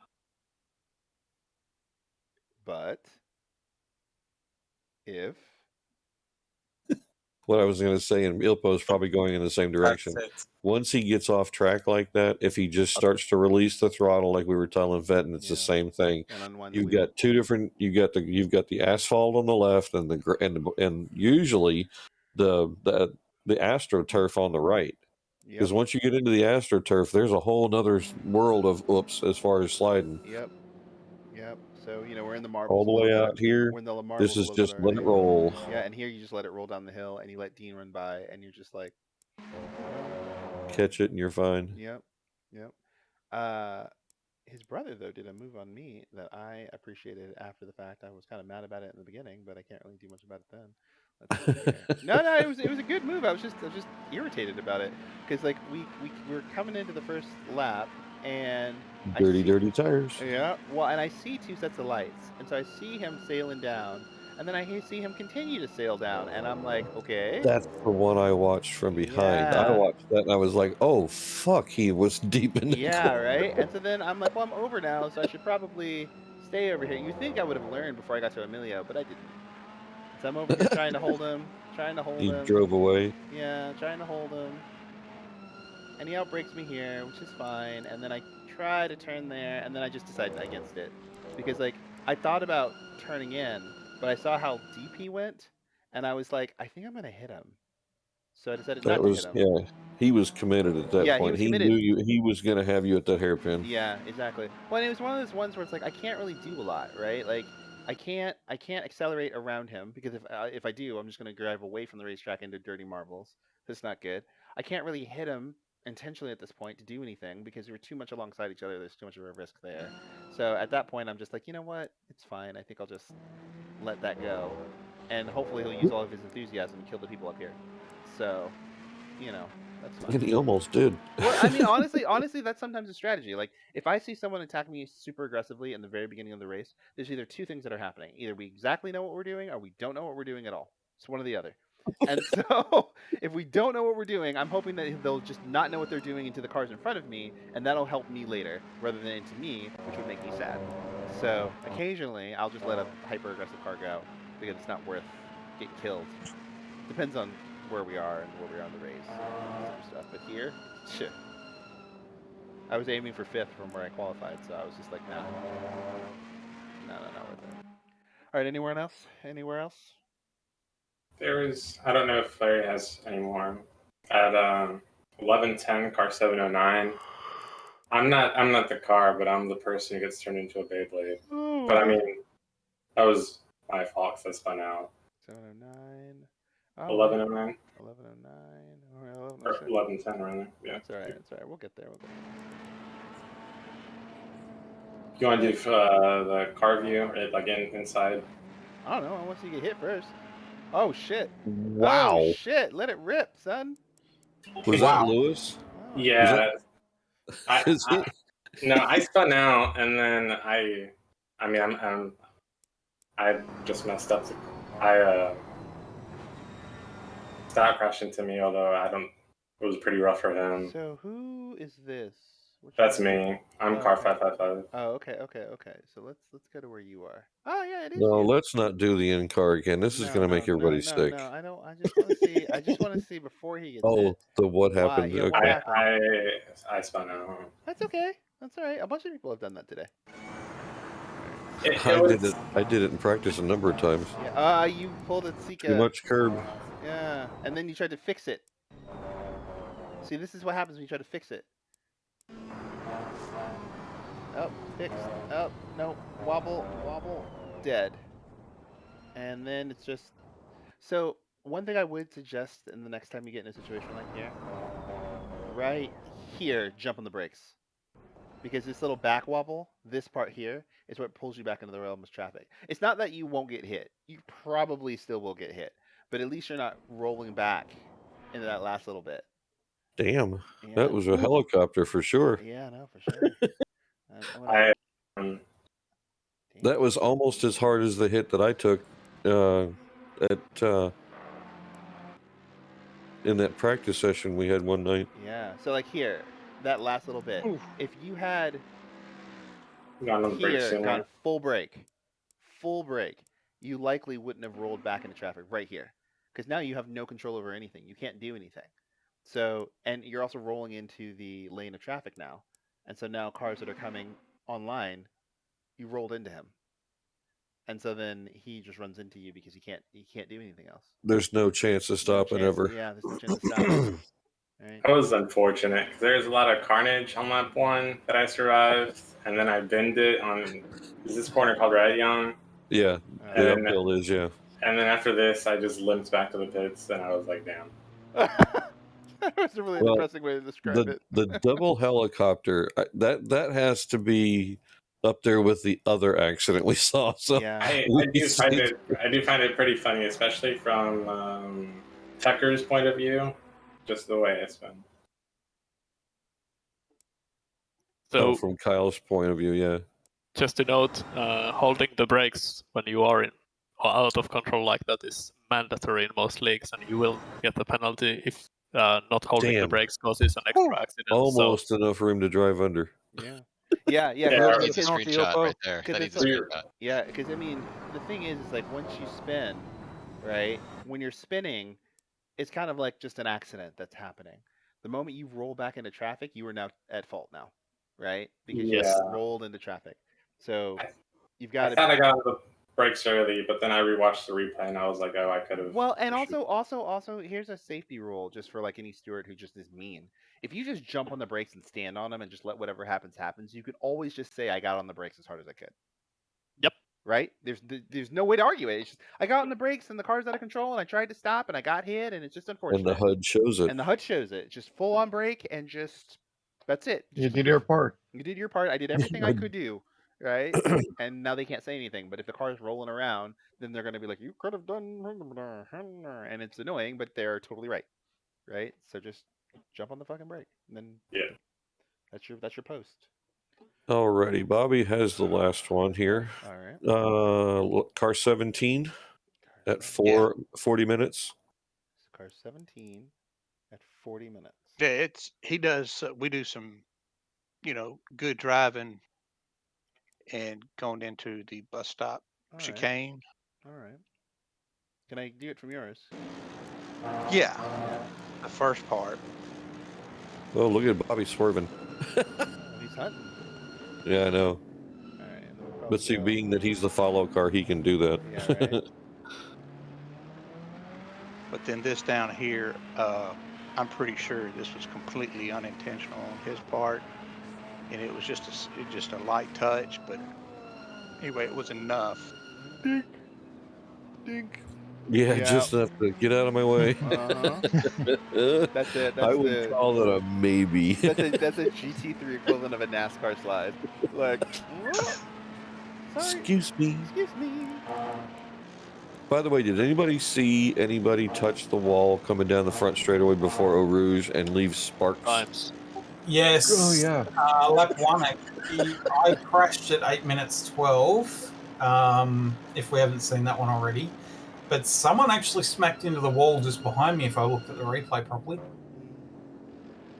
[SPEAKER 2] But if
[SPEAKER 5] what I was going to say, and Ilpo's probably going in the same direction. Once he gets off track like that, if he just starts to release the throttle, like we were telling Vetton, it's the same thing. You've got two different. You've got the asphalt on the left, and usually the AstroTurf on the right. Because once you get into the AstroTurf, there's a whole other world of oops as far as sliding.
[SPEAKER 2] Yep. So we're in the marbles
[SPEAKER 5] All the way out here.
[SPEAKER 2] We're in the marbles
[SPEAKER 5] This is
[SPEAKER 2] a little
[SPEAKER 5] just
[SPEAKER 2] bit
[SPEAKER 5] let it roll.
[SPEAKER 2] Yeah, and here you just let it roll down the hill, and you let Dean run by, and you're just like,
[SPEAKER 5] catch it, and you're fine.
[SPEAKER 2] Yep. His brother though did a move on me that I appreciated after the fact. I was kind of mad about it in the beginning, but I can't really do much about it then. Let's see here. No, it was a good move. I was just irritated about it because like we were coming into the first lap and
[SPEAKER 5] dirty tires.
[SPEAKER 2] Yeah, well, and I see two sets of lights, and so I see him sailing down, and then I see him continue to sail down, and I'm like, okay.
[SPEAKER 5] That's the one I watched from behind. I
[SPEAKER 2] Yeah.
[SPEAKER 5] watched that and I was like, oh fuck, he was deep in the corner.
[SPEAKER 2] Right? And so then I'm like, well, I'm over now, so I should probably stay over here. You think I would have learned before I got to Emilio, but I didn't. So I'm over here trying to hold him,
[SPEAKER 5] He drove away.
[SPEAKER 2] Yeah, trying to hold him. And he outbreaks me here, which is fine, and then I try to turn there, and then I just decided against it. Because, like, I thought about turning in, but I saw how deep he went, and I was like, I think I'm going to hit him. So I decided not to hit him.
[SPEAKER 5] Yeah, he was committed at that point.
[SPEAKER 2] He committed.
[SPEAKER 5] Knew he was going to have you at that hairpin.
[SPEAKER 2] Yeah, exactly. Well, and it was one of those ones where it's like, I can't really do a lot, right? Like, I can't accelerate around him, because if I do, I'm just going to drive away from the racetrack into dirty marbles. That's not good. I can't really hit him intentionally at this point to do anything because we're too much alongside each other. There's too much of a risk there. So at that point, I'm just like, you know what? It's fine. I think I'll just let that go, and hopefully he'll use all of his enthusiasm and kill the people up here. So, that's fine.
[SPEAKER 5] And he almost did.
[SPEAKER 2] Well, I mean, honestly, that's sometimes a strategy. Like, if I see someone attack me super aggressively in the very beginning of the race, there's either two things that are happening. Either we exactly know what we're doing, or we don't know what we're doing at all. It's one or the other. And so, if we don't know what we're doing, I'm hoping that they'll just not know what they're doing into the cars in front of me, and that'll help me later, rather than into me, which would make me sad. So, occasionally, I'll just let a hyper-aggressive car go, because it's not worth getting killed. Depends on where we are and where we are on the race and stuff. But here, shit. I was aiming for 5th from where I qualified, so I was just like, nah. Not worth it. All right, anywhere else?
[SPEAKER 11] There is, I don't know if Larry has any more. At 11:10, car 709. I'm not the car, but I'm the person who gets turned into a Beyblade.
[SPEAKER 2] Ooh.
[SPEAKER 11] But I mean, that was my fault because I spun out.
[SPEAKER 2] 709.
[SPEAKER 11] 1109.
[SPEAKER 2] 1109.
[SPEAKER 11] Or 11:10 rather. Yeah.
[SPEAKER 2] That's all right. We'll get there.
[SPEAKER 11] You want to do the car view, or like inside?
[SPEAKER 2] I don't know. I want to see you get hit first. Oh shit!
[SPEAKER 5] Wow!
[SPEAKER 2] Oh shit! Let it rip, son.
[SPEAKER 5] Was that Lewis?
[SPEAKER 11] Yeah. No, I spun out, and then I just messed up. Scott crashed into me, although it was pretty rough for him.
[SPEAKER 2] So who is this?
[SPEAKER 11] That's me. I'm car 555.
[SPEAKER 2] Oh, okay. So let's go to where you are. Oh yeah, it is.
[SPEAKER 5] No, let's not do the in car again. This is going to make everybody sick.
[SPEAKER 2] No, I don't. I just want to see. I just want to see before he gets hit.
[SPEAKER 5] What happened?
[SPEAKER 2] Yeah,
[SPEAKER 5] okay.
[SPEAKER 11] I spun out.
[SPEAKER 2] That's okay. That's all right. A bunch of people have done that today.
[SPEAKER 5] I did it in practice a number of times.
[SPEAKER 2] Yeah. You pulled a Sika.
[SPEAKER 5] Too much curb.
[SPEAKER 2] Yeah, and then you tried to fix it. See, this is what happens when you try to fix it. Oh, fixed. Oh, no. Wobble. Dead. And then it's just... So, one thing I would suggest in the next time you get in a situation like here, right here, jump on the brakes. Because this little back wobble, this part here, is what pulls you back into the realm of traffic. It's not that you won't get hit. You probably still will get hit. But at least you're not rolling back into that last little bit.
[SPEAKER 5] Damn. Yeah. That was a helicopter for sure.
[SPEAKER 2] Yeah, no, for sure.
[SPEAKER 5] That was almost as hard as the hit that I took at in that practice session we had one night.
[SPEAKER 2] Yeah. So like here, that last little bit. If you had
[SPEAKER 11] here
[SPEAKER 2] gone full brake, you likely wouldn't have rolled back into traffic right here, because now you have no control over anything. You can't do anything. So, and you're also rolling into the lane of traffic now, and so now cars that are coming online, you rolled into him, and so then he just runs into you because he can't do anything else.
[SPEAKER 5] There's no chance of stopping ever.
[SPEAKER 2] Yeah, there's no chance of stopping. Right.
[SPEAKER 11] That was unfortunate. There's a lot of carnage on lap 1 that I survived, and then I binned it on is this corner called Radion?
[SPEAKER 5] Yeah, the uphill is, yeah.
[SPEAKER 11] And then after this, I just limped back to the pits, and I was like, damn.
[SPEAKER 2] That was a really depressing way to describe it.
[SPEAKER 5] The double helicopter, that has to be up there with the other accident we saw. So
[SPEAKER 2] yeah.
[SPEAKER 11] I do find it pretty funny, especially from Tucker's point of view, just the way it's been.
[SPEAKER 18] So
[SPEAKER 5] from Kyle's point of view, yeah.
[SPEAKER 18] Just to note, holding the brakes when you are in or out of control like that is mandatory in most leagues, and you will get the penalty if not holding the brakes causes an extra accident.
[SPEAKER 5] Almost enough for him to drive under.
[SPEAKER 2] Yeah.
[SPEAKER 18] Yeah,
[SPEAKER 4] that needs a screenshot right there. That needs a screenshot.
[SPEAKER 2] Yeah, because I mean, the thing is like once you spin, right? When you're spinning, it's kind of like just an accident that's happening. The moment you roll back into traffic, you are now at fault now, right? Because you just rolled into traffic. So you've got.
[SPEAKER 11] I thought I got on the brakes early, but then I rewatched the replay and I was like, oh, I could have.
[SPEAKER 2] Well, and also, here's a safety rule just for like any steward who just is mean. If you just jump on the brakes and stand on them and just let whatever happens, you can always just say, I got on the brakes as hard as I could.
[SPEAKER 18] Yep.
[SPEAKER 2] Right? There's no way to argue it. It's just, I got on the brakes and the car's out of control and I tried to stop and I got hit and it's just unfortunate.
[SPEAKER 5] And the HUD shows it.
[SPEAKER 2] And the HUD shows it. Just full on brake and just, that's it.
[SPEAKER 1] You did your part.
[SPEAKER 2] You did your part. I did everything I could do. Right? And now they can't say anything. But if the car's rolling around, then they're going to be like, you could have done, and it's annoying, but they're totally right. Right? So just jump on the fucking brake. And then that's your post.
[SPEAKER 5] Alrighty, Bobby has the last one here.
[SPEAKER 2] All right.
[SPEAKER 5] Car 17 at 40 minutes.
[SPEAKER 2] Car 17 at 40 minutes.
[SPEAKER 6] Yeah, he does. We do some, good driving, and going into the bus stop chicane.
[SPEAKER 2] All right. Can I do it from yours?
[SPEAKER 6] Yeah. The first part.
[SPEAKER 5] Oh, look at Bobby swerving.
[SPEAKER 2] He's hunting.
[SPEAKER 5] Yeah, I know.
[SPEAKER 2] All right.
[SPEAKER 5] But see, being that he's the follow car, he can do that.
[SPEAKER 2] Yeah, right.
[SPEAKER 6] But then this down here, I'm pretty sure this was completely unintentional on his part, and it was just a light touch. But anyway, it was enough.
[SPEAKER 2] Dink, dink.
[SPEAKER 5] Yeah, just enough to get out of my way.
[SPEAKER 2] That's it.
[SPEAKER 5] I would call that a maybe.
[SPEAKER 2] That's a GT3 equivalent of a NASCAR slide. Like,
[SPEAKER 5] excuse me.
[SPEAKER 2] Excuse me.
[SPEAKER 5] By the way, did anybody see anybody touch the wall coming down the front straightaway before Eau Rouge and leave sparks?
[SPEAKER 8] Yes.
[SPEAKER 1] Oh, yeah.
[SPEAKER 8] Lap 1, actually, I crashed at 8 minutes 12, if we haven't seen that one already. But someone actually smacked into the wall just behind me if I looked at the replay properly.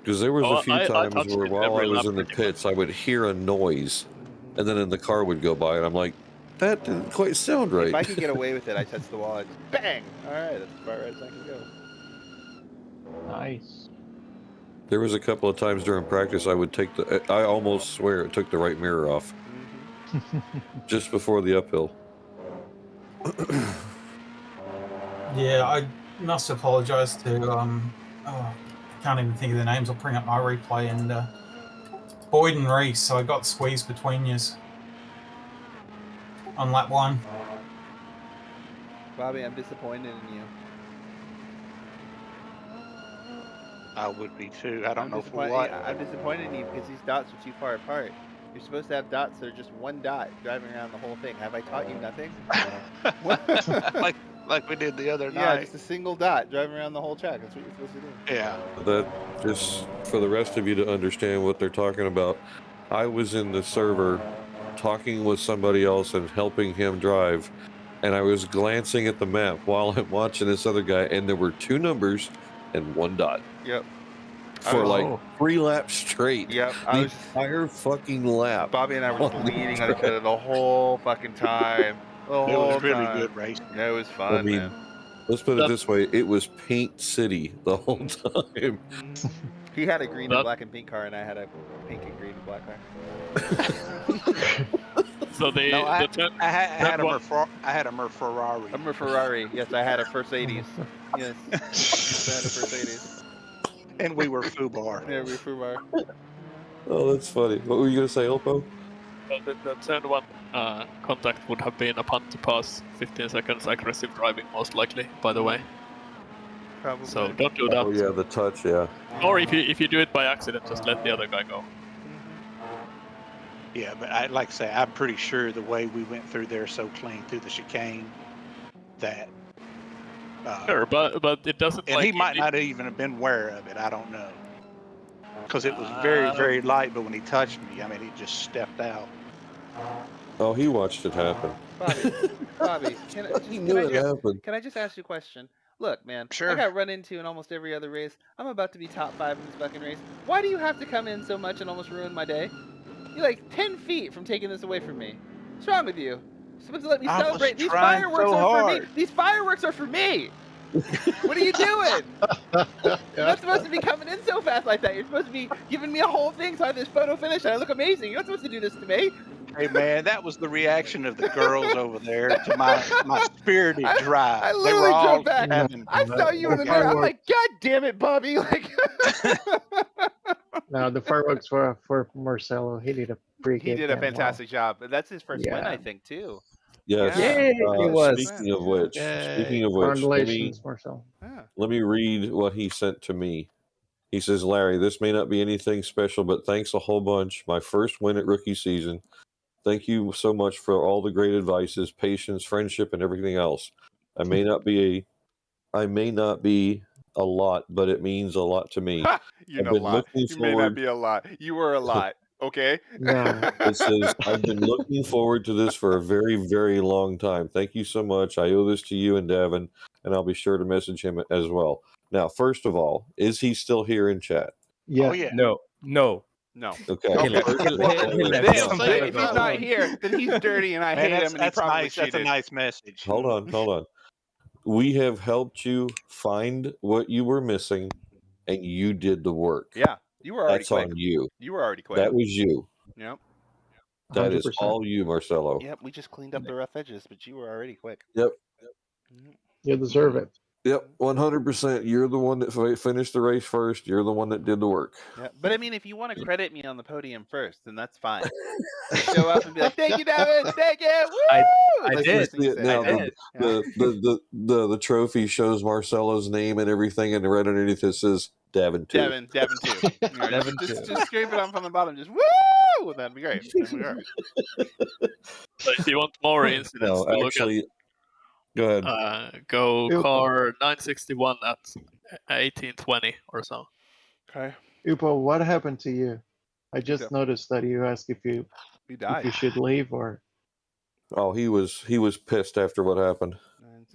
[SPEAKER 5] Because there was a few times where
[SPEAKER 18] it
[SPEAKER 5] while I
[SPEAKER 18] every
[SPEAKER 5] was
[SPEAKER 18] lap
[SPEAKER 5] in the
[SPEAKER 18] pretty
[SPEAKER 5] pits, I would hear a noise, and then the car would go by, and I'm like, that didn't quite sound right.
[SPEAKER 2] If I could get away with it, I touch the wall. It's bang! All right, that's as far as I can go.
[SPEAKER 1] Nice.
[SPEAKER 5] There was a couple of times during practice I would take I almost swear it took the right mirror off. Just before the uphill.
[SPEAKER 8] Yeah, I must apologise to, I can't even think of the names. I'll bring up my replay, and Boyd and Reese, I got squeezed between yous on lap 1.
[SPEAKER 2] Bobby, I'm disappointed in you.
[SPEAKER 6] I would be too. I don't know for what.
[SPEAKER 2] I'm disappointed in you because these dots are too far apart. You're supposed to have dots that are just one dot driving around the whole thing. Have I taught you nothing?
[SPEAKER 6] like we did the other
[SPEAKER 2] Yeah,
[SPEAKER 6] night.
[SPEAKER 2] just a single dot driving around the whole track. That's what you're supposed to do.
[SPEAKER 6] Yeah.
[SPEAKER 5] That just for the rest of you to understand what they're talking about. I was in the server talking with somebody else and helping him drive, and I was glancing at the map while I'm watching this other guy, and there were two numbers and 1 dot.
[SPEAKER 2] Yep.
[SPEAKER 5] For like 3 laps straight.
[SPEAKER 2] Yep.
[SPEAKER 5] The entire fucking lap.
[SPEAKER 2] Bobby and I were just
[SPEAKER 5] on the
[SPEAKER 2] bleeding on each
[SPEAKER 5] track.
[SPEAKER 2] other the whole fucking time. The
[SPEAKER 6] It
[SPEAKER 2] whole
[SPEAKER 6] was really
[SPEAKER 2] time.
[SPEAKER 6] good racing.
[SPEAKER 2] Yeah, it was
[SPEAKER 5] I
[SPEAKER 2] fun,
[SPEAKER 5] mean,
[SPEAKER 2] man.
[SPEAKER 5] let's put it this way: it was Paint City the whole time.
[SPEAKER 2] He had a green and black and pink car, and I had a pink and green and black car.
[SPEAKER 18] So they,
[SPEAKER 6] No, I
[SPEAKER 18] the
[SPEAKER 6] had a Ferrari.
[SPEAKER 2] I'm a Ferrari. Yes, I had a Mercedes. Yes. Yes, I had a Mercedes.
[SPEAKER 6] And we were FUBAR.
[SPEAKER 2] Yeah, we were FUBAR.
[SPEAKER 5] Oh, that's funny. What were you gonna say, Elpo?
[SPEAKER 18] Well, the turn 1 contact would have been a punt to pass, 15 seconds aggressive driving, most likely. By the way.
[SPEAKER 2] Probably.
[SPEAKER 18] So don't do that.
[SPEAKER 5] Oh yeah, the touch, yeah.
[SPEAKER 18] Or if you do it by accident, just let the other guy go.
[SPEAKER 6] Yeah, but like I say, I'm pretty sure the way we went through there so clean through the chicane that.
[SPEAKER 18] Sure, but it doesn't.
[SPEAKER 6] And
[SPEAKER 18] like,
[SPEAKER 6] he might not even have been aware of it. I don't know. Because it was very, very light, but when he touched me, I mean, he just stepped out.
[SPEAKER 5] Oh, he watched it happen.
[SPEAKER 2] Bobby, can I just ask you a question? Look, man,
[SPEAKER 6] Sure.
[SPEAKER 2] I got run into in almost every other race. I'm about to be top 5 in this fucking race. Why do you have to come in so much and almost ruin my day? You're like 10 feet from taking this away from me. What's wrong with you? You're supposed to let me celebrate. These fireworks are for me. These fireworks are for me. What are you doing? You're not supposed to be coming in so fast like that. You're supposed to be giving me a whole thing so I have this photo finish and I look amazing. You're not supposed to do this to me.
[SPEAKER 6] Hey man, that was the reaction of the girls over there to my spirited drive.
[SPEAKER 2] I
[SPEAKER 6] They
[SPEAKER 2] literally
[SPEAKER 6] were all
[SPEAKER 2] drove back.
[SPEAKER 6] having
[SPEAKER 2] I saw you in the mirror. I'm like, God damn it, Bobby! Like,
[SPEAKER 1] No, the fireworks for Marcelo. He did a pretty good.
[SPEAKER 2] he did a
[SPEAKER 1] damn
[SPEAKER 2] fantastic job. But that's his first win,
[SPEAKER 1] Yeah.
[SPEAKER 2] I think, too.
[SPEAKER 5] Yes.
[SPEAKER 2] Yeah.
[SPEAKER 16] it was.
[SPEAKER 5] Speaking of which,
[SPEAKER 1] Congratulations, Marcel.
[SPEAKER 5] let me read what he sent to me. He says, Larry, this may not be anything special, but thanks a whole bunch. My first win at rookie season. Thank you so much for all the great advices, patience, friendship, and everything else. I may not be a lot, but it means a lot to me.
[SPEAKER 2] You're
[SPEAKER 5] I've
[SPEAKER 2] a
[SPEAKER 5] been
[SPEAKER 2] lot.
[SPEAKER 5] looking
[SPEAKER 2] You may not be a lot. You were a lot. Okay.
[SPEAKER 1] No.
[SPEAKER 5] It says, I've been looking forward to this for a very, very long time. Thank you so much. I owe this to you and Davin, and I'll be sure to message him as well. Now, first of all, is he still here in chat?
[SPEAKER 1] Yeah.
[SPEAKER 6] Oh yeah.
[SPEAKER 16] No.
[SPEAKER 5] Okay.
[SPEAKER 2] Okay.
[SPEAKER 5] First of all,
[SPEAKER 2] Then, if he's not here, then he's dirty and I
[SPEAKER 6] Man,
[SPEAKER 2] hate him and he
[SPEAKER 6] that's
[SPEAKER 2] probably
[SPEAKER 6] nice.
[SPEAKER 2] cheated.
[SPEAKER 6] That's a nice message.
[SPEAKER 5] hold on. We have helped you find what you were missing, and you did the work.
[SPEAKER 2] Yeah. You were already
[SPEAKER 5] That's
[SPEAKER 2] quick.
[SPEAKER 5] on you.
[SPEAKER 2] You were already quick.
[SPEAKER 5] That was you.
[SPEAKER 2] Yep.
[SPEAKER 5] That is
[SPEAKER 1] 100%.
[SPEAKER 5] all you, Marcelo.
[SPEAKER 2] Yep. We just cleaned up the rough edges, but you were already quick.
[SPEAKER 5] Yep.
[SPEAKER 1] You deserve it.
[SPEAKER 5] Yep, 100%. You're the one that finished the race first. You're the one that did the work.
[SPEAKER 2] Yeah, but I mean, if you want to credit me on the podium first, then that's fine. Show up and be like, "Thank you, Davin. Thank you." Woo!
[SPEAKER 16] I
[SPEAKER 2] That's the
[SPEAKER 16] did.
[SPEAKER 2] first thing you say.
[SPEAKER 5] Now,
[SPEAKER 2] I did.
[SPEAKER 5] the trophy shows Marcelo's name and everything, and right underneath it says Davin 2.
[SPEAKER 2] Davin 2. You know,
[SPEAKER 16] Davin
[SPEAKER 2] just
[SPEAKER 16] 2.
[SPEAKER 2] just scrape it on from the bottom. Just woo! That'd be great. That'd be great.
[SPEAKER 18] So if you want more incidents
[SPEAKER 5] No,
[SPEAKER 18] to look
[SPEAKER 5] actually, go ahead.
[SPEAKER 18] at, go
[SPEAKER 1] Ew.
[SPEAKER 18] car 961 at 1820 or so.
[SPEAKER 2] Okay.
[SPEAKER 1] Upo, what happened to you? I just
[SPEAKER 2] died.
[SPEAKER 1] noticed that you asked if you should leave or.
[SPEAKER 5] Oh, he was pissed after what happened.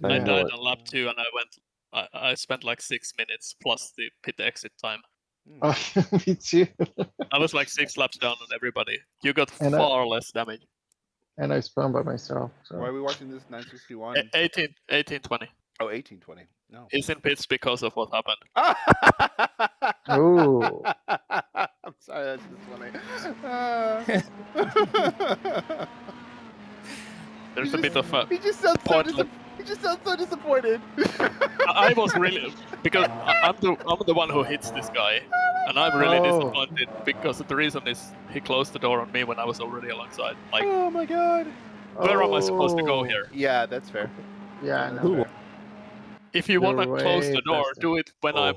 [SPEAKER 18] I
[SPEAKER 5] know
[SPEAKER 18] died
[SPEAKER 5] it.
[SPEAKER 18] on lap 2 and I spent like 6 minutes plus the pit exit time.
[SPEAKER 1] Oh, me too.
[SPEAKER 18] I was like 6 laps down on everybody. You got
[SPEAKER 1] And
[SPEAKER 18] far less damage.
[SPEAKER 1] And I spun by myself. So.
[SPEAKER 2] Why are we watching this 961?
[SPEAKER 18] 1820.
[SPEAKER 2] Oh, 1820. No.
[SPEAKER 18] He's in pits because of what happened.
[SPEAKER 1] Ooh.
[SPEAKER 2] I'm sorry, that's just funny.
[SPEAKER 18] There's a bit of a
[SPEAKER 2] He just sounds so
[SPEAKER 18] pointless.
[SPEAKER 2] disappointed.
[SPEAKER 18] I was really because I'm the one who hits this guy, and I'm really disappointed because the reason is he closed the door on me when I was already alongside. Like,
[SPEAKER 2] oh my god,
[SPEAKER 18] where am I supposed to go here?
[SPEAKER 2] Yeah, that's fair.
[SPEAKER 1] Yeah,
[SPEAKER 2] that's
[SPEAKER 1] no.
[SPEAKER 2] fair.
[SPEAKER 18] If you want to
[SPEAKER 1] You're
[SPEAKER 18] close
[SPEAKER 1] way
[SPEAKER 18] the door,
[SPEAKER 1] faster.
[SPEAKER 18] do it when I'm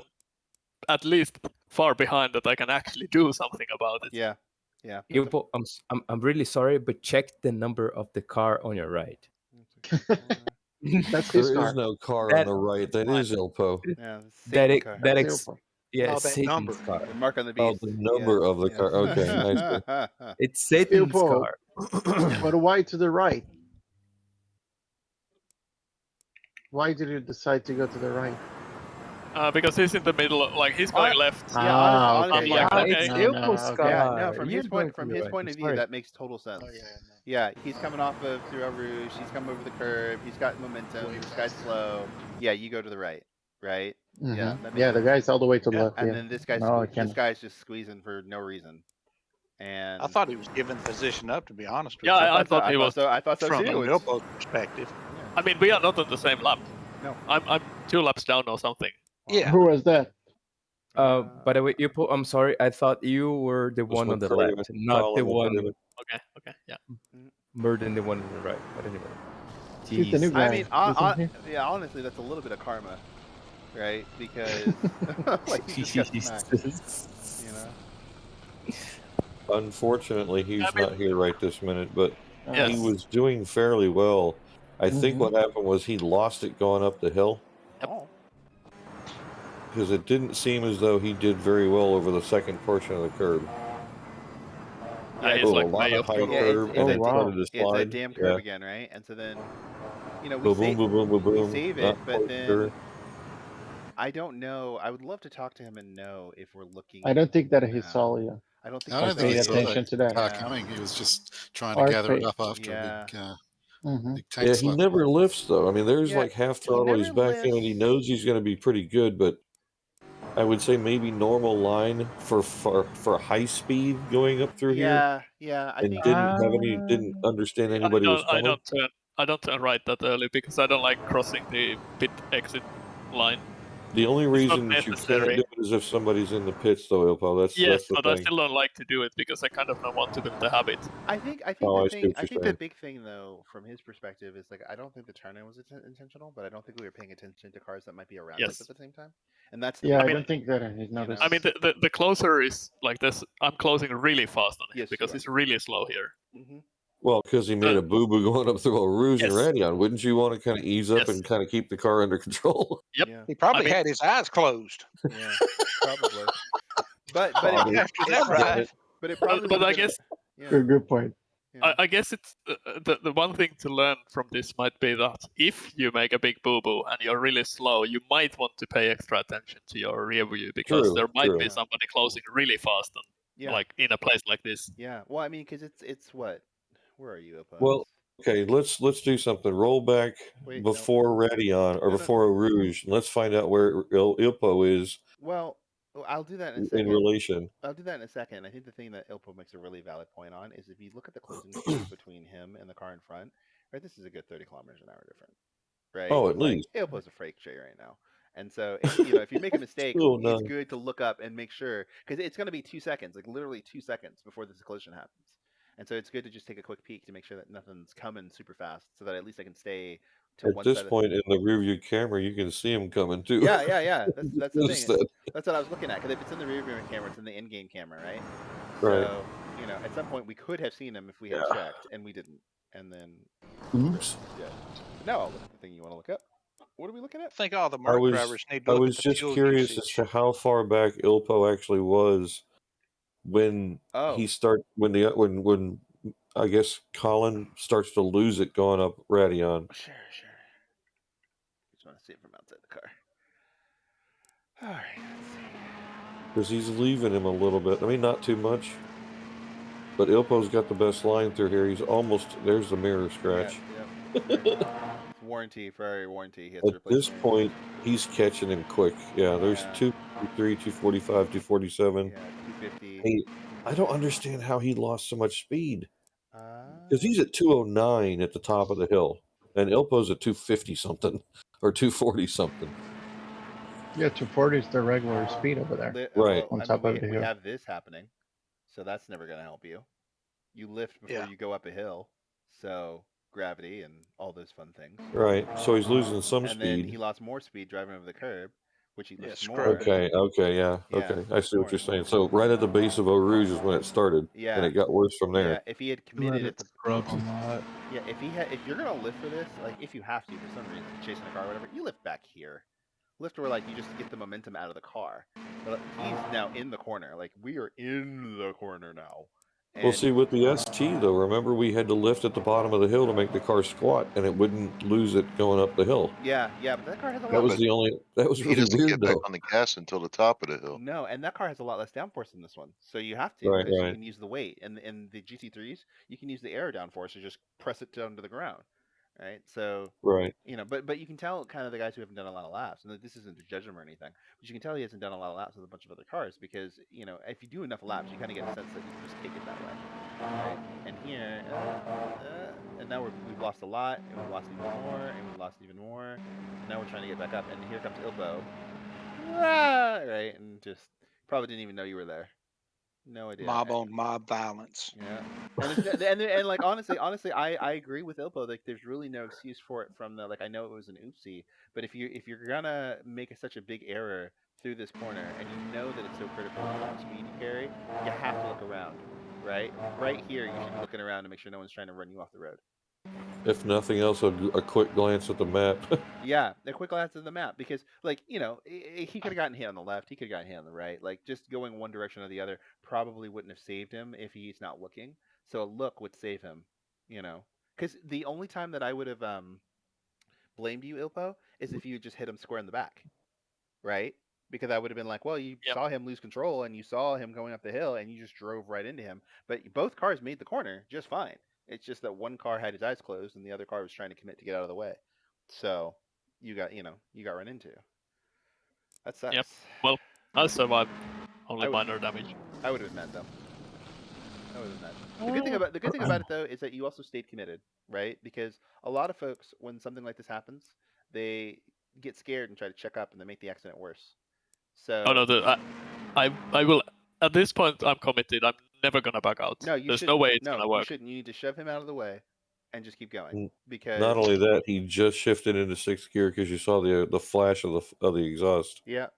[SPEAKER 18] at least far behind that I can actually do something about it.
[SPEAKER 2] Yeah, yeah.
[SPEAKER 16] Ilpo, I'm really sorry, but check the number of the car on your right.
[SPEAKER 1] That's his
[SPEAKER 5] There
[SPEAKER 1] car.
[SPEAKER 5] is no car on the right. That is Ilpo.
[SPEAKER 2] Yeah,
[SPEAKER 16] That
[SPEAKER 2] car.
[SPEAKER 16] yeah,
[SPEAKER 6] Oh, that
[SPEAKER 16] Satan's
[SPEAKER 6] number.
[SPEAKER 16] car.
[SPEAKER 2] The mark on the
[SPEAKER 5] Oh,
[SPEAKER 2] beast.
[SPEAKER 5] the number of the car. Okay, nice.
[SPEAKER 16] It's Satan's
[SPEAKER 1] Ilpo.
[SPEAKER 16] car.
[SPEAKER 1] But why to the right? Why did you decide to go to the right?
[SPEAKER 18] Because he's in the middle, like he's going left.
[SPEAKER 2] Yeah, honestly, yeah.
[SPEAKER 16] It's Ilpo's car.
[SPEAKER 2] Yeah, no, from
[SPEAKER 16] You're
[SPEAKER 2] his
[SPEAKER 16] going
[SPEAKER 2] point
[SPEAKER 16] to the right.
[SPEAKER 2] of
[SPEAKER 16] I'm
[SPEAKER 2] view,
[SPEAKER 16] sorry.
[SPEAKER 2] that makes total sense. Yeah, he's coming off of through Rouge. He's come over the curb. He's got momentum. This guy's slow. Yeah, you go to the right, right? Yeah, that makes
[SPEAKER 1] Yeah, the
[SPEAKER 2] sense.
[SPEAKER 1] guy's all the way to the left.
[SPEAKER 2] And
[SPEAKER 1] Yeah.
[SPEAKER 2] then this guy's
[SPEAKER 1] No, I can't.
[SPEAKER 2] just squeezing for no reason. And
[SPEAKER 6] I thought he was giving the position up, to be honest with
[SPEAKER 18] Yeah,
[SPEAKER 6] you.
[SPEAKER 18] I thought he was.
[SPEAKER 2] I thought so
[SPEAKER 6] From
[SPEAKER 2] too.
[SPEAKER 6] Milpo's perspective.
[SPEAKER 18] I mean, we are not on the same lap.
[SPEAKER 2] No.
[SPEAKER 18] I'm 2 laps down or something.
[SPEAKER 6] Yeah.
[SPEAKER 1] Who was that?
[SPEAKER 16] By the way, Ilpo, I'm sorry. I thought you were the one on the
[SPEAKER 5] McCraven,
[SPEAKER 16] left, not the
[SPEAKER 5] Colin
[SPEAKER 16] one.
[SPEAKER 5] McCraven.
[SPEAKER 18] Okay, yeah.
[SPEAKER 16] More than the one on the right. But anyway.
[SPEAKER 1] He's the new
[SPEAKER 16] Jeez.
[SPEAKER 1] guy.
[SPEAKER 2] I mean, yeah, honestly, that's a little bit of karma, right? Because like you just got smacked, you know.
[SPEAKER 5] Unfortunately, he's not here right this minute, but
[SPEAKER 18] Yes.
[SPEAKER 5] he was doing fairly well. I think what happened was he lost it going up the hill.
[SPEAKER 2] Oh.
[SPEAKER 5] Because it didn't seem as though he did very well over the second portion of the curb.
[SPEAKER 18] Yeah, he's like
[SPEAKER 5] a lot
[SPEAKER 18] way
[SPEAKER 5] of
[SPEAKER 18] off
[SPEAKER 5] high
[SPEAKER 18] the
[SPEAKER 5] curb, and it started to
[SPEAKER 2] It's a
[SPEAKER 5] slide.
[SPEAKER 2] damn curb again, right? And so then, you know, we
[SPEAKER 5] Boom, boom, boom, boom, boom,
[SPEAKER 2] we
[SPEAKER 5] boom.
[SPEAKER 2] save it,
[SPEAKER 5] Not
[SPEAKER 2] but
[SPEAKER 5] quite
[SPEAKER 2] then
[SPEAKER 5] sure.
[SPEAKER 2] I don't know. I would love to talk to him and know if we're looking.
[SPEAKER 1] I don't think that he saw you.
[SPEAKER 2] I don't think.
[SPEAKER 13] I don't think
[SPEAKER 1] paid
[SPEAKER 13] he saw
[SPEAKER 1] attention to that.
[SPEAKER 13] car coming. He was just trying to
[SPEAKER 1] Or
[SPEAKER 13] gather it
[SPEAKER 1] fake.
[SPEAKER 13] up after
[SPEAKER 2] Yeah.
[SPEAKER 13] a big tank
[SPEAKER 5] Yeah, he
[SPEAKER 13] slap.
[SPEAKER 5] never lifts though. I mean, there's
[SPEAKER 2] Yeah,
[SPEAKER 5] like half
[SPEAKER 2] he
[SPEAKER 5] throttle.
[SPEAKER 2] never
[SPEAKER 5] He's back in, and he knows he's going to be pretty good. But I would say maybe normal line for high speed going up through here.
[SPEAKER 2] Yeah. I
[SPEAKER 5] And
[SPEAKER 2] think
[SPEAKER 5] didn't understand anybody was
[SPEAKER 18] I
[SPEAKER 5] coming.
[SPEAKER 18] don't turn right that early because I don't like crossing the pit exit line.
[SPEAKER 5] The only
[SPEAKER 18] It's not
[SPEAKER 5] reason that you can't
[SPEAKER 18] necessary.
[SPEAKER 5] do it is if somebody's in the pits, though, Ilpo. That's
[SPEAKER 18] Yes,
[SPEAKER 5] the
[SPEAKER 18] but I
[SPEAKER 5] thing.
[SPEAKER 18] still don't like to do it because I kind of don't want to build the habit.
[SPEAKER 2] I think
[SPEAKER 5] Oh, I
[SPEAKER 2] the
[SPEAKER 5] see
[SPEAKER 2] thing.
[SPEAKER 5] what
[SPEAKER 2] I
[SPEAKER 5] you're
[SPEAKER 2] think the
[SPEAKER 5] saying.
[SPEAKER 2] big thing, though, from his perspective, is like I don't think the turn-in was intentional, but I don't think we were paying attention to cars that might be around us
[SPEAKER 18] Yes.
[SPEAKER 2] at the same time. And that's the
[SPEAKER 1] Yeah,
[SPEAKER 2] big
[SPEAKER 1] I don't
[SPEAKER 2] thing.
[SPEAKER 1] think that he's noticed.
[SPEAKER 18] I mean, the closer is like this. I'm closing really fast on him
[SPEAKER 2] Yes,
[SPEAKER 18] because
[SPEAKER 2] you are.
[SPEAKER 18] he's really slow here.
[SPEAKER 5] Well, because he made a boo-boo going up through a Rouge and
[SPEAKER 18] Yes.
[SPEAKER 5] Radion. Wouldn't you want to kind of ease up and kind of keep the car under control?
[SPEAKER 18] Yep.
[SPEAKER 2] Yeah.
[SPEAKER 6] He probably had his eyes closed.
[SPEAKER 2] Yeah, probably. But
[SPEAKER 5] Probably.
[SPEAKER 6] after that drive.
[SPEAKER 2] But it probably.
[SPEAKER 18] But
[SPEAKER 2] would
[SPEAKER 18] I
[SPEAKER 2] have been-
[SPEAKER 18] guess
[SPEAKER 2] Yeah.
[SPEAKER 1] Good point.
[SPEAKER 18] I guess it's the one thing to learn from this might be that if you make a big boo boo and you're really slow, you might want to pay extra attention to your rear view because
[SPEAKER 5] True,
[SPEAKER 18] there might
[SPEAKER 5] true.
[SPEAKER 18] be somebody closing really fast and
[SPEAKER 2] Yeah.
[SPEAKER 18] like in a place like this.
[SPEAKER 2] Yeah. Well, I mean, because it's what? Where are you, Opus?
[SPEAKER 5] Well, okay, let's do something. Roll back
[SPEAKER 2] Wait,
[SPEAKER 5] before Radion or
[SPEAKER 2] No.
[SPEAKER 5] before Rouge, and let's find out where Ilpo is
[SPEAKER 2] Well, I'll do that in a
[SPEAKER 5] in
[SPEAKER 2] second.
[SPEAKER 5] relation.
[SPEAKER 2] I'll do that in a second. I think the thing that Ilpo makes a really valid point on is if you look at the closing speed between him and the car in front, right? This is a good 30 kilometers an hour difference, right?
[SPEAKER 5] Oh, at
[SPEAKER 2] like,
[SPEAKER 5] least.
[SPEAKER 2] Ilpo's a freight train right now. And so, if you make a mistake,
[SPEAKER 5] Still
[SPEAKER 2] it's
[SPEAKER 5] none.
[SPEAKER 2] good to look up and make sure, because it's going to be 2 seconds, like literally 2 seconds before this collision happens. And so it's good to just take a quick peek to make sure that nothing's coming super fast, so that at least I can stay to
[SPEAKER 5] At
[SPEAKER 2] one
[SPEAKER 5] this
[SPEAKER 2] side.
[SPEAKER 5] point in the rear view camera, you can see him coming too.
[SPEAKER 2] Yeah. That's the
[SPEAKER 5] Noticed
[SPEAKER 2] thing.
[SPEAKER 5] that.
[SPEAKER 2] That's what I was looking at. Because if it's in the rear view camera, it's in the in-game camera, right?
[SPEAKER 5] Right.
[SPEAKER 2] So at some point we could have seen him if we had checked, and we didn't. And then,
[SPEAKER 5] Oops.
[SPEAKER 2] yeah. But now I'll look at the thing you want to look at. What are we looking at?
[SPEAKER 6] I think all the
[SPEAKER 5] I
[SPEAKER 6] Merc
[SPEAKER 5] was
[SPEAKER 6] drivers need to look
[SPEAKER 5] was
[SPEAKER 6] at the
[SPEAKER 5] just
[SPEAKER 6] fuel
[SPEAKER 5] curious
[SPEAKER 6] usage.
[SPEAKER 5] as to how far back Ilpo actually was when when I guess Colin starts to lose it going up Radion.
[SPEAKER 2] Sure. Just want to see it from outside the car. All right, let's see.
[SPEAKER 5] Because he's leaving him a little bit. I mean, not too much. But Ilpo's got the best line through here. He's almost, there's the mirror scratch.
[SPEAKER 2] It's warranty, Ferrari warranty. He has to
[SPEAKER 5] At
[SPEAKER 2] replace
[SPEAKER 5] this
[SPEAKER 2] the mirror.
[SPEAKER 5] point, he's catching him quick. Yeah, there's 253, 245, 247.
[SPEAKER 2] Yeah, 250.
[SPEAKER 5] Hey, I don't understand how he lost so much speed. Because he's at 209 at the top of the hill. And Ilpo's at 250 something. Or 240 something.
[SPEAKER 1] Yeah, 240 is the regular speed over there.
[SPEAKER 5] Right.
[SPEAKER 1] On top of the
[SPEAKER 2] we
[SPEAKER 1] hill.
[SPEAKER 2] have this happening, so that's never going to help you. You lift before you go up a hill, so gravity and all those fun things.
[SPEAKER 5] Right. So he's losing some
[SPEAKER 2] and then
[SPEAKER 5] speed.
[SPEAKER 2] he lost more speed driving over the curb, which he lifts more.
[SPEAKER 5] Okay, yeah, okay. I see what you're saying. So right at the base of Eau Rouge is when it started.
[SPEAKER 2] Yeah.
[SPEAKER 5] And it got worse from there.
[SPEAKER 2] Yeah, if he had committed at the
[SPEAKER 21] scrubs a lot.
[SPEAKER 2] Yeah, if you're gonna lift for this, like if you have to for some reason, chasing a car or whatever, you lift back here. Lift where like you just get the momentum out of the car. But he's now in the corner. Like we are in the corner now.
[SPEAKER 5] Well, see, with the ST though, remember we had to lift at the bottom of the hill to make the car squat, and it wouldn't lose it going up the hill.
[SPEAKER 2] Yeah, but that car has a lot.
[SPEAKER 5] That was the only. That was
[SPEAKER 17] He
[SPEAKER 5] really
[SPEAKER 17] doesn't
[SPEAKER 5] weird
[SPEAKER 17] get back
[SPEAKER 5] though.
[SPEAKER 17] on the gas until the top of the hill.
[SPEAKER 2] No, and that car has a lot less downforce than this one, so you have to
[SPEAKER 5] Right,
[SPEAKER 2] because you
[SPEAKER 5] right.
[SPEAKER 2] can use the weight. And in the GT3s, you can use the air downforce to just press it down to the ground, right? So
[SPEAKER 5] Right.
[SPEAKER 2] but you can tell kind of the guys who haven't done a lot of laps, and this isn't to judge him or anything, but you can tell he hasn't done a lot of laps with a bunch of other cars because if you do enough laps, you kind of get a sense that you can just take it that way, right? And here, and now we've lost a lot, and we've lost even more, and we've lost even more, and now we're trying to get back up, and here comes Ilbo, right, and just probably didn't even know you were there. No idea.
[SPEAKER 6] Mob on mob violence.
[SPEAKER 2] Yeah, and like honestly, I agree with Ilpo. Like, there's really no excuse for it from the like. I know it was an oopsie, but if you're gonna make such a big error through this corner, and you know that it's so critical with how much speed you carry, you have to look around, right? Right here, you should be looking around to make sure no one's trying to run you off the road.
[SPEAKER 5] If nothing else, a quick glance at the map.
[SPEAKER 2] Yeah, a quick glance at the map because, like, he could have gotten hit on the left, he could have gotten hit on the right. Like, just going one direction or the other probably wouldn't have saved him if he's not looking. So a look would save him, Because the only time that I would have blamed you, Ilpo, is if you had just hit him square in the back, right? Because I would have been like, well, you saw him lose control and you saw him going up the hill and you just drove right into him. But both cars made the corner just fine. It's just that one car had his eyes closed and the other car was trying to commit to get out of the way. So you got run into. That sucks.
[SPEAKER 18] Yep. Well, I survived. Only minor damage.
[SPEAKER 2] I would have been mad though. The good thing about it though is that you also stayed committed, right? Because a lot of folks, when something like this happens, they get scared and try to check up, and they make the accident worse. So.
[SPEAKER 18] Oh no, I will. At this point, I'm committed. I'm never gonna back out.
[SPEAKER 2] No,
[SPEAKER 18] there's no way it's
[SPEAKER 2] no,
[SPEAKER 18] gonna work.
[SPEAKER 2] You shouldn't. You need to shove him out of the way, and just keep going. Because
[SPEAKER 5] Not only that, he just shifted into sixth gear because you saw the flash of the exhaust.
[SPEAKER 2] Yep.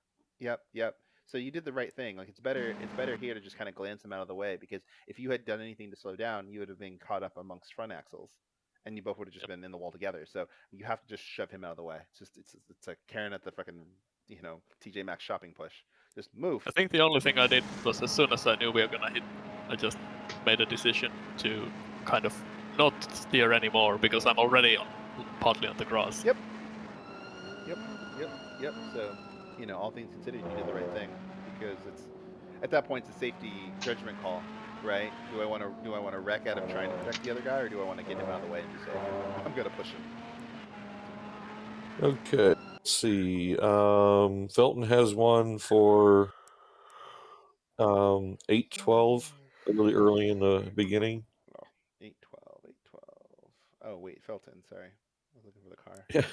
[SPEAKER 2] So you did the right thing. Like, it's better here to just kind of glance him out of the way, because if you had done anything to slow down, you would have been caught up amongst front axles, and you both would have just been in the wall together. So you have to just shove him out of the way. It's like Karen at the fucking TJ Maxx shopping push. Just move.
[SPEAKER 18] I think the only thing I did was, as soon as I knew we were gonna hit, I just made a decision to kind of not steer anymore because I'm already partly on the grass.
[SPEAKER 2] Yep. So, all things considered, you did the right thing, because it's at that point it's a safety judgment call, right? Do I want to wreck at him trying to protect the other guy, or do I want to get him out of the way and be safe? I'm gonna push him.
[SPEAKER 5] Okay. Let's see. Felton has one for 812, really early in the beginning.
[SPEAKER 2] 812. Oh wait, Felton. Sorry, I was looking for the car.
[SPEAKER 5] Yeah.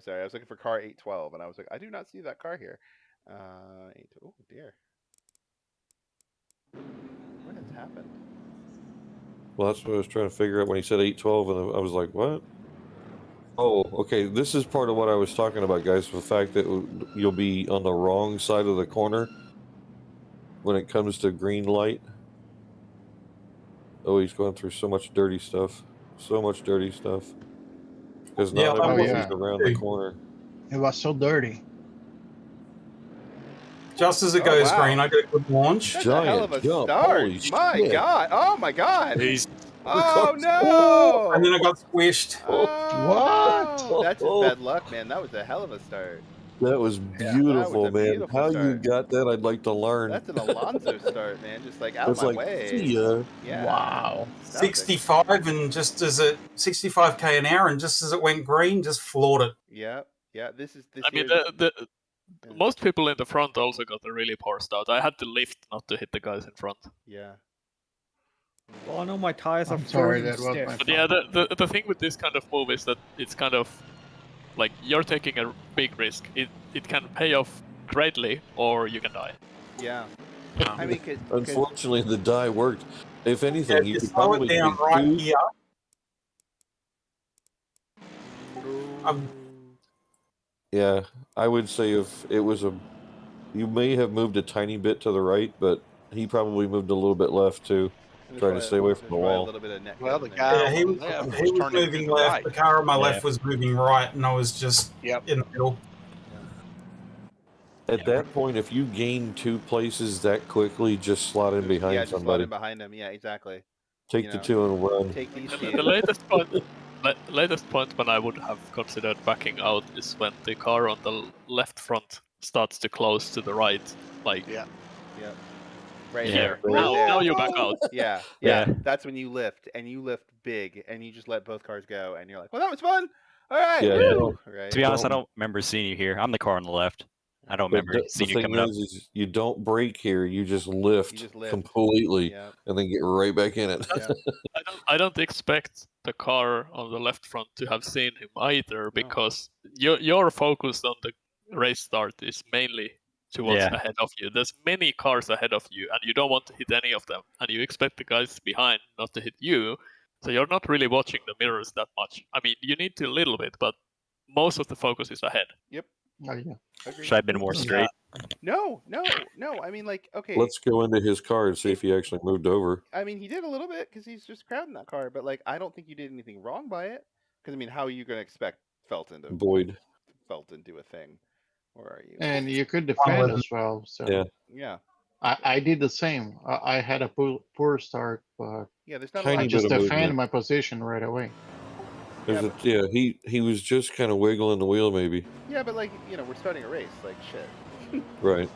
[SPEAKER 2] Sorry. I was looking for car 812, and I was like, I do not see that car here. Oh dear. What has happened?
[SPEAKER 5] Well, that's what I was trying to figure out when he said 812, and I was like, what? Oh, okay. This is part of what I was talking about, guys. The fact that you'll be on the wrong side of the corner when it comes to green light. Oh, he's going through so much dirty stuff. Because not everybody's around the corner.
[SPEAKER 1] It was so dirty.
[SPEAKER 8] Just as it goes green, I get a good launch.
[SPEAKER 2] That's a hell of a start. My
[SPEAKER 8] shit.
[SPEAKER 2] God. Oh my God. Oh no!
[SPEAKER 8] Oh, and then I got squished.
[SPEAKER 2] What? That's just bad luck, man. That was a hell of a start.
[SPEAKER 5] That was beautiful,
[SPEAKER 2] a
[SPEAKER 5] man.
[SPEAKER 2] beautiful
[SPEAKER 5] How
[SPEAKER 2] start.
[SPEAKER 5] you got that, I'd like to learn.
[SPEAKER 2] That's an Alonso start, man. Just like out of
[SPEAKER 5] It's
[SPEAKER 2] my
[SPEAKER 5] like,
[SPEAKER 2] way.
[SPEAKER 5] see ya.
[SPEAKER 2] Yeah.
[SPEAKER 8] Wow. 65 and just as it 65k an hour, and just as it went green, just floored it.
[SPEAKER 2] Yeah. This
[SPEAKER 18] I mean, most people in the front also got a really poor start. I had to lift not to hit the guys in front.
[SPEAKER 2] Yeah.
[SPEAKER 14] Well, I know my tires are
[SPEAKER 1] sorry,
[SPEAKER 14] frozen
[SPEAKER 1] that was
[SPEAKER 14] stiff.
[SPEAKER 18] But yeah, the thing with this kind of move is that it's kind of like you're taking a big risk. It can pay off greatly, or you can die.
[SPEAKER 2] Yeah. I mean,
[SPEAKER 5] Unfortunately, the die worked. If anything, you could
[SPEAKER 8] slow
[SPEAKER 5] probably
[SPEAKER 8] it down
[SPEAKER 5] take
[SPEAKER 8] right
[SPEAKER 5] two.
[SPEAKER 8] here.
[SPEAKER 5] Yeah, I would say if it was you may have moved a tiny bit to the right, but he probably moved a little bit left too, trying to stay away from the wall.
[SPEAKER 6] Well, the guy
[SPEAKER 8] he
[SPEAKER 6] on
[SPEAKER 8] was,
[SPEAKER 6] the left
[SPEAKER 8] he
[SPEAKER 6] was
[SPEAKER 8] was
[SPEAKER 6] turning
[SPEAKER 8] moving
[SPEAKER 6] to the
[SPEAKER 8] left.
[SPEAKER 6] right.
[SPEAKER 8] The car on my left was moving right, and I was just in the middle.
[SPEAKER 5] At that point, if you gain 2 places that quickly, just slot in behind
[SPEAKER 2] just slot
[SPEAKER 5] somebody.
[SPEAKER 2] in behind him. Yeah, exactly.
[SPEAKER 5] Take the 2 and run.
[SPEAKER 2] Take these
[SPEAKER 18] The
[SPEAKER 2] 2.
[SPEAKER 18] latest point when I would have considered backing out is when the car on the left front starts to close to the right. Like
[SPEAKER 6] Yeah.
[SPEAKER 2] Yep. Right
[SPEAKER 18] here.
[SPEAKER 2] there. Right there.
[SPEAKER 18] Now you back out.
[SPEAKER 2] Yeah. That's when you lift, and you lift big, and you just let both cars go, and you're like, well, that was fun. All right.
[SPEAKER 5] Yeah,
[SPEAKER 2] Woo! Right.
[SPEAKER 10] To be honest, I don't remember seeing you here. I'm the car on the left. I don't remember
[SPEAKER 5] the
[SPEAKER 10] seeing you
[SPEAKER 5] thing
[SPEAKER 10] coming up.
[SPEAKER 5] is you don't brake here. You just lift,
[SPEAKER 2] lift.
[SPEAKER 5] completely
[SPEAKER 2] Yep.
[SPEAKER 5] and then get right back in it.
[SPEAKER 18] I don't expect the car on the left front to have seen him either, because your focus on the race start is mainly to what's ahead of you. There's many cars ahead of you, and you don't want to hit any of them, and you expect the guys behind not to hit you, so you're not really watching the mirrors that much. I mean, you need to a little bit, but most of the focus is ahead.
[SPEAKER 2] Yep.
[SPEAKER 1] Oh, yeah.
[SPEAKER 2] Agreed.
[SPEAKER 10] Should I have been more straight?
[SPEAKER 2] No. I mean, like, okay.
[SPEAKER 5] Let's go into his car and see if he actually moved over.
[SPEAKER 2] I mean, he did a little bit because he's just crowding that car, but like, I don't think you did anything wrong by it. Because I mean, how are you going to expect Felton to do a thing? Where are you?
[SPEAKER 1] And you could defend as well. So
[SPEAKER 2] Yeah.
[SPEAKER 1] I did the same. I had a poor start, but
[SPEAKER 2] there's not
[SPEAKER 1] I
[SPEAKER 2] a
[SPEAKER 1] just
[SPEAKER 5] bit of
[SPEAKER 1] defended
[SPEAKER 5] movement.
[SPEAKER 1] my position right away.
[SPEAKER 5] He was just kind of wiggling the wheel, maybe.
[SPEAKER 2] Yeah, but like, we're starting a race. Like, shit.
[SPEAKER 5] Right.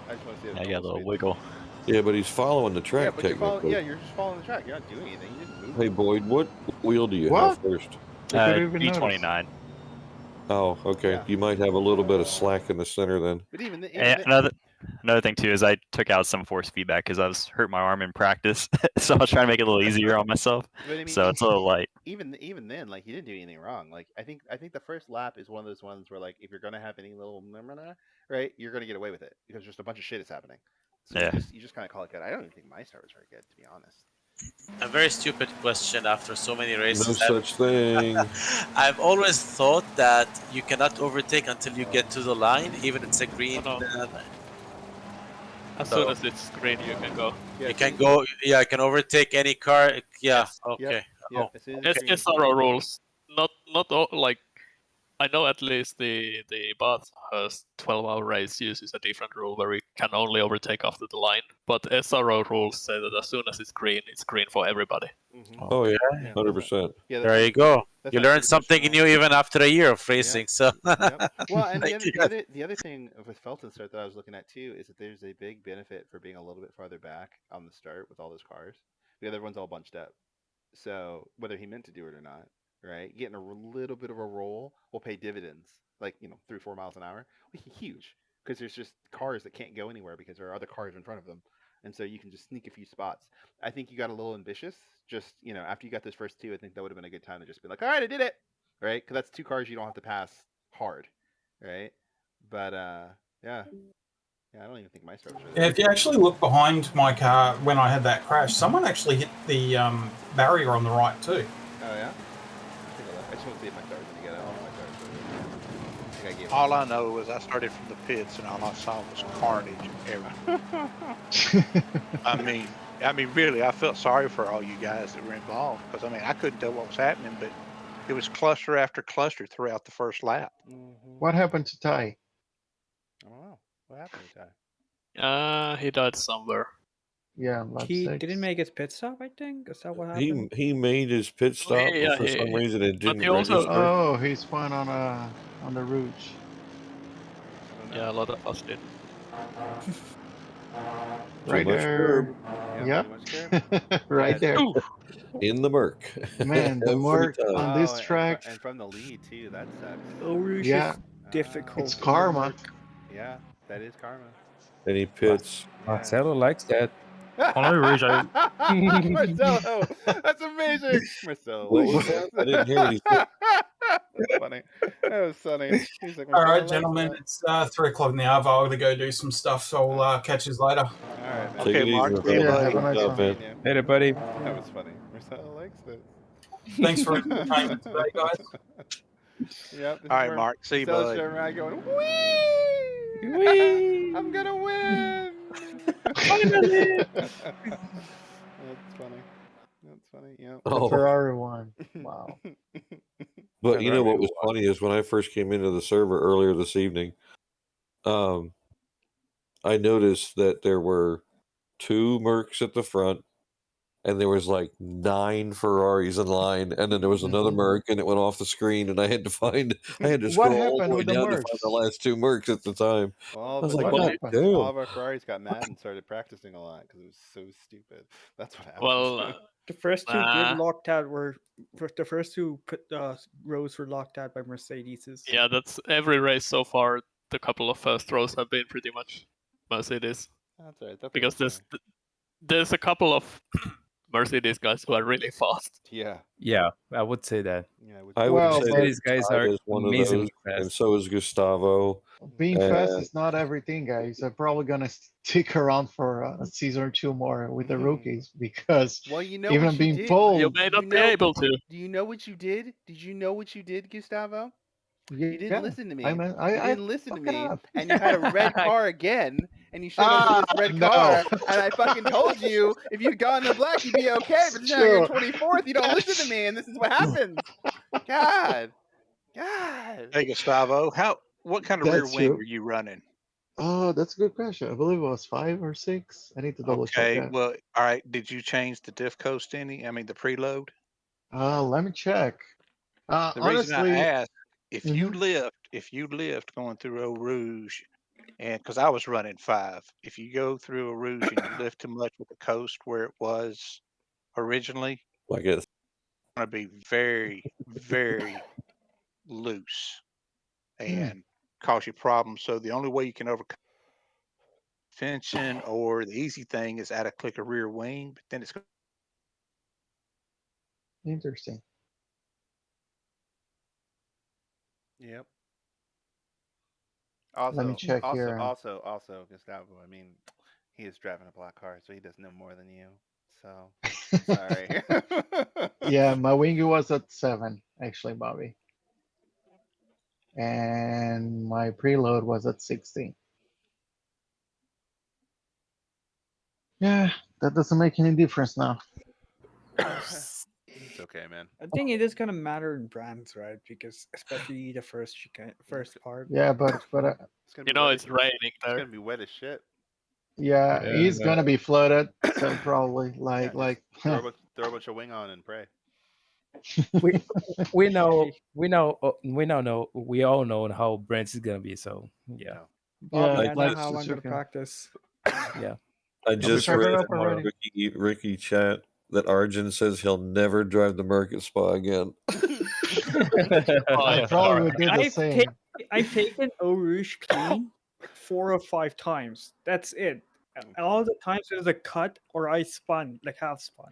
[SPEAKER 2] I just want to see
[SPEAKER 10] Yeah, you got a little wiggle.
[SPEAKER 5] Yeah, but he's following the track
[SPEAKER 2] but
[SPEAKER 5] technically.
[SPEAKER 2] you're just following the track. You're not doing anything. You didn't move.
[SPEAKER 5] Hey, Boyd, what wheel do you have first?
[SPEAKER 10] B29.
[SPEAKER 5] Oh, okay. You might have a little bit of slack in the center then.
[SPEAKER 2] But even
[SPEAKER 10] another thing too is I took out some force feedback because I was hurt my arm in practice, so I was trying to make it a little easier on myself.
[SPEAKER 2] But I mean,
[SPEAKER 10] so it's a little light.
[SPEAKER 2] Even then, like, he didn't do anything wrong. Like, I think the first lap is one of those ones where, like, if you're gonna have any little right, you're gonna get away with it because just a bunch of shit is happening. So you just kind of call it good. I don't even think my start was very good, to be honest.
[SPEAKER 3] A very stupid question after so many races.
[SPEAKER 5] No such thing.
[SPEAKER 3] I've always thought that you cannot overtake until you get to the line, even if it's a green.
[SPEAKER 18] As soon as it's green, you can go.
[SPEAKER 3] You can go. Yeah, I can overtake any car. Yeah. Okay.
[SPEAKER 2] Yep.
[SPEAKER 18] It's SRO rules. Not all, like, I know at least the Bath has 12-hour race uses a different rule where we can only overtake after the line. But SRO rules say that as soon as it's green for everybody.
[SPEAKER 5] Oh yeah, 100%.
[SPEAKER 3] There you go. You learn something new even after a year of racing. So.
[SPEAKER 2] Well, and the other thing with Felton start that I was looking at too is that there's a big benefit for being a little bit farther back on the start with all those cars. The other one's all bunched up. So whether he meant to do it or not, right? Getting a little bit of a roll will pay dividends, like 3-4 miles an hour, huge, because there's just cars that can't go anywhere because there are other cars in front of them, and so you can just sneak a few spots. I think you got a little ambitious. Just after you got those first 2, I think that would have been a good time to just be like, all right, I did it, right? Because that's 2 cars you don't have to pass hard, right? But yeah, I don't even think my start was really.
[SPEAKER 8] Yeah, if you actually look behind my car when I had that crash, someone actually hit the barrier on the right too.
[SPEAKER 2] Oh yeah. I just want to see if my start was any good. I don't know if my start was
[SPEAKER 6] All I know is I started from the pits and all I saw was carnage everywhere. I mean, really, I felt sorry for all you guys that were involved because I couldn't tell what was happening, but it was cluster after cluster throughout the first lap.
[SPEAKER 1] What happened to Ty?
[SPEAKER 2] I don't know. What happened to Ty?
[SPEAKER 18] He died somewhere.
[SPEAKER 1] Yeah, lap
[SPEAKER 14] He
[SPEAKER 1] 6.
[SPEAKER 14] didn't make his pit stop, I think. Is that what happened?
[SPEAKER 5] He made his pit stop, but for some reason it didn't register.
[SPEAKER 1] Oh, he spun on the rouge.
[SPEAKER 18] Yeah, a lot of us did.
[SPEAKER 1] Right there. Yep. Right there.
[SPEAKER 5] In the murk.
[SPEAKER 1] Man, the murk on this track.
[SPEAKER 2] And from the lead too. That sucks.
[SPEAKER 14] Oh, rouge is difficult.
[SPEAKER 1] It's karma.
[SPEAKER 2] Yeah, that is karma.
[SPEAKER 5] And he pits.
[SPEAKER 16] Marcelo likes that.
[SPEAKER 21] Only Rouge,
[SPEAKER 2] Marcelo, that's amazing. Marcelo,
[SPEAKER 5] What was that? I didn't hear what he said.
[SPEAKER 2] That's funny. That was funny. He's like,
[SPEAKER 8] All right, gentlemen, it's 3 o'clock now. I've got to go do some stuff, so I'll catch you later.
[SPEAKER 2] All right, man.
[SPEAKER 5] Take it easy,
[SPEAKER 1] have a nice one.
[SPEAKER 5] man.
[SPEAKER 16] Later, buddy.
[SPEAKER 2] That was funny. Marcelo likes this.
[SPEAKER 8] Thanks for entertainment today, guys.
[SPEAKER 2] Yep.
[SPEAKER 6] All right, Mark. See you, bud.
[SPEAKER 2] Going, wee! I'm gonna win.
[SPEAKER 14] Finally.
[SPEAKER 2] That's funny. That's funny. Yeah.
[SPEAKER 1] The Ferrari won. Wow.
[SPEAKER 5] But you know what was funny is when I first came into the server earlier this evening, I noticed that there were 2 Mercs at the front, and there was like 9 Ferraris in line, and then there was another Merc, and it went off the screen, and I had to
[SPEAKER 1] What
[SPEAKER 5] scroll all
[SPEAKER 1] happened
[SPEAKER 5] the way
[SPEAKER 1] with the
[SPEAKER 5] down to find the
[SPEAKER 1] Mercs?
[SPEAKER 5] last 2 Mercs at the time.
[SPEAKER 2] All
[SPEAKER 5] I was
[SPEAKER 2] of
[SPEAKER 5] like,
[SPEAKER 2] a
[SPEAKER 5] God
[SPEAKER 2] sudden,
[SPEAKER 5] damn.
[SPEAKER 2] all of our Ferraris got mad and started practicing a lot because it was so stupid. That's what happened.
[SPEAKER 18] Well,
[SPEAKER 14] The first 2 grid
[SPEAKER 18] nah.
[SPEAKER 14] locked out were the first 2 rows were locked out by Mercedes.
[SPEAKER 18] Yeah, that's every race so far. The couple of first rows have been pretty much Mercedes.
[SPEAKER 2] That's right. That's
[SPEAKER 18] Because there's a couple of Mercedes guys who are really fast.
[SPEAKER 2] Yeah.
[SPEAKER 16] Yeah, I would say that.
[SPEAKER 2] Yeah,
[SPEAKER 5] I would say that
[SPEAKER 16] these guys
[SPEAKER 5] Todd
[SPEAKER 16] are
[SPEAKER 5] is one of
[SPEAKER 16] amazingly
[SPEAKER 5] those, and
[SPEAKER 16] fast.
[SPEAKER 5] so is Gustavo.
[SPEAKER 1] Being fast
[SPEAKER 5] and-
[SPEAKER 1] is not everything, guys. I'm probably gonna stick around for a season or 2 more with the rookies because
[SPEAKER 2] Well, you know
[SPEAKER 1] even
[SPEAKER 2] what you
[SPEAKER 1] being
[SPEAKER 2] did.
[SPEAKER 1] pulled,
[SPEAKER 18] You may not be able to.
[SPEAKER 2] Do you know what you did? Did you know what you did, Gustavo?
[SPEAKER 1] yeah,
[SPEAKER 2] You didn't listen to me.
[SPEAKER 1] I
[SPEAKER 2] You didn't listen to
[SPEAKER 1] fuck it
[SPEAKER 2] me,
[SPEAKER 1] up.
[SPEAKER 2] and you had a red car again, and you showed up with this red
[SPEAKER 1] no.
[SPEAKER 2] car, and I fucking told you if you'd gone to black, you'd be okay. But now you're in 24th. You don't listen to me, and this is what happens. God.
[SPEAKER 6] Hey, Gustavo, what kind of rear
[SPEAKER 1] That's
[SPEAKER 6] wing
[SPEAKER 1] true.
[SPEAKER 6] were you running?
[SPEAKER 1] Oh, that's a good question. I believe it was 5 or 6. I need to double check
[SPEAKER 6] Okay,
[SPEAKER 1] that.
[SPEAKER 6] well, all right. Did you change the diff coast any? I mean, the preload?
[SPEAKER 1] Let me check.
[SPEAKER 6] The reason I
[SPEAKER 1] Honestly,
[SPEAKER 6] asked, if you lift going through Eau Rouge, and because I was running 5, if you go through Eau Rouge and you lift too much with the coast where it was originally,
[SPEAKER 5] Like it's
[SPEAKER 6] going to be very, very loose and cause you problems. So the only way you can overcome tension, or the easy thing, is add a click of rear wing, but then it's
[SPEAKER 1] interesting.
[SPEAKER 2] Yep. Also,
[SPEAKER 1] Let me check here.
[SPEAKER 2] Also, Gustavo. I mean, he is driving a black car, so he does know more than you. So, sorry.
[SPEAKER 1] Yeah, my wing was at 7, actually, Bobby. And my preload was at 16. Yeah, that doesn't make any difference now.
[SPEAKER 2] It's okay, man.
[SPEAKER 14] I think it is gonna matter in brands, right? Because especially the first part.
[SPEAKER 1] Yeah, but
[SPEAKER 2] It's gonna be
[SPEAKER 18] You know
[SPEAKER 2] wet
[SPEAKER 18] it's
[SPEAKER 2] as-
[SPEAKER 18] raining
[SPEAKER 2] It's
[SPEAKER 18] there.
[SPEAKER 2] gonna be wet as shit.
[SPEAKER 1] yeah, he's gonna be flooded, so probably
[SPEAKER 2] Yeah,
[SPEAKER 1] like.
[SPEAKER 2] throw a bunch of wing on and pray.
[SPEAKER 16] we all know how Brent is gonna be. So yeah,
[SPEAKER 14] Bobby,
[SPEAKER 1] Yeah,
[SPEAKER 14] I know
[SPEAKER 1] like
[SPEAKER 14] how I'm gonna
[SPEAKER 1] okay.
[SPEAKER 14] practice.
[SPEAKER 16] yeah.
[SPEAKER 5] I just
[SPEAKER 1] check it
[SPEAKER 5] read
[SPEAKER 1] up
[SPEAKER 5] in
[SPEAKER 1] already.
[SPEAKER 5] Ricky chat that Arjun says he'll never drive the Merc at Spa again.
[SPEAKER 1] I probably would do the same.
[SPEAKER 14] I've taken Eau Rouge clean 4 or 5 times. That's it. All the times there's a cut or I spun, like half spun.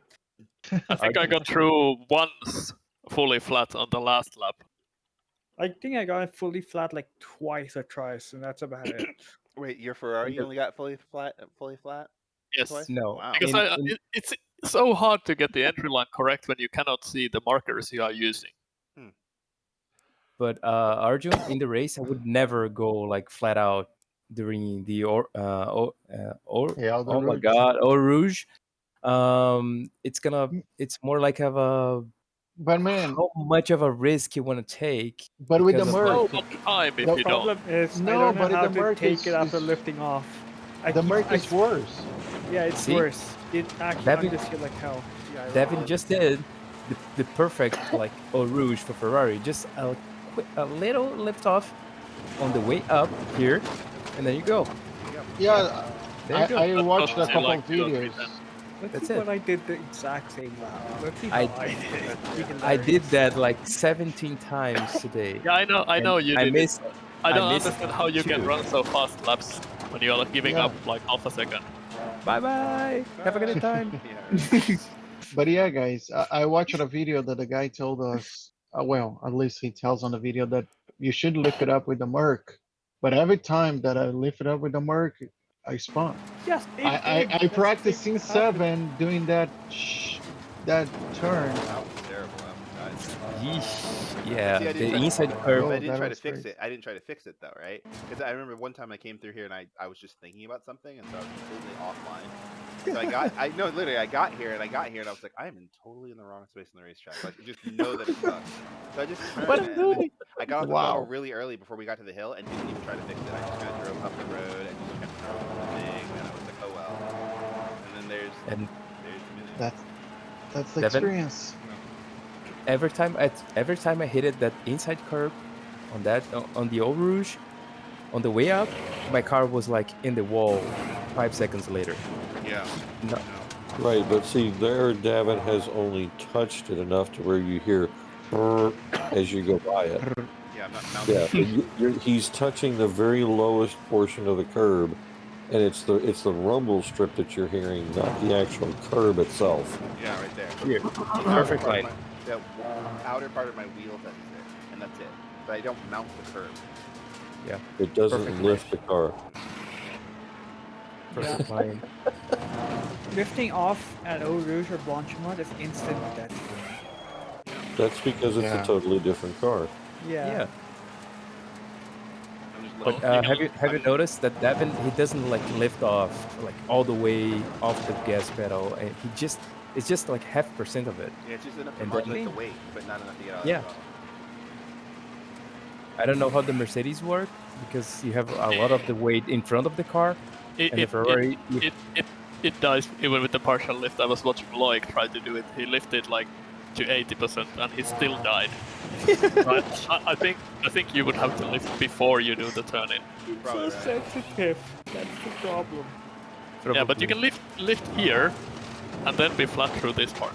[SPEAKER 18] I think I got through once fully flat on the last lap.
[SPEAKER 14] I think I got it fully flat like twice or thrice, and that's about it.
[SPEAKER 2] Wait, your Ferrari only got fully flat?
[SPEAKER 18] Yes.
[SPEAKER 2] Twice?
[SPEAKER 16] No,
[SPEAKER 2] Wow.
[SPEAKER 18] Because it's so hard to get the entry line correct when you cannot see the markers you are using.
[SPEAKER 16] But Arjun, in the race, I would never go like flat out during the oh my
[SPEAKER 1] Rouge.
[SPEAKER 16] god, Eau Rouge. It's more like of a
[SPEAKER 1] But man,
[SPEAKER 16] how much of a risk you want to take.
[SPEAKER 1] but with the
[SPEAKER 16] because of,
[SPEAKER 1] Merc,
[SPEAKER 16] like,
[SPEAKER 18] time if
[SPEAKER 1] the
[SPEAKER 18] you
[SPEAKER 14] problem is I
[SPEAKER 1] No,
[SPEAKER 14] don't know
[SPEAKER 1] but
[SPEAKER 14] how
[SPEAKER 1] the
[SPEAKER 14] to
[SPEAKER 1] Merc
[SPEAKER 14] take
[SPEAKER 1] is-
[SPEAKER 14] it after
[SPEAKER 1] is-
[SPEAKER 14] lifting off.
[SPEAKER 1] the Merc is worse.
[SPEAKER 14] Yeah, it's
[SPEAKER 16] See?
[SPEAKER 14] worse. It actually
[SPEAKER 16] Devin-
[SPEAKER 14] unders you like hell.
[SPEAKER 16] Devin just did the perfect like Eau Rouge for Ferrari. Just a little lift off on the way up here, and there you go.
[SPEAKER 1] Yeah,
[SPEAKER 16] There you go.
[SPEAKER 1] I watched a
[SPEAKER 18] That's
[SPEAKER 1] couple
[SPEAKER 18] like
[SPEAKER 1] of
[SPEAKER 18] 2 or 3
[SPEAKER 1] videos.
[SPEAKER 18] times.
[SPEAKER 14] Let's
[SPEAKER 16] That's
[SPEAKER 14] see
[SPEAKER 16] it.
[SPEAKER 14] what I did the exact same lap. Let's see how
[SPEAKER 16] I-
[SPEAKER 14] I did it. It'd be
[SPEAKER 16] I did
[SPEAKER 14] hilarious.
[SPEAKER 16] that like 17 times today.
[SPEAKER 18] Yeah, I know
[SPEAKER 16] and
[SPEAKER 18] you
[SPEAKER 16] I
[SPEAKER 18] did
[SPEAKER 16] missed.
[SPEAKER 18] it. I don't
[SPEAKER 16] missed
[SPEAKER 18] understand how you can
[SPEAKER 16] 2.
[SPEAKER 18] run so fast laps when you are giving
[SPEAKER 1] Yeah.
[SPEAKER 18] up like half a second.
[SPEAKER 16] Bye bye. Have a good time.
[SPEAKER 1] But yeah, guys, I watched a video that the guy told us. Well, at least he tells on the video that you should lift it up with the Merc. But every time that I lift it up with the Merc, I spun.
[SPEAKER 14] Yes, it
[SPEAKER 1] I
[SPEAKER 14] did. That's
[SPEAKER 1] practiced
[SPEAKER 14] the thing
[SPEAKER 1] since
[SPEAKER 14] that happened.
[SPEAKER 1] 7 doing that that turn.
[SPEAKER 2] That was terrible. That was nice.
[SPEAKER 16] Yeah,
[SPEAKER 2] See,
[SPEAKER 16] the inside curve.
[SPEAKER 2] I didn't try to fix it. I didn't try to fix it though, right? Because I remember one time I came through here and I was just thinking about something, and so I was completely offline. So I got here and I was like, I am totally in the wrong space in the racetrack. Like, just know that it sucks. So I just turned.
[SPEAKER 16] What I'm doing?
[SPEAKER 2] I got off the throttle really early before we got to the hill and didn't even try to fix it. I just kind of drove up the road and just kept throwing the thing, and I was like, oh well. And then there's
[SPEAKER 1] That's the
[SPEAKER 16] Devin?
[SPEAKER 1] experience.
[SPEAKER 16] Every time I hit it that inside curve on the Eau Rouge, on the way up, my car was like in the wall 5 seconds later.
[SPEAKER 2] Yeah.
[SPEAKER 16] No.
[SPEAKER 5] Right, but see, there, Davin has only touched it enough to where you hear as you go by it.
[SPEAKER 2] Yeah, I'm not mounting.
[SPEAKER 5] Yeah, he's touching the very lowest portion of the curb, and it's the rumble strip that you're hearing, not the actual curb itself.
[SPEAKER 2] Yeah, right there.
[SPEAKER 16] Here.
[SPEAKER 2] Perfect line. The outer part of my wheel touches it, and that's it. But I don't mount the curb.
[SPEAKER 16] Yeah.
[SPEAKER 5] It doesn't lift the car.
[SPEAKER 16] Perfect line.
[SPEAKER 14] Lifting off at Eau Rouge or Blanchimont is instant death.
[SPEAKER 5] That's because it's a totally different car.
[SPEAKER 14] Yeah.
[SPEAKER 16] But have you noticed that Devin, he doesn't like lift off like all the way off the gas pedal, and it's just like 0.5% of it.
[SPEAKER 2] Yeah, it's just enough to
[SPEAKER 16] And
[SPEAKER 2] modulate the weight, but not enough to get out
[SPEAKER 16] Yeah.
[SPEAKER 2] of the throttle.
[SPEAKER 16] I don't know how the Mercedes work because you have a lot of the weight in front of the car, and the Ferrari.
[SPEAKER 18] It dies even with the partial lift. I was watching Loic try to do it. He lifted like to 80% and he still died. I think you would have to lift before you do the turn in.
[SPEAKER 14] It's so sensitive. That's the problem.
[SPEAKER 18] Yeah, but you can lift here and then be flat through this part.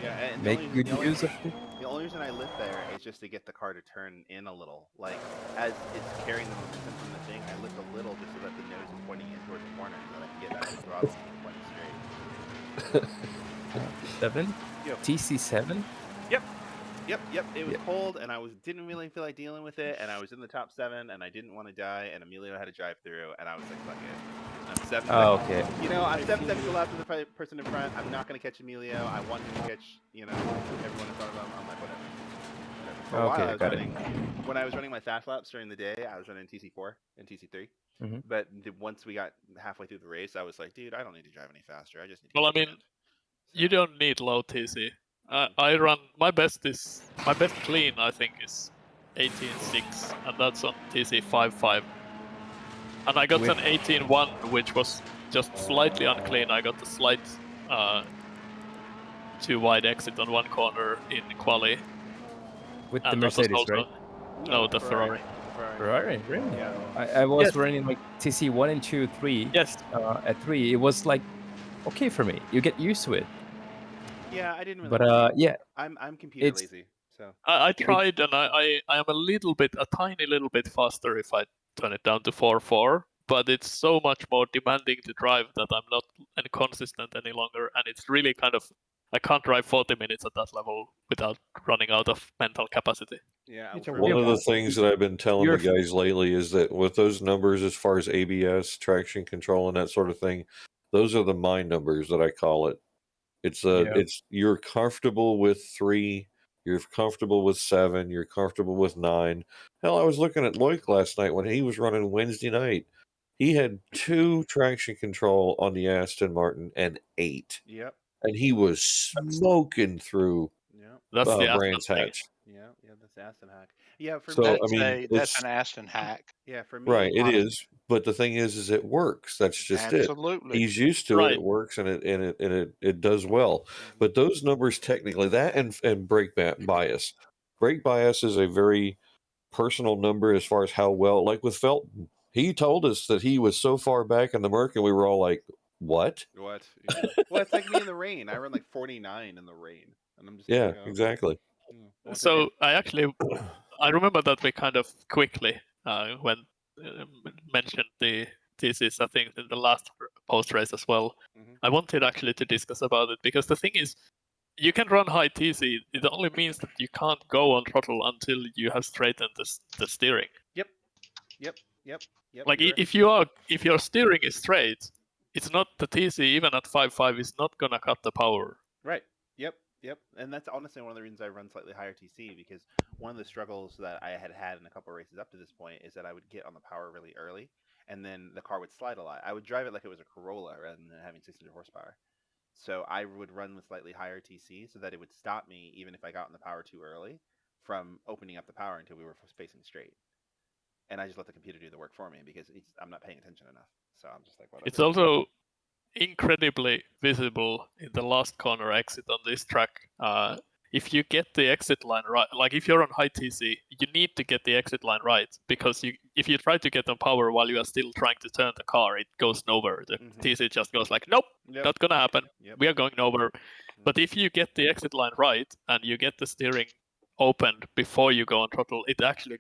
[SPEAKER 2] Yeah, and
[SPEAKER 16] Make good use of it.
[SPEAKER 2] The only reason I lift there is just to get the car to turn in a little. Like, as it's carrying the momentum from the thing, I lift a little just so that the nose is pointing in towards the corner so that I can get back to the throttle and point straight.
[SPEAKER 16] 7?
[SPEAKER 2] Yep.
[SPEAKER 16] TC7?
[SPEAKER 2] Yep. It was cold, and I didn't really feel like dealing with it, and I was in the top 7, and I didn't want to die, and Emilio had to drive through, and I was like, fuck it. I'm 7
[SPEAKER 16] Oh,
[SPEAKER 2] seconds.
[SPEAKER 16] okay.
[SPEAKER 2] You know, I'm 7 seconds left to the person in front. I'm not going to catch Emilio. I want him to catch, everyone in front of him. I'm like, whatever. For a while, I was running, when I was running my fast laps during the day, I was running TC4 and TC3.
[SPEAKER 16] Mm-hmm.
[SPEAKER 2] But once we got halfway through the race, I was like, dude, I don't need to drive any faster. I just need to
[SPEAKER 18] Well, I mean, you don't need low TC. I run my best clean I think is 18.6, and that's on TC 5.5. And I got an 18.1, which was just slightly unclean. I got a slight too wide exit on one corner in quali.
[SPEAKER 16] With the Mercedes, right?
[SPEAKER 18] No, the Ferrari.
[SPEAKER 16] Ferrari, really?
[SPEAKER 2] Yeah.
[SPEAKER 16] I was running like TC 1 and 2, 3.
[SPEAKER 18] Yes.
[SPEAKER 16] At 3, it was like okay for me. You get used to it.
[SPEAKER 2] Yeah, I didn't really.
[SPEAKER 16] But yeah,
[SPEAKER 2] I'm computer lazy, so.
[SPEAKER 18] I tried, and I am a tiny little bit faster if I turn it down to 4.4. But it's so much more demanding to drive that I'm not inconsistent any longer, and it's really kind of I can't drive 40 minutes at that level without running out of mental capacity.
[SPEAKER 2] Yeah.
[SPEAKER 5] One of the things that I've been telling the guys lately is that with those numbers, as far as ABS, traction control, and that sort of thing, those are the mind numbers that I call it. It's you're comfortable with 3, you're comfortable with 7, you're comfortable with 9. Hell, I was looking at Loic last night when he was running Wednesday night. He had 2 traction control on the Aston Martin and 8.
[SPEAKER 2] Yep.
[SPEAKER 5] And he was smoking through
[SPEAKER 18] That's the
[SPEAKER 5] Brands
[SPEAKER 18] Aston
[SPEAKER 5] Hatch.
[SPEAKER 2] Yeah, that's the Aston hack. Yeah, for
[SPEAKER 5] So,
[SPEAKER 2] me,
[SPEAKER 5] I mean,
[SPEAKER 6] that's an Aston hack.
[SPEAKER 2] Yeah, for me,
[SPEAKER 5] right, it is. But the thing is it works. That's just
[SPEAKER 6] Absolutely.
[SPEAKER 5] it. He's used to it. It works, and it does well. But those numbers, technically, that and brake bias. Brake bias is a very personal number as far as how well. Like with Felton, he told us that he was so far back in the Merc, and we were all like, "What?
[SPEAKER 2] What?" Yeah. Well, it's like me in the rain. I run like 49 in the rain, and I'm just
[SPEAKER 5] Yeah,
[SPEAKER 2] like, oh.
[SPEAKER 5] exactly.
[SPEAKER 18] So I remember that we kind of quickly when mentioned the thesis, I think in the last post race as well. I wanted actually to discuss about it because the thing is, you can run high TC. It only means that you can't go on throttle until you have straightened the steering.
[SPEAKER 2] Yep.
[SPEAKER 18] Like if your steering is straight, it's not the TC even at 5.5 is not gonna cut the power.
[SPEAKER 2] Right. Yep. Yep, and that's honestly one of the reasons I run slightly higher TC, because one of the struggles that I had in a couple of races up to this point is that I would get on the power really early, and then the car would slide a lot. I would drive it like it was a Corolla rather than having 600 horsepower. So I would run with slightly higher TC so that it would stop me, even if I got in the power too early, from opening up the power until we were spacing straight. And I just let the computer do the work for me because I'm not paying attention enough. So I'm just like, whatever.
[SPEAKER 18] It's also incredibly visible in the last corner exit on this track. If you get the exit line right, like if you're on high TC, you need to get the exit line right, because if you try to get on power while you are still trying to turn the car, it goes nowhere. The TC just goes like, nope, not gonna happen. We are going nowhere. But if you get the exit line right and you get the steering opened before you go on throttle, it actually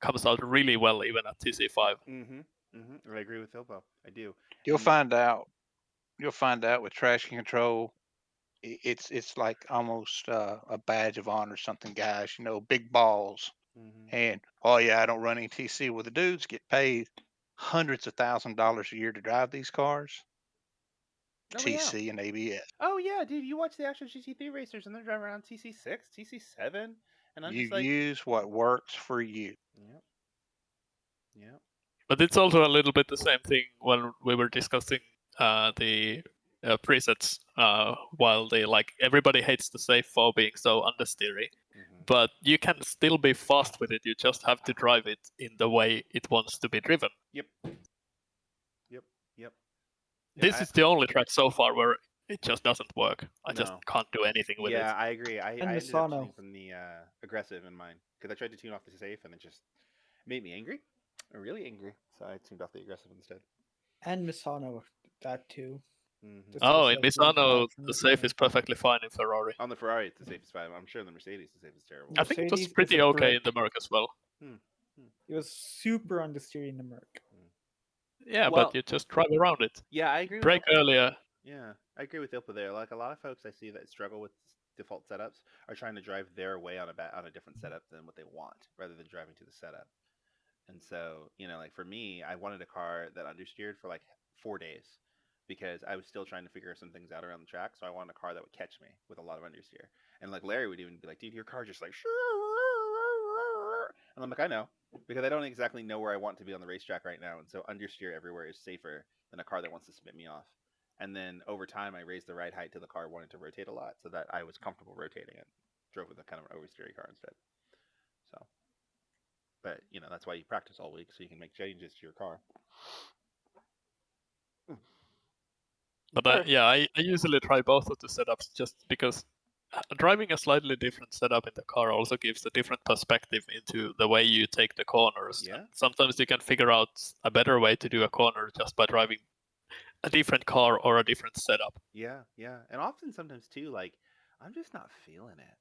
[SPEAKER 18] comes out really well even at TC5.
[SPEAKER 2] I agree with Philpo. I do.
[SPEAKER 6] You'll find out. You'll find out with traction control. It's like almost a badge of honor, something, guys. You know, big balls. And oh yeah, I don't run any TC. Well, the dudes get paid hundreds of $1,000s a year to drive these cars. TC and ABS.
[SPEAKER 2] Oh yeah, dude, you watch the actual GT3 racers and they're driving around TC6, TC7, and I'm
[SPEAKER 6] You
[SPEAKER 2] just like,
[SPEAKER 6] use what works for you.
[SPEAKER 2] Yep. Yep.
[SPEAKER 18] But it's also a little bit the same thing when we were discussing the presets. While everybody hates the safe for being so understeery, but you can still be fast with it. You just have to drive it in the way it wants to be driven.
[SPEAKER 2] Yep.
[SPEAKER 18] This is the only track so far where it just doesn't work. I just can't do anything with it.
[SPEAKER 2] Yeah, I agree. I ended up tuning from the aggressive in mine because I tried to tune off the safe and it just made me angry, really angry. So I tuned off the aggressive instead.
[SPEAKER 14] And Misano, that too.
[SPEAKER 18] Oh, in Misano, the safe is perfectly fine in Ferrari.
[SPEAKER 2] On the Ferrari, it's the safe is fine. I'm sure in the Mercedes, the safe is terrible.
[SPEAKER 18] I think it was pretty okay in the Merc as well.
[SPEAKER 14] It was super understeer in the Merc.
[SPEAKER 18] Yeah, but you just drive around it.
[SPEAKER 2] Yeah, I agree.
[SPEAKER 18] Brake earlier.
[SPEAKER 2] Yeah, I agree with Ilpa there. Like a lot of folks I see that struggle with default setups are trying to drive their way on a different setup than what they want, rather than driving to the setup. And so, like for me, I wanted a car that understeered for like 4 days because I was still trying to figure some things out around the track. So I wanted a car that would catch me with a lot of understeer. And like Larry would even be like, dude, your car just like, and I'm like, I know, because I don't exactly know where I want to be on the racetrack right now. And so understeer everywhere is safer than a car that wants to spit me off. And then over time, I raised the ride height to the car wanted to rotate a lot so that I was comfortable rotating it. Drove with a kind of an oversteery car instead. So, but that's why you practice all week so you can make changes to your car.
[SPEAKER 18] But I usually try both of the setups just because driving a slightly different setup in the car also gives a different perspective into the way you take the corners.
[SPEAKER 2] Yeah.
[SPEAKER 18] And sometimes you can figure out a better way to do a corner just by driving a different car or a different setup.
[SPEAKER 2] Yeah. And often sometimes too, like, I'm just not feeling it.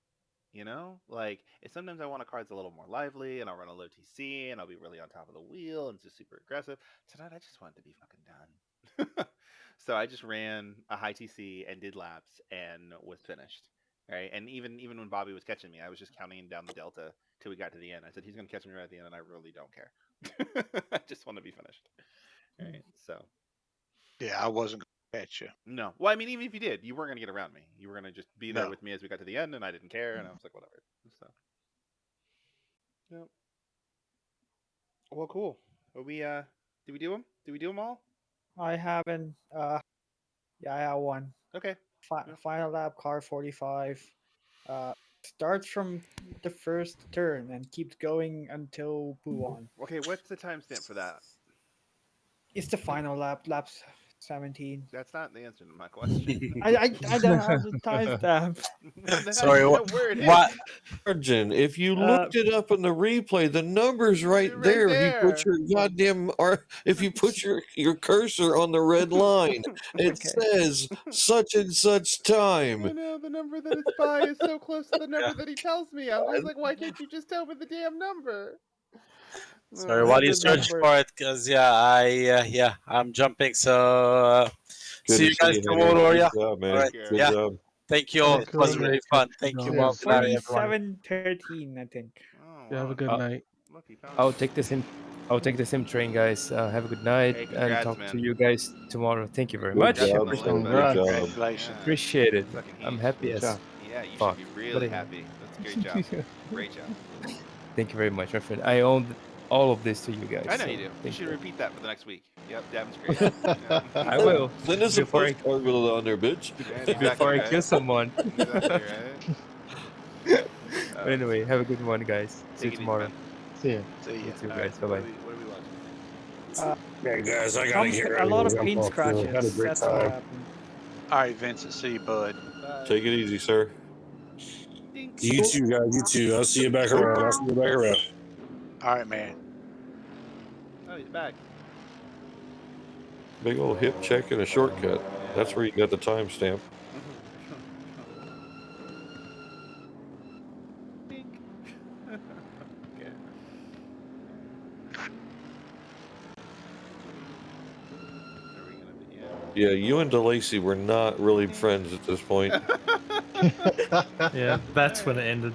[SPEAKER 2] Like, sometimes I want a car that's a little more lively and I'll run a low TC and I'll be really on top of the wheel and just super aggressive. Tonight I just want it to be fucking done. So I just ran a high TC and did laps and was finished. Right. And even when Bobby was catching me, I was just counting down the delta till we got to the end. I said, he's going to catch me right at the end, and I really don't care. I just want to be finished. Right. So.
[SPEAKER 6] Yeah, I wasn't going to catch you.
[SPEAKER 2] No. Well, I mean, even if you did, you weren't going to get around me. You were going to just be there with me as we got to the end, and I didn't care, and I was like, whatever. So. Yep. Well, cool. Are we, did we do them? Did we do them all?
[SPEAKER 14] I haven't. Yeah, I have one.
[SPEAKER 2] Okay.
[SPEAKER 14] Final lap, car 45. Starts from the first turn and keeps going until Poo-on.
[SPEAKER 2] Okay, what's the timestamp for that?
[SPEAKER 14] It's the final lap, laps 17.
[SPEAKER 2] That's not the answer to my question.
[SPEAKER 14] I don't have the timestamp.
[SPEAKER 5] Sorry, what? Virgin, if you looked it up in the replay, the number's right there. If you put your goddamn, or if you put your cursor on the red line, it says such and such time.
[SPEAKER 2] I know, the number that it's by is so close to the number that he tells me. I was like, why can't you just tell me the damn number?
[SPEAKER 3] Sorry, while you search for it, because I'm jumping. So see you guys tomorrow.
[SPEAKER 5] Good job, man.
[SPEAKER 3] All right.
[SPEAKER 5] Good job.
[SPEAKER 3] Thank you all. It was really fun. Thank you, Bob.
[SPEAKER 14] 47-13, I think.
[SPEAKER 20] Yeah, have a good night.
[SPEAKER 16] I'll take the sim train, guys. Have a good night, and talk to you guys tomorrow. Thank you very much.
[SPEAKER 5] Good job.
[SPEAKER 16] Appreciate it. I'm happy as.
[SPEAKER 2] Yeah, you
[SPEAKER 16] Fuck.
[SPEAKER 2] should be really
[SPEAKER 16] But
[SPEAKER 2] happy. That's a great job. Great job.
[SPEAKER 16] Thank you very much, my friend. I own all of this to you guys.
[SPEAKER 2] I know
[SPEAKER 16] so
[SPEAKER 2] you do. You
[SPEAKER 16] thank
[SPEAKER 2] should
[SPEAKER 16] you.
[SPEAKER 2] repeat that for the next week. Yep, Davin's great. Yeah.
[SPEAKER 16] I will.
[SPEAKER 5] Send us a
[SPEAKER 16] Before I,
[SPEAKER 5] postcard with it on there, bitch.
[SPEAKER 2] Yeah,
[SPEAKER 16] before
[SPEAKER 2] exactly,
[SPEAKER 16] I
[SPEAKER 2] right?
[SPEAKER 16] kill someone.
[SPEAKER 2] Exactly, right?
[SPEAKER 16] But anyway, have a good one, guys. See you
[SPEAKER 2] Take it easy,
[SPEAKER 16] tomorrow.
[SPEAKER 2] man.
[SPEAKER 1] See ya.
[SPEAKER 6] See
[SPEAKER 16] You
[SPEAKER 6] ya.
[SPEAKER 16] too,
[SPEAKER 2] All right,
[SPEAKER 16] guys.
[SPEAKER 2] so
[SPEAKER 16] Bye
[SPEAKER 2] what
[SPEAKER 16] bye.
[SPEAKER 2] are we watching?
[SPEAKER 7] Yeah, guys, I gotta get
[SPEAKER 14] A
[SPEAKER 7] ready
[SPEAKER 14] lot
[SPEAKER 7] to
[SPEAKER 14] of
[SPEAKER 7] jump
[SPEAKER 14] paint
[SPEAKER 7] off too. Had a
[SPEAKER 14] scratches.
[SPEAKER 7] great
[SPEAKER 14] That's what
[SPEAKER 7] time.
[SPEAKER 14] happened.
[SPEAKER 6] All right, Vincent. See you, bud.
[SPEAKER 2] Bye.
[SPEAKER 5] Take it easy, sir.
[SPEAKER 2] Dink.
[SPEAKER 7] You too, guys. You too. I'll see you back around. I'll see you back around.
[SPEAKER 6] All right, man.
[SPEAKER 2] Oh, he's back.
[SPEAKER 5] Big old hip check and a shortcut. That's where you got the timestamp.
[SPEAKER 2] Dink. Okay. Are we gonna be?
[SPEAKER 5] Yeah, you and DeLacy were not really friends at this point.
[SPEAKER 21] Yeah, that's when it ended.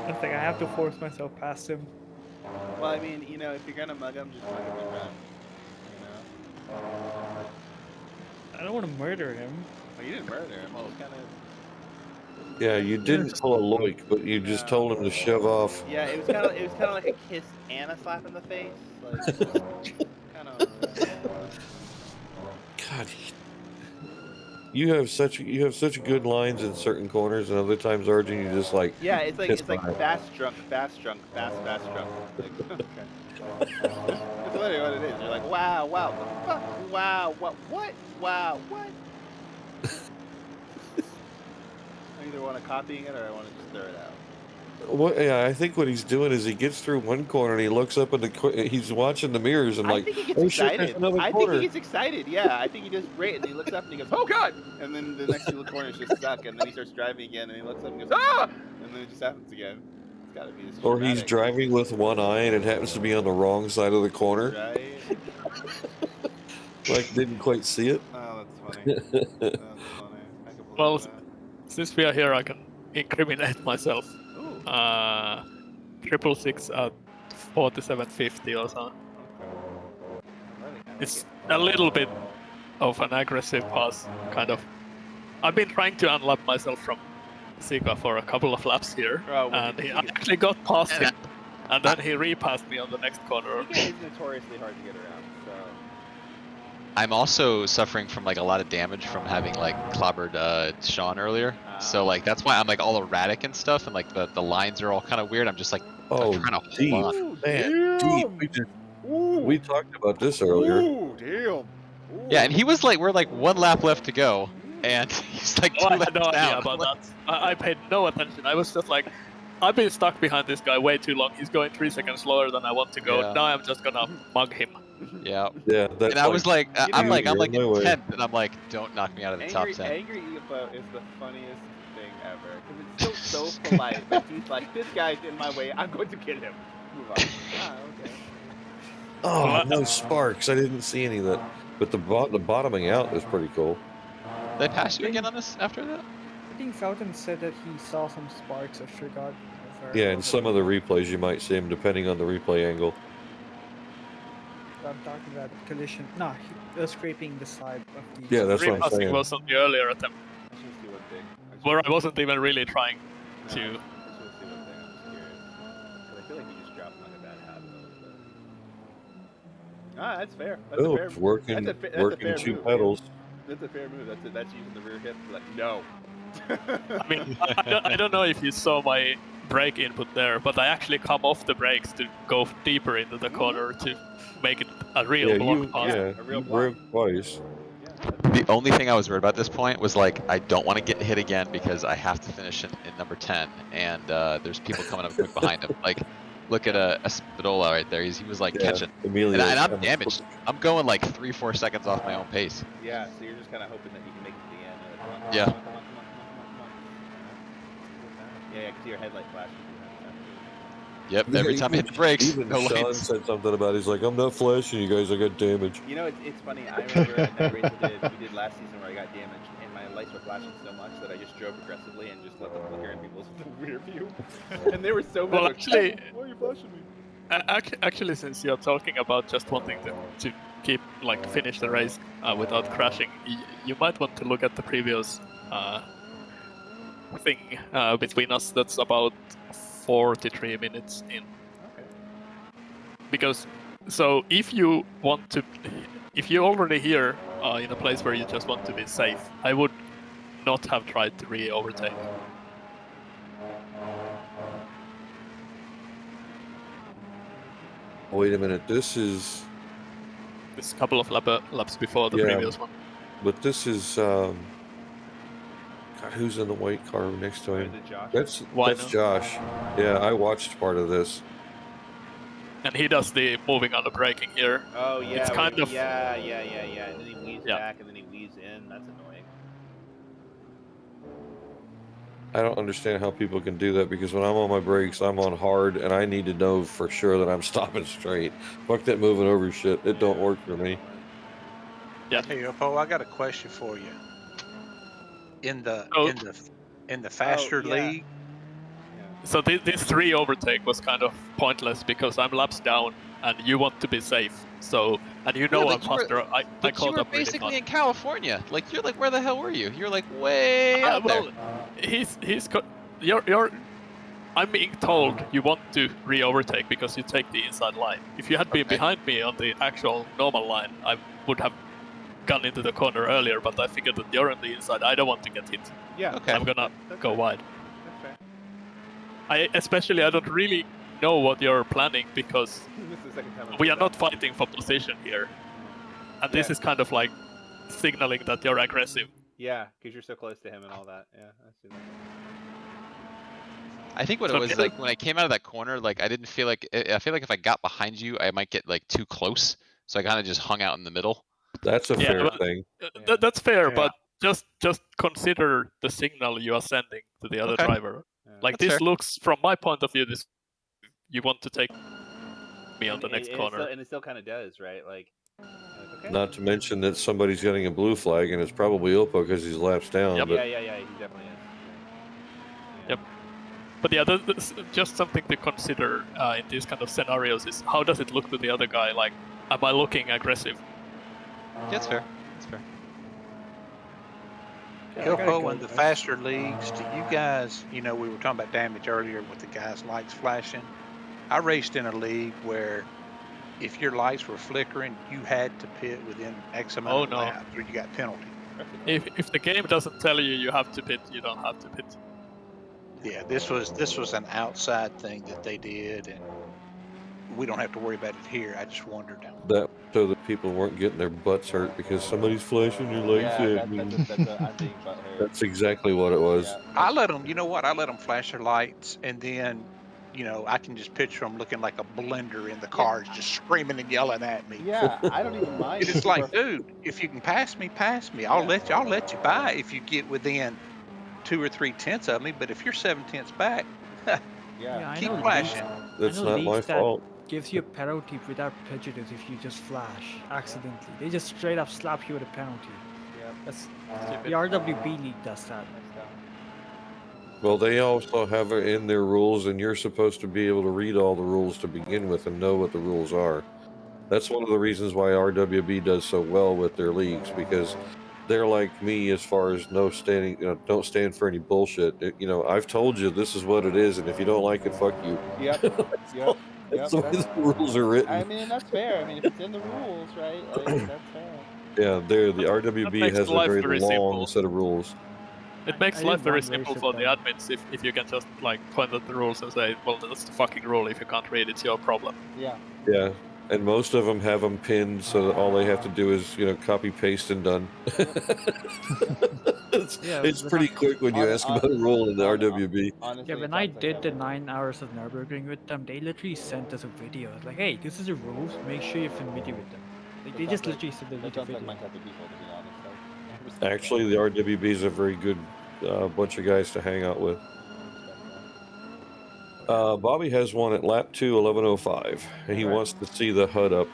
[SPEAKER 14] I think I have to force myself past him.
[SPEAKER 2] Well, I mean, you know, if you're gonna mug him, just mug him and run. You know.
[SPEAKER 14] I don't want to murder him.
[SPEAKER 2] Well, you didn't murder him. You just kind of.
[SPEAKER 5] Yeah, you didn't pull a Loic, but you just told him to shove off.
[SPEAKER 2] Yeah, it was kind of like a kiss and a slap in the face, like just kind of.
[SPEAKER 5] God, you have such good lines in certain corners, and other times, Arjun, you just like.
[SPEAKER 2] Yeah, it's like
[SPEAKER 5] piss by.
[SPEAKER 2] fast drunk, fast drunk. Like, okay. It's literally what it is. You're like, wow, the fuck, wow, what, wow, what? I either want to copying it or I want to just throw it out.
[SPEAKER 5] What? Yeah, I think what he's doing is he gets through one corner and he looks up in he's watching the mirrors and
[SPEAKER 2] I
[SPEAKER 5] like,
[SPEAKER 2] think he gets
[SPEAKER 5] oh
[SPEAKER 2] excited.
[SPEAKER 5] shit, there's another
[SPEAKER 2] I
[SPEAKER 5] corner.
[SPEAKER 2] think he gets excited. Yeah, I think he does great, and he looks up and he goes, "Oh God!" And then the next two corners just suck, and then he starts driving again, and he looks up and goes, "Ah!" And then it just happens again. It's got to be this.
[SPEAKER 5] Or he's driving with one eye and it happens to be on the wrong side of the corner.
[SPEAKER 2] Right.
[SPEAKER 5] Like didn't quite see it.
[SPEAKER 2] Oh, that's funny. That's funny. I can believe
[SPEAKER 18] Well,
[SPEAKER 2] that.
[SPEAKER 18] since we are here, I can incriminate myself. 666 at 4750 or something. It's a little bit of an aggressive pass, kind of. I've been trying to unlap myself from Sika for a couple of laps here, and I actually got past him, and then he repassed me on the next corner.
[SPEAKER 2] He's notoriously hard to get around, so.
[SPEAKER 4] I'm also suffering from like a lot of damage from having like clobbered Sean earlier. So like that's why I'm like all erratic and stuff, and like the lines are all kind of weird. I'm just like I'm trying to hold on.
[SPEAKER 5] Man, deep. We talked about this earlier.
[SPEAKER 2] Ooh, damn.
[SPEAKER 4] Yeah, and he was like, we're like one lap left to go, and he's like 2
[SPEAKER 18] I
[SPEAKER 4] laps
[SPEAKER 18] had no idea
[SPEAKER 4] down.
[SPEAKER 18] about that. I paid no attention. I was just like, I've been stuck behind this guy way too long. He's going 3 seconds slower than I want to go.
[SPEAKER 4] Yeah.
[SPEAKER 18] Now I'm just gonna mug him.
[SPEAKER 4] Yeah.
[SPEAKER 5] Yeah.
[SPEAKER 4] And I was like, I'm like in
[SPEAKER 5] my way.
[SPEAKER 4] 10th, and I'm like, don't knock me out of the top 10.
[SPEAKER 2] Angry Ipa is the funniest thing ever. Because it's so polite, but he's like, this guy's in my way, I'm going to kill him. Move on. Okay.
[SPEAKER 5] Oh, no sparks. I didn't see any of that. But the bottoming out is pretty cool.
[SPEAKER 4] Did I pass you again on this after that?
[SPEAKER 14] I think Fountain said that he saw some sparks. I forgot.
[SPEAKER 5] Yeah, in some of the replays you might see him depending on the replay angle.
[SPEAKER 14] I'm talking about collision. No, he was scraping the side of the.
[SPEAKER 5] Yeah, that's what I'm saying.
[SPEAKER 18] Was on the earlier attempt, where I wasn't even really trying to.
[SPEAKER 2] I feel like you just dropped like a bad habit a little bit. That's fair. That's
[SPEAKER 5] Oh,
[SPEAKER 2] a fair move.
[SPEAKER 5] working
[SPEAKER 2] That's a fair
[SPEAKER 5] two
[SPEAKER 2] move,
[SPEAKER 5] pedals.
[SPEAKER 2] Man. That's a fair move. That's using the rear hip. Like, no.
[SPEAKER 18] I mean, I don't know if you saw my brake input there, but I actually come off the brakes to go deeper into the corner to make it a real block pass.
[SPEAKER 5] Yeah, you broke twice.
[SPEAKER 4] The only thing I was worried about at this point was like, I don't want to get hit again because I have to finish in number 10, and there's people coming up quick behind him. Like, look at a Spadola right there. He was like catching.
[SPEAKER 5] Emilio
[SPEAKER 4] and I'm damaged. I'm going like 3-4 seconds off my own pace.
[SPEAKER 2] Yeah, so you're just kind of hoping that you can make it to the end.
[SPEAKER 4] Yeah.
[SPEAKER 2] Come on. Yeah, because your headlight flashes.
[SPEAKER 4] Yep, every time I hit the brakes,
[SPEAKER 5] Even
[SPEAKER 4] no
[SPEAKER 5] Sean
[SPEAKER 4] lights.
[SPEAKER 5] said something about it. He's like, I'm not flashing you guys, I got damage.
[SPEAKER 2] You know, it's funny. I remember at that race we did last season where I got damaged, and my lights were flashing so much that I just drove aggressively and just let them flicker in people's rear view. And they were so mad.
[SPEAKER 18] Well,
[SPEAKER 2] like,
[SPEAKER 18] actually,
[SPEAKER 2] why are you flashing me?
[SPEAKER 18] Actually, since you're talking about just wanting to finish the race without crashing, you might want to look at the previous thing between us that's about 43 minutes in.
[SPEAKER 2] Okay.
[SPEAKER 18] Because so if you're already here in a place where you just want to be safe, I would not have tried to re-overtake.
[SPEAKER 5] Wait a minute. This is
[SPEAKER 18] a couple of laps before the previous one.
[SPEAKER 5] But this is God, who's in the white car next to him?
[SPEAKER 2] Is it Josh?
[SPEAKER 5] That's Josh. Yeah, I watched part of this.
[SPEAKER 18] And he does the moving on the braking here.
[SPEAKER 2] Oh yeah,
[SPEAKER 18] it's kind of
[SPEAKER 2] yeah. And then he weaves back, and then he weaves in. That's annoying.
[SPEAKER 5] I don't understand how people can do that because when I'm on my brakes, I'm on hard, and I need to know for sure that I'm stopping straight. Fuck that moving over shit. It don't work for me.
[SPEAKER 18] Yeah.
[SPEAKER 6] Hey, Oppo, I got a question for you. In the faster league.
[SPEAKER 18] So this 3 overtake was kind of pointless because I'm laps down and you want to be safe. So and you know I'm faster. I
[SPEAKER 4] But you
[SPEAKER 18] caught
[SPEAKER 4] were
[SPEAKER 18] up really
[SPEAKER 4] basically
[SPEAKER 18] fast.
[SPEAKER 4] in California. Like you're like, where the hell were you? You're like way out there.
[SPEAKER 18] You're I'm being told you want to re-overtake because you take the inside line. If you had been behind me on the actual normal line, I would have gone into the corner earlier, but I figured that you're on the inside. I don't want to get hit.
[SPEAKER 2] Yeah.
[SPEAKER 4] Okay.
[SPEAKER 18] I'm gonna go wide.
[SPEAKER 2] That's fair.
[SPEAKER 18] I don't really know what you're planning because
[SPEAKER 2] This is the second time
[SPEAKER 18] we are not fighting for position here. And this is kind of like signaling that you're aggressive.
[SPEAKER 2] Yeah, because you're so close to him and all that. Yeah, I see that.
[SPEAKER 4] I think what it was like when I came out of that corner, like I didn't feel like I feel like if I got behind you, I might get like too close. So I kind of just hung out in the middle.
[SPEAKER 5] That's a fair thing.
[SPEAKER 18] That's fair, but just consider the signal you are sending to the other driver. Like
[SPEAKER 4] That's
[SPEAKER 18] this
[SPEAKER 4] fair.
[SPEAKER 18] looks, from my point of view, this you want to take me on the next corner.
[SPEAKER 2] And it still kind of does, right? Like, okay.
[SPEAKER 5] Not to mention that somebody's getting a blue flag, and it's probably Oppo because he's laps down.
[SPEAKER 18] Yep.
[SPEAKER 5] But
[SPEAKER 2] Yeah, he definitely is.
[SPEAKER 18] Yep. But yeah, that's just something to consider in these kind of scenarios is how does it look to the other guy? Like, am I looking aggressive?
[SPEAKER 4] Yeah, that's fair. That's fair.
[SPEAKER 6] Oppo, in the faster leagues, do you guys, we were talking about damage earlier with the guys' lights flashing. I raced in a league where if your lights were flickering, you had to pit within X amount of laps or you got penalty.
[SPEAKER 18] If the game doesn't tell you you have to pit, you don't have to pit.
[SPEAKER 6] Yeah, this was an outside thing that they did, and we don't have to worry about it here. I just wondered.
[SPEAKER 5] that so that people weren't getting their butts hurt because somebody's flashing your lights at me.
[SPEAKER 2] I'm being butthurt.
[SPEAKER 5] That's exactly what it was.
[SPEAKER 6] I let them, you know what? I let them flash their lights, and then, I can just picture them looking like a blender in the cars, just screaming and yelling at me.
[SPEAKER 2] Yeah, I don't even mind.
[SPEAKER 6] It's like, dude, if you can pass me, pass me. I'll let you by if you get within 2 or 3 tenths of me. But if you're 7 tenths back, keep flashing.
[SPEAKER 5] That's not my fault.
[SPEAKER 14] Gives you a penalty without prejudice if you just flash accidentally. They just straight up slap you with a penalty.
[SPEAKER 2] Yeah,
[SPEAKER 14] that's the RWB league does that.
[SPEAKER 5] Well, they also have it in their rules, and you're supposed to be able to read all the rules to begin with and know what the rules are. That's one of the reasons why RWB does so well with their leagues, because they're like me as far as don't stand for any bullshit. I've told you this is what it is, and if you don't like it, fuck you.
[SPEAKER 2] Yep.
[SPEAKER 5] That's the way the rules are written.
[SPEAKER 2] I mean, that's fair. I mean, if it's in the rules, right? Like, that's fair.
[SPEAKER 5] Yeah, the RWB has a very long set of rules.
[SPEAKER 18] It makes life very simple for the admins if you can just like point at the rules and say, well, that's the fucking rule. If you can't read it, it's your problem.
[SPEAKER 2] Yeah.
[SPEAKER 5] Yeah, and most of them have them pinned so that all they have to do is copy paste and done. It's pretty quick when you ask about a rule in the RWB.
[SPEAKER 14] Yeah, when I did the 9 hours of Nürburgring with them, they literally sent us a video. It's like, hey, this is the rules. Make sure you're familiar with them. Like, they just literally said the video.
[SPEAKER 5] Actually, the RWB is a very good bunch of guys to hang out with. Bobby has one at lap 2, 11:05, and he wants to see the HUD up.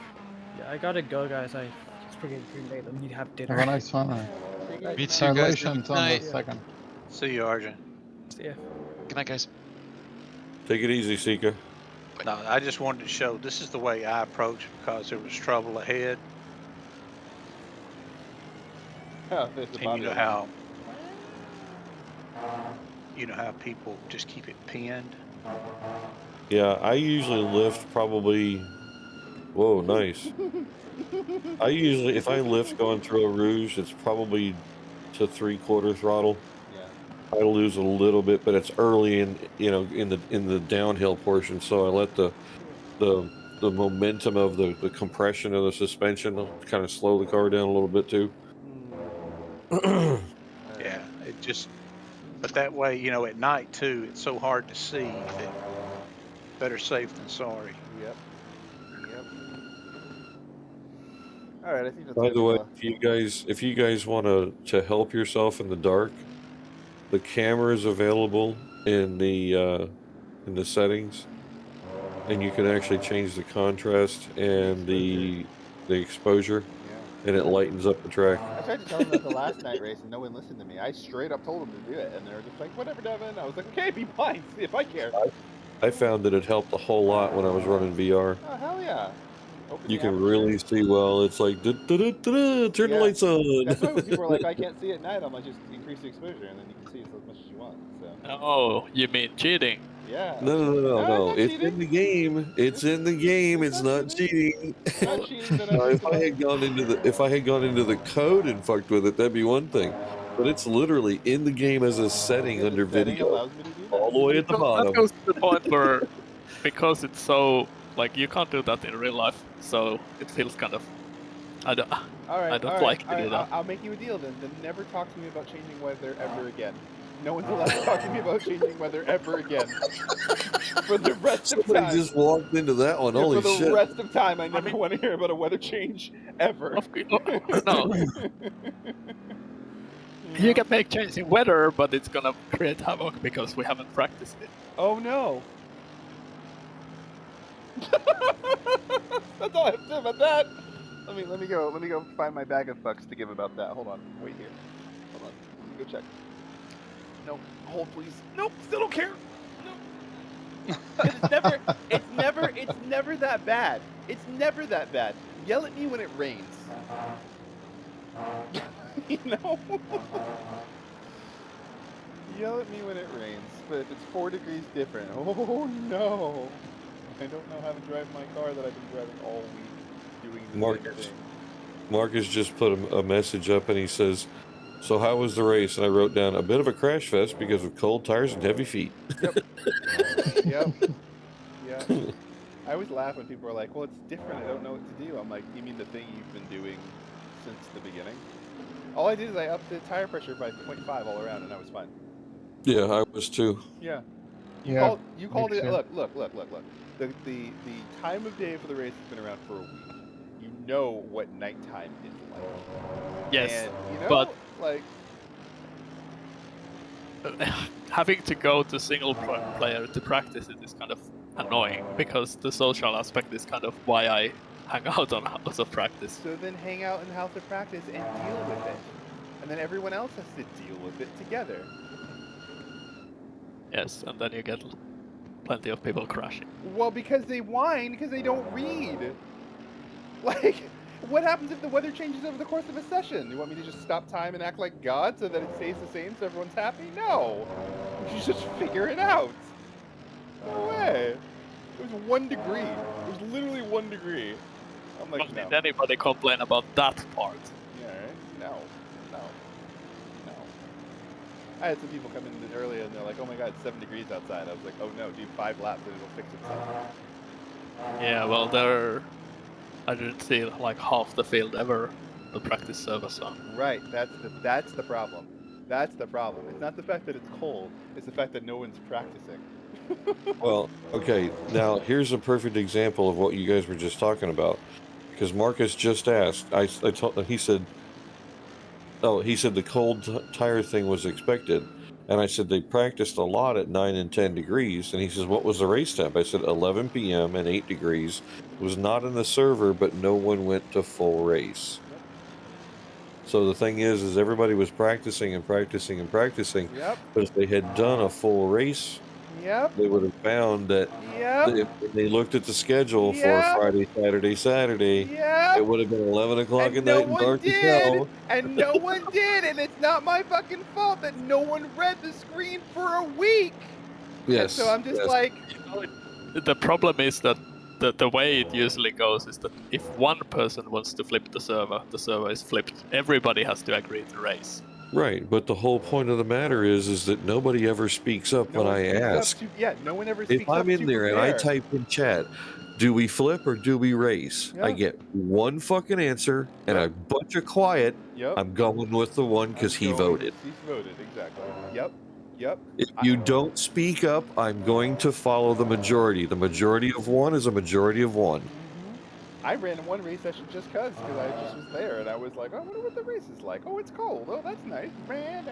[SPEAKER 14] Yeah, I gotta go, guys. It's pretty late. I need to have dinner.
[SPEAKER 1] Have a nice summer.
[SPEAKER 4] Me too, guys.
[SPEAKER 1] Congratulations on the second.
[SPEAKER 6] See you, Arjun.
[SPEAKER 14] See ya.
[SPEAKER 4] Good night, guys.
[SPEAKER 5] Take it easy, Sika.
[SPEAKER 6] No, I just wanted to show this is the way I approach because there was trouble ahead. And you know how You know how people just keep it pinned?
[SPEAKER 5] Yeah, I usually lift probably. Whoa, nice. I usually, if I lift going through a rouge, it's probably to 3/4 throttle.
[SPEAKER 2] Yeah.
[SPEAKER 5] I lose a little bit, but it's early in the downhill portion, so I let the momentum of the compression of the suspension kind of slow the car down a little bit too.
[SPEAKER 6] Yeah, it just. But that way, you know, at night too, it's so hard to see that better safe than sorry.
[SPEAKER 2] Yep. Yep. All right, I think that's
[SPEAKER 5] By
[SPEAKER 2] good
[SPEAKER 5] the
[SPEAKER 2] to
[SPEAKER 5] way,
[SPEAKER 2] go.
[SPEAKER 5] if you guys want to help yourself in the dark, the camera is available in the settings, and you can actually change the contrast and the exposure,
[SPEAKER 2] Yeah.
[SPEAKER 5] and it lightens up the track.
[SPEAKER 2] I tried to tell them that the last night race, and no one listened to me. I straight up told them to do it, and they were just like, "Whatever, Devin." I was like, "Okay, be blind. See if I care."
[SPEAKER 5] I found that it helped a whole lot when I was running VR.
[SPEAKER 2] Oh hell yeah! Open
[SPEAKER 5] You
[SPEAKER 2] the
[SPEAKER 5] can
[SPEAKER 2] aperture.
[SPEAKER 5] really see well. It's like turn the
[SPEAKER 2] Yeah.
[SPEAKER 5] lights on.
[SPEAKER 2] That's why when people are like, "I can't see at night," I'm like, "Just increase the exposure, and then you can see as much as you want." So.
[SPEAKER 18] Oh, you mean cheating?
[SPEAKER 2] Yeah.
[SPEAKER 5] No.
[SPEAKER 2] It's
[SPEAKER 5] It's
[SPEAKER 2] not
[SPEAKER 5] in
[SPEAKER 2] cheating.
[SPEAKER 5] the game. It's in the game. It's not cheating.
[SPEAKER 2] It's not cheating. Then I
[SPEAKER 5] Now,
[SPEAKER 2] think about.
[SPEAKER 5] if I had gone into the code and fucked with it, that'd be one thing. But it's literally in the game as a setting under
[SPEAKER 2] Setting
[SPEAKER 5] video,
[SPEAKER 2] allows me to do
[SPEAKER 5] all
[SPEAKER 2] that.
[SPEAKER 5] the way at the
[SPEAKER 18] So that
[SPEAKER 5] bottom.
[SPEAKER 18] goes to the point where, because it's so like you can't do that in real life, so it feels kind of. I don't.
[SPEAKER 2] All right,
[SPEAKER 18] I don't like to
[SPEAKER 2] all right.
[SPEAKER 18] do that.
[SPEAKER 2] I'll make you a deal then. Then never talk to me about changing weather ever again. No one's allowed to talk to me about changing weather ever again. For the rest of
[SPEAKER 5] Somebody
[SPEAKER 2] time.
[SPEAKER 5] just walked into that one.
[SPEAKER 2] Yeah,
[SPEAKER 5] Holy
[SPEAKER 2] for the
[SPEAKER 5] shit!
[SPEAKER 2] rest of time, I never want to hear about a weather change ever.
[SPEAKER 18] No. You can make change in weather, but it's gonna create havoc because we haven't practiced it.
[SPEAKER 2] Oh no. That's all I have to say about that. Let me go find my bag of fucks to give about that. Hold on. Wait here. Hold on. Let me go check. Nope. Hold please. Nope, still don't care. No. It's never that bad. It's never that bad. Yell at me when it rains. You know? Yell at me when it rains, but if it's 4 degrees different, oh no! I don't know how to drive my car that I've been driving all week, doing the same thing.
[SPEAKER 5] Marcus just put a message up and he says, "So how was the race?" And I wrote down a bit of a crash fest because of cold tires and heavy feet.
[SPEAKER 2] Yep. Yep. Yep. I always laugh when people are like, "Well, it's different. I don't know what to do." I'm like, "You mean the thing you've been doing since the beginning?" All I did is I upped the tire pressure by 0.5 all around, and I was fine.
[SPEAKER 5] Yeah, I was too.
[SPEAKER 2] Yeah. You
[SPEAKER 1] Yeah,
[SPEAKER 2] called
[SPEAKER 1] makes
[SPEAKER 2] it.
[SPEAKER 1] sense.
[SPEAKER 2] Look. The time of day for the race has been around for a week. You know what nighttime is like.
[SPEAKER 18] Yes,
[SPEAKER 2] And, you know,
[SPEAKER 18] but
[SPEAKER 2] like
[SPEAKER 18] having to go to single player to practice it is kind of annoying because the social aspect is kind of why I hang out on House of Practice.
[SPEAKER 2] So then hang out in House of Practice and deal with it. And then everyone else has to deal with it together.
[SPEAKER 18] Yes, and then you get plenty of people crashing.
[SPEAKER 2] Well, because they whine because they don't read. Like, what happens if the weather changes over the course of a session? You want me to just stop time and act like God so that it stays the same so everyone's happy? No. You should just figure it out. No way. It was 1 degree. It was literally 1 degree. I'm like,
[SPEAKER 18] But
[SPEAKER 2] no.
[SPEAKER 18] did anybody complain about that part?
[SPEAKER 2] Yeah, right? No. I had some people come in earlier and they're like, "Oh my god, it's 7 degrees outside." I was like, "Oh no, do 5 laps and it'll fix itself."
[SPEAKER 18] Yeah, well, I didn't see like half the field ever the practice service on.
[SPEAKER 2] Right, that's the problem. That's the problem. It's not the fact that it's cold, it's the fact that no one's practicing.
[SPEAKER 5] Well, okay, now here's a perfect example of what you guys were just talking about. Because Marcus just asked, I told he said the cold tire thing was expected. And I said they practiced a lot at 9 and 10 degrees. And he says, what was the race temp? I said 11 p.m. and 8 degrees. It was not in the server, but no one went to full race. So the thing is everybody was practicing and practicing and practicing.
[SPEAKER 2] Yep.
[SPEAKER 5] But if they had done a full race
[SPEAKER 2] Yep.
[SPEAKER 5] they would have found that
[SPEAKER 2] Yep.
[SPEAKER 5] if they looked at the schedule for
[SPEAKER 2] Yep.
[SPEAKER 5] Friday, Saturday, Saturday,
[SPEAKER 2] Yep.
[SPEAKER 5] it would have been 11 o'clock
[SPEAKER 2] And
[SPEAKER 5] at
[SPEAKER 2] no
[SPEAKER 5] night and
[SPEAKER 2] one
[SPEAKER 5] dark as
[SPEAKER 2] did.
[SPEAKER 5] hell.
[SPEAKER 2] And no one did. And it's not my fucking fault that no one read the screen for a week. And so
[SPEAKER 5] Yes.
[SPEAKER 2] I'm just
[SPEAKER 5] yes.
[SPEAKER 2] like,
[SPEAKER 18] The problem is that the way it usually goes is that if one person wants to flip the server is flipped. Everybody has to agree to race.
[SPEAKER 5] Right, but the whole point of the matter is that nobody ever speaks up
[SPEAKER 2] no
[SPEAKER 5] when
[SPEAKER 2] one
[SPEAKER 5] I
[SPEAKER 2] speaks
[SPEAKER 5] ask.
[SPEAKER 2] up to, yeah, no one ever
[SPEAKER 5] If
[SPEAKER 2] speaks up
[SPEAKER 5] I'm in
[SPEAKER 2] to
[SPEAKER 5] there and I
[SPEAKER 2] prepare.
[SPEAKER 5] type in chat, do we flip or do we race? I
[SPEAKER 2] Yeah.
[SPEAKER 5] get one fucking answer and
[SPEAKER 2] Yep.
[SPEAKER 5] a bunch of quiet.
[SPEAKER 2] Yep.
[SPEAKER 5] I'm going with the one because he voted.
[SPEAKER 2] He's voted, exactly. Yep. Yep.
[SPEAKER 5] If you don't speak up, I'm going to follow the majority. The majority of one is a majority of one.
[SPEAKER 2] I ran in one race session just because I just was there and I was like, I wonder what the race is like. Oh, it's cold. Oh, that's nice. Man,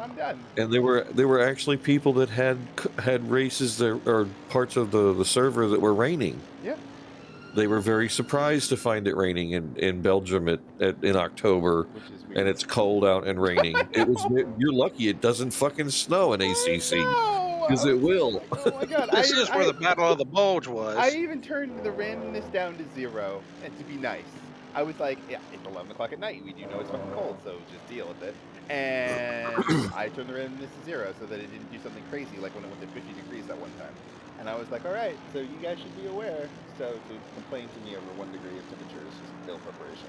[SPEAKER 2] I'm done.
[SPEAKER 5] And there were actually people that had races there or parts of the server that were raining.
[SPEAKER 2] Yeah.
[SPEAKER 5] They were very surprised to find it raining in Belgium in October,
[SPEAKER 2] Which is weird.
[SPEAKER 5] and it's cold out and raining. You're lucky it doesn't fucking snow in ACC because it will.
[SPEAKER 2] Oh my god!
[SPEAKER 6] This is where the Battle of the Bulge was.
[SPEAKER 2] I even turned the randomness down to 0, and to be nice, I was like, yeah, it's 11 o'clock at night. We do know it's fucking cold, so just deal with it. And I turned the randomness to 0 so that it didn't do something crazy like when it went to 50 degrees that one time. And I was like, all right, so you guys should be aware. So to complain to me over 1 degree of temperature is just ill preparation.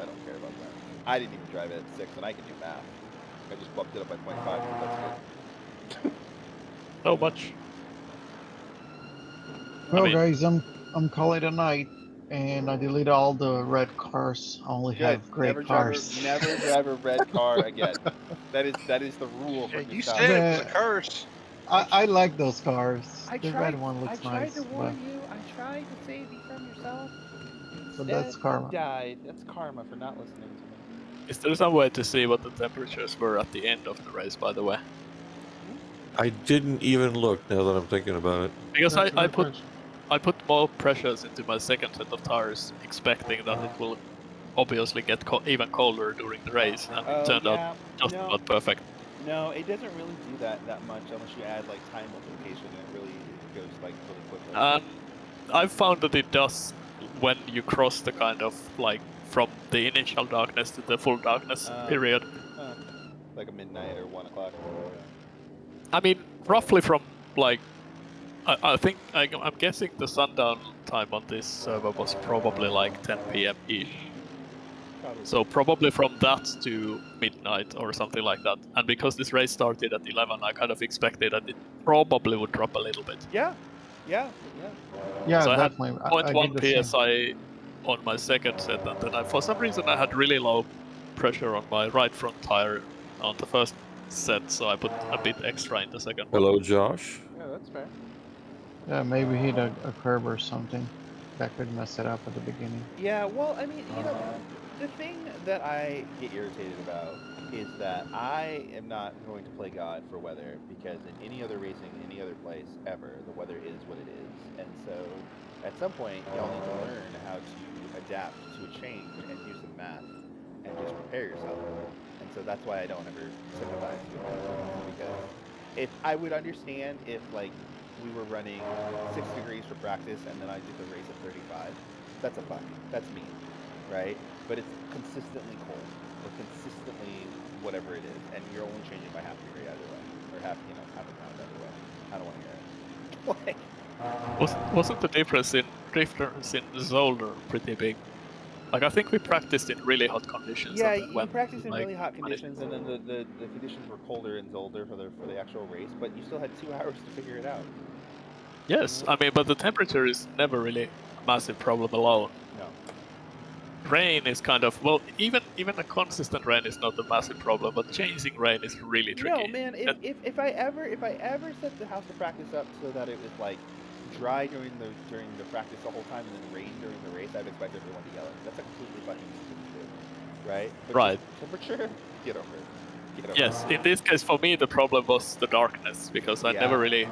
[SPEAKER 2] I don't care about that. I didn't even drive it at 6, and I can do math. I just bumped it up by 0.5, but that's good.
[SPEAKER 18] So much.
[SPEAKER 1] Well, guys, I'm calling it a night, and I deleted all the red cars. I only
[SPEAKER 2] Good.
[SPEAKER 1] have gray cars.
[SPEAKER 2] Never drive a red car again. That is the rule for
[SPEAKER 6] You
[SPEAKER 2] this
[SPEAKER 6] said it was a
[SPEAKER 1] Man,
[SPEAKER 6] curse.
[SPEAKER 1] I like those cars.
[SPEAKER 2] I
[SPEAKER 1] The
[SPEAKER 2] tried,
[SPEAKER 1] red one
[SPEAKER 2] I
[SPEAKER 1] looks
[SPEAKER 2] tried
[SPEAKER 1] nice,
[SPEAKER 2] to
[SPEAKER 1] but,
[SPEAKER 2] warn you. I tried to save you from yourself.
[SPEAKER 1] but that's
[SPEAKER 2] Instead,
[SPEAKER 1] karma.
[SPEAKER 2] you died. That's karma for not listening to me.
[SPEAKER 18] Is there some way to see what the temperatures were at the end of the race, by the way?
[SPEAKER 5] I didn't even look now that I'm thinking about it.
[SPEAKER 18] Because
[SPEAKER 21] That's a
[SPEAKER 18] I
[SPEAKER 21] good
[SPEAKER 18] put
[SPEAKER 21] question.
[SPEAKER 18] I put more pressures into my second set of tires, expecting that it will obviously get even colder during the race, and it turned out just about perfect.
[SPEAKER 2] No, it doesn't really do that much unless you add like time multiplication, and it really goes like really quickly.
[SPEAKER 18] I've found that it does when you cross the kind of like from the initial darkness to the full darkness period.
[SPEAKER 2] Like a midnight or 1 o'clock.
[SPEAKER 18] I mean, roughly from like, I think I'm guessing the sundown time on this server was probably like 10 p.m. ish. So probably from that to midnight or something like that. And because this race started at 11, I kind of expected that it probably would drop a little bit.
[SPEAKER 2] Yeah.
[SPEAKER 1] Yeah,
[SPEAKER 18] So I had
[SPEAKER 1] definitely. I did the
[SPEAKER 18] 0.1
[SPEAKER 1] same.
[SPEAKER 18] psi on my second set, and then for some reason I had really low pressure on my right front tire on the first set, so I put a bit extra in the second one.
[SPEAKER 5] Hello, Josh.
[SPEAKER 2] Yeah, that's fair.
[SPEAKER 1] Yeah, maybe hit a curb or something. That could mess it up at the beginning.
[SPEAKER 2] Yeah, well, I mean, the thing that I get irritated about is that I am not going to play God for weather, because in any other racing, any other place ever, the weather is what it is. And so at some point, y'all need to learn how to adapt to a change and do some math and just prepare yourself. And so that's why I don't ever sympathize with that, because if I would understand if like we were running 6 degrees for practice and then I did the race at 35, that's a fuck. That's mean, right? But it's consistently cold or consistently whatever it is, and you're only changing by half a degree either way, or half a pound either way. I don't want to hear it.
[SPEAKER 18] Wasn't the difference in Zolder pretty big? Like, I think we practiced in really hot conditions.
[SPEAKER 2] Yeah,
[SPEAKER 18] and then
[SPEAKER 2] you
[SPEAKER 18] went,
[SPEAKER 2] practiced in
[SPEAKER 18] like,
[SPEAKER 2] really hot conditions, and then the conditions were colder and Zolder for the actual race, but you still had 2 hours to figure it out.
[SPEAKER 18] Yes, I mean, but the temperature is never really a massive problem alone.
[SPEAKER 2] No.
[SPEAKER 18] Rain is kind of, well, even a consistent rain is not a massive problem, but changing rain is really tricky.
[SPEAKER 2] No, man. If I ever set the house to practice up so that it was like dry during the practice the whole time and then rain during the race, I'd expect everyone to yell. That's a completely fucking thing to do, right? But
[SPEAKER 18] Right.
[SPEAKER 2] Temperature, get over it. Get over
[SPEAKER 18] Yes,
[SPEAKER 2] it.
[SPEAKER 18] in this case for me the problem was the darkness, because I never really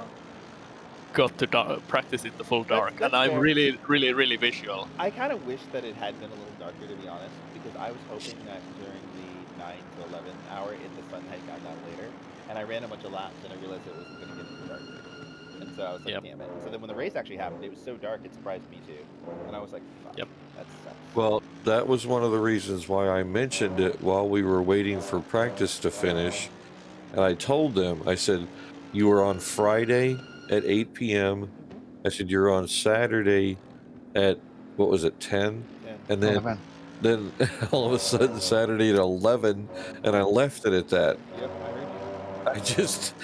[SPEAKER 18] got to practice in the full dark,
[SPEAKER 2] That's
[SPEAKER 18] and I'm
[SPEAKER 2] fair.
[SPEAKER 18] really visual.
[SPEAKER 2] I kind of wish that it had been a little darker, to be honest, because I was hoping that during the 9 to 11 hour, the sun had gotten out later, and I ran a bunch of laps and I realized it wasn't going to get any darker. And so I was like, damn it. And so then when the race actually happened, it was so dark, it surprised me too. And I was like, fuck, that sucks.
[SPEAKER 5] Well, that was one of the reasons why I mentioned it while we were waiting for practice to finish. And I told them, I said, you were on Friday at 8 p.m. I said, you're on Saturday at, what was it, 10?
[SPEAKER 2] 10.
[SPEAKER 5] And then
[SPEAKER 1] 11.
[SPEAKER 5] then all of a sudden Saturday at 11, and I left it at that.
[SPEAKER 2] Yep, I heard you.
[SPEAKER 5] I just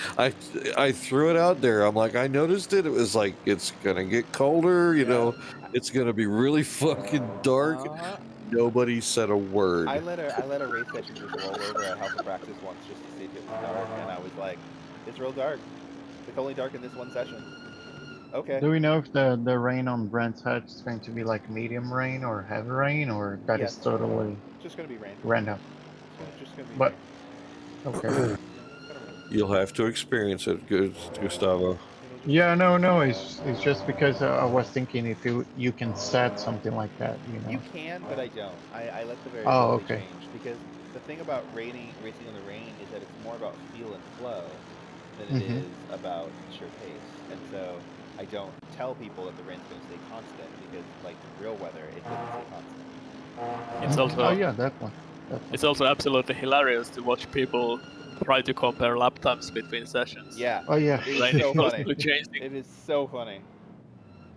[SPEAKER 5] I threw it out there. I'm like, I noticed it. It was like it's gonna get colder, you know, it's gonna be really fucking dark. Nobody said a word.
[SPEAKER 2] I let a race session just roll over at House of Practice once just to see if it was dark, and I was like, it's real dark. It's only dark in this one session. Okay.
[SPEAKER 1] Do we know if the rain on Brent's Hatch is going to be like medium rain or heavy rain, or that is
[SPEAKER 2] Yes.
[SPEAKER 1] totally
[SPEAKER 2] Just gonna be rain.
[SPEAKER 1] random?
[SPEAKER 2] Just gonna be
[SPEAKER 1] But
[SPEAKER 2] rain.
[SPEAKER 1] okay.
[SPEAKER 5] You'll have to experience it, Gustavo.
[SPEAKER 1] Yeah, no, it's just because I was thinking if you can set something like that, you know.
[SPEAKER 2] You can, but I don't. I let the
[SPEAKER 1] Oh,
[SPEAKER 2] variability
[SPEAKER 1] okay.
[SPEAKER 2] change because the thing about racing in the rain is that it's more about feel and flow than it is about sheer pace. And so I don't tell people that the rain's going to stay constant because, like real weather, it doesn't stay constant.
[SPEAKER 18] It's also
[SPEAKER 1] Oh yeah, definitely.
[SPEAKER 18] it's also absolutely hilarious to watch people try to compare lap times between sessions.
[SPEAKER 2] Yeah.
[SPEAKER 1] Oh yeah.
[SPEAKER 2] It
[SPEAKER 18] Rain
[SPEAKER 2] is so
[SPEAKER 18] is
[SPEAKER 2] funny.
[SPEAKER 18] constantly changing.
[SPEAKER 2] It is so funny.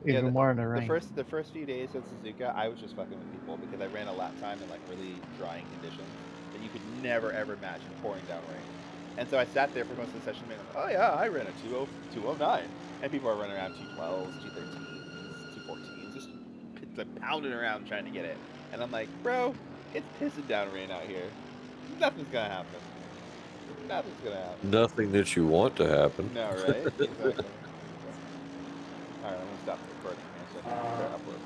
[SPEAKER 1] Even more in the rain.
[SPEAKER 2] The first few days of Suzuka, I was just fucking with people because I ran a lap time in like really drying conditions that you could never ever match in pouring down rain. And so I sat there for most of the session being like, oh yeah, I ran a 209. And people are running around 212s, 213s, 214s, just pounding around trying to get it. And I'm like, bro, it's pissing down rain out here. Nothing's gonna happen. Nothing's gonna happen.
[SPEAKER 5] Nothing that you want to happen.
[SPEAKER 2] No, right? Exactly. Alright, I'm gonna stop the recording here so I can start uploading.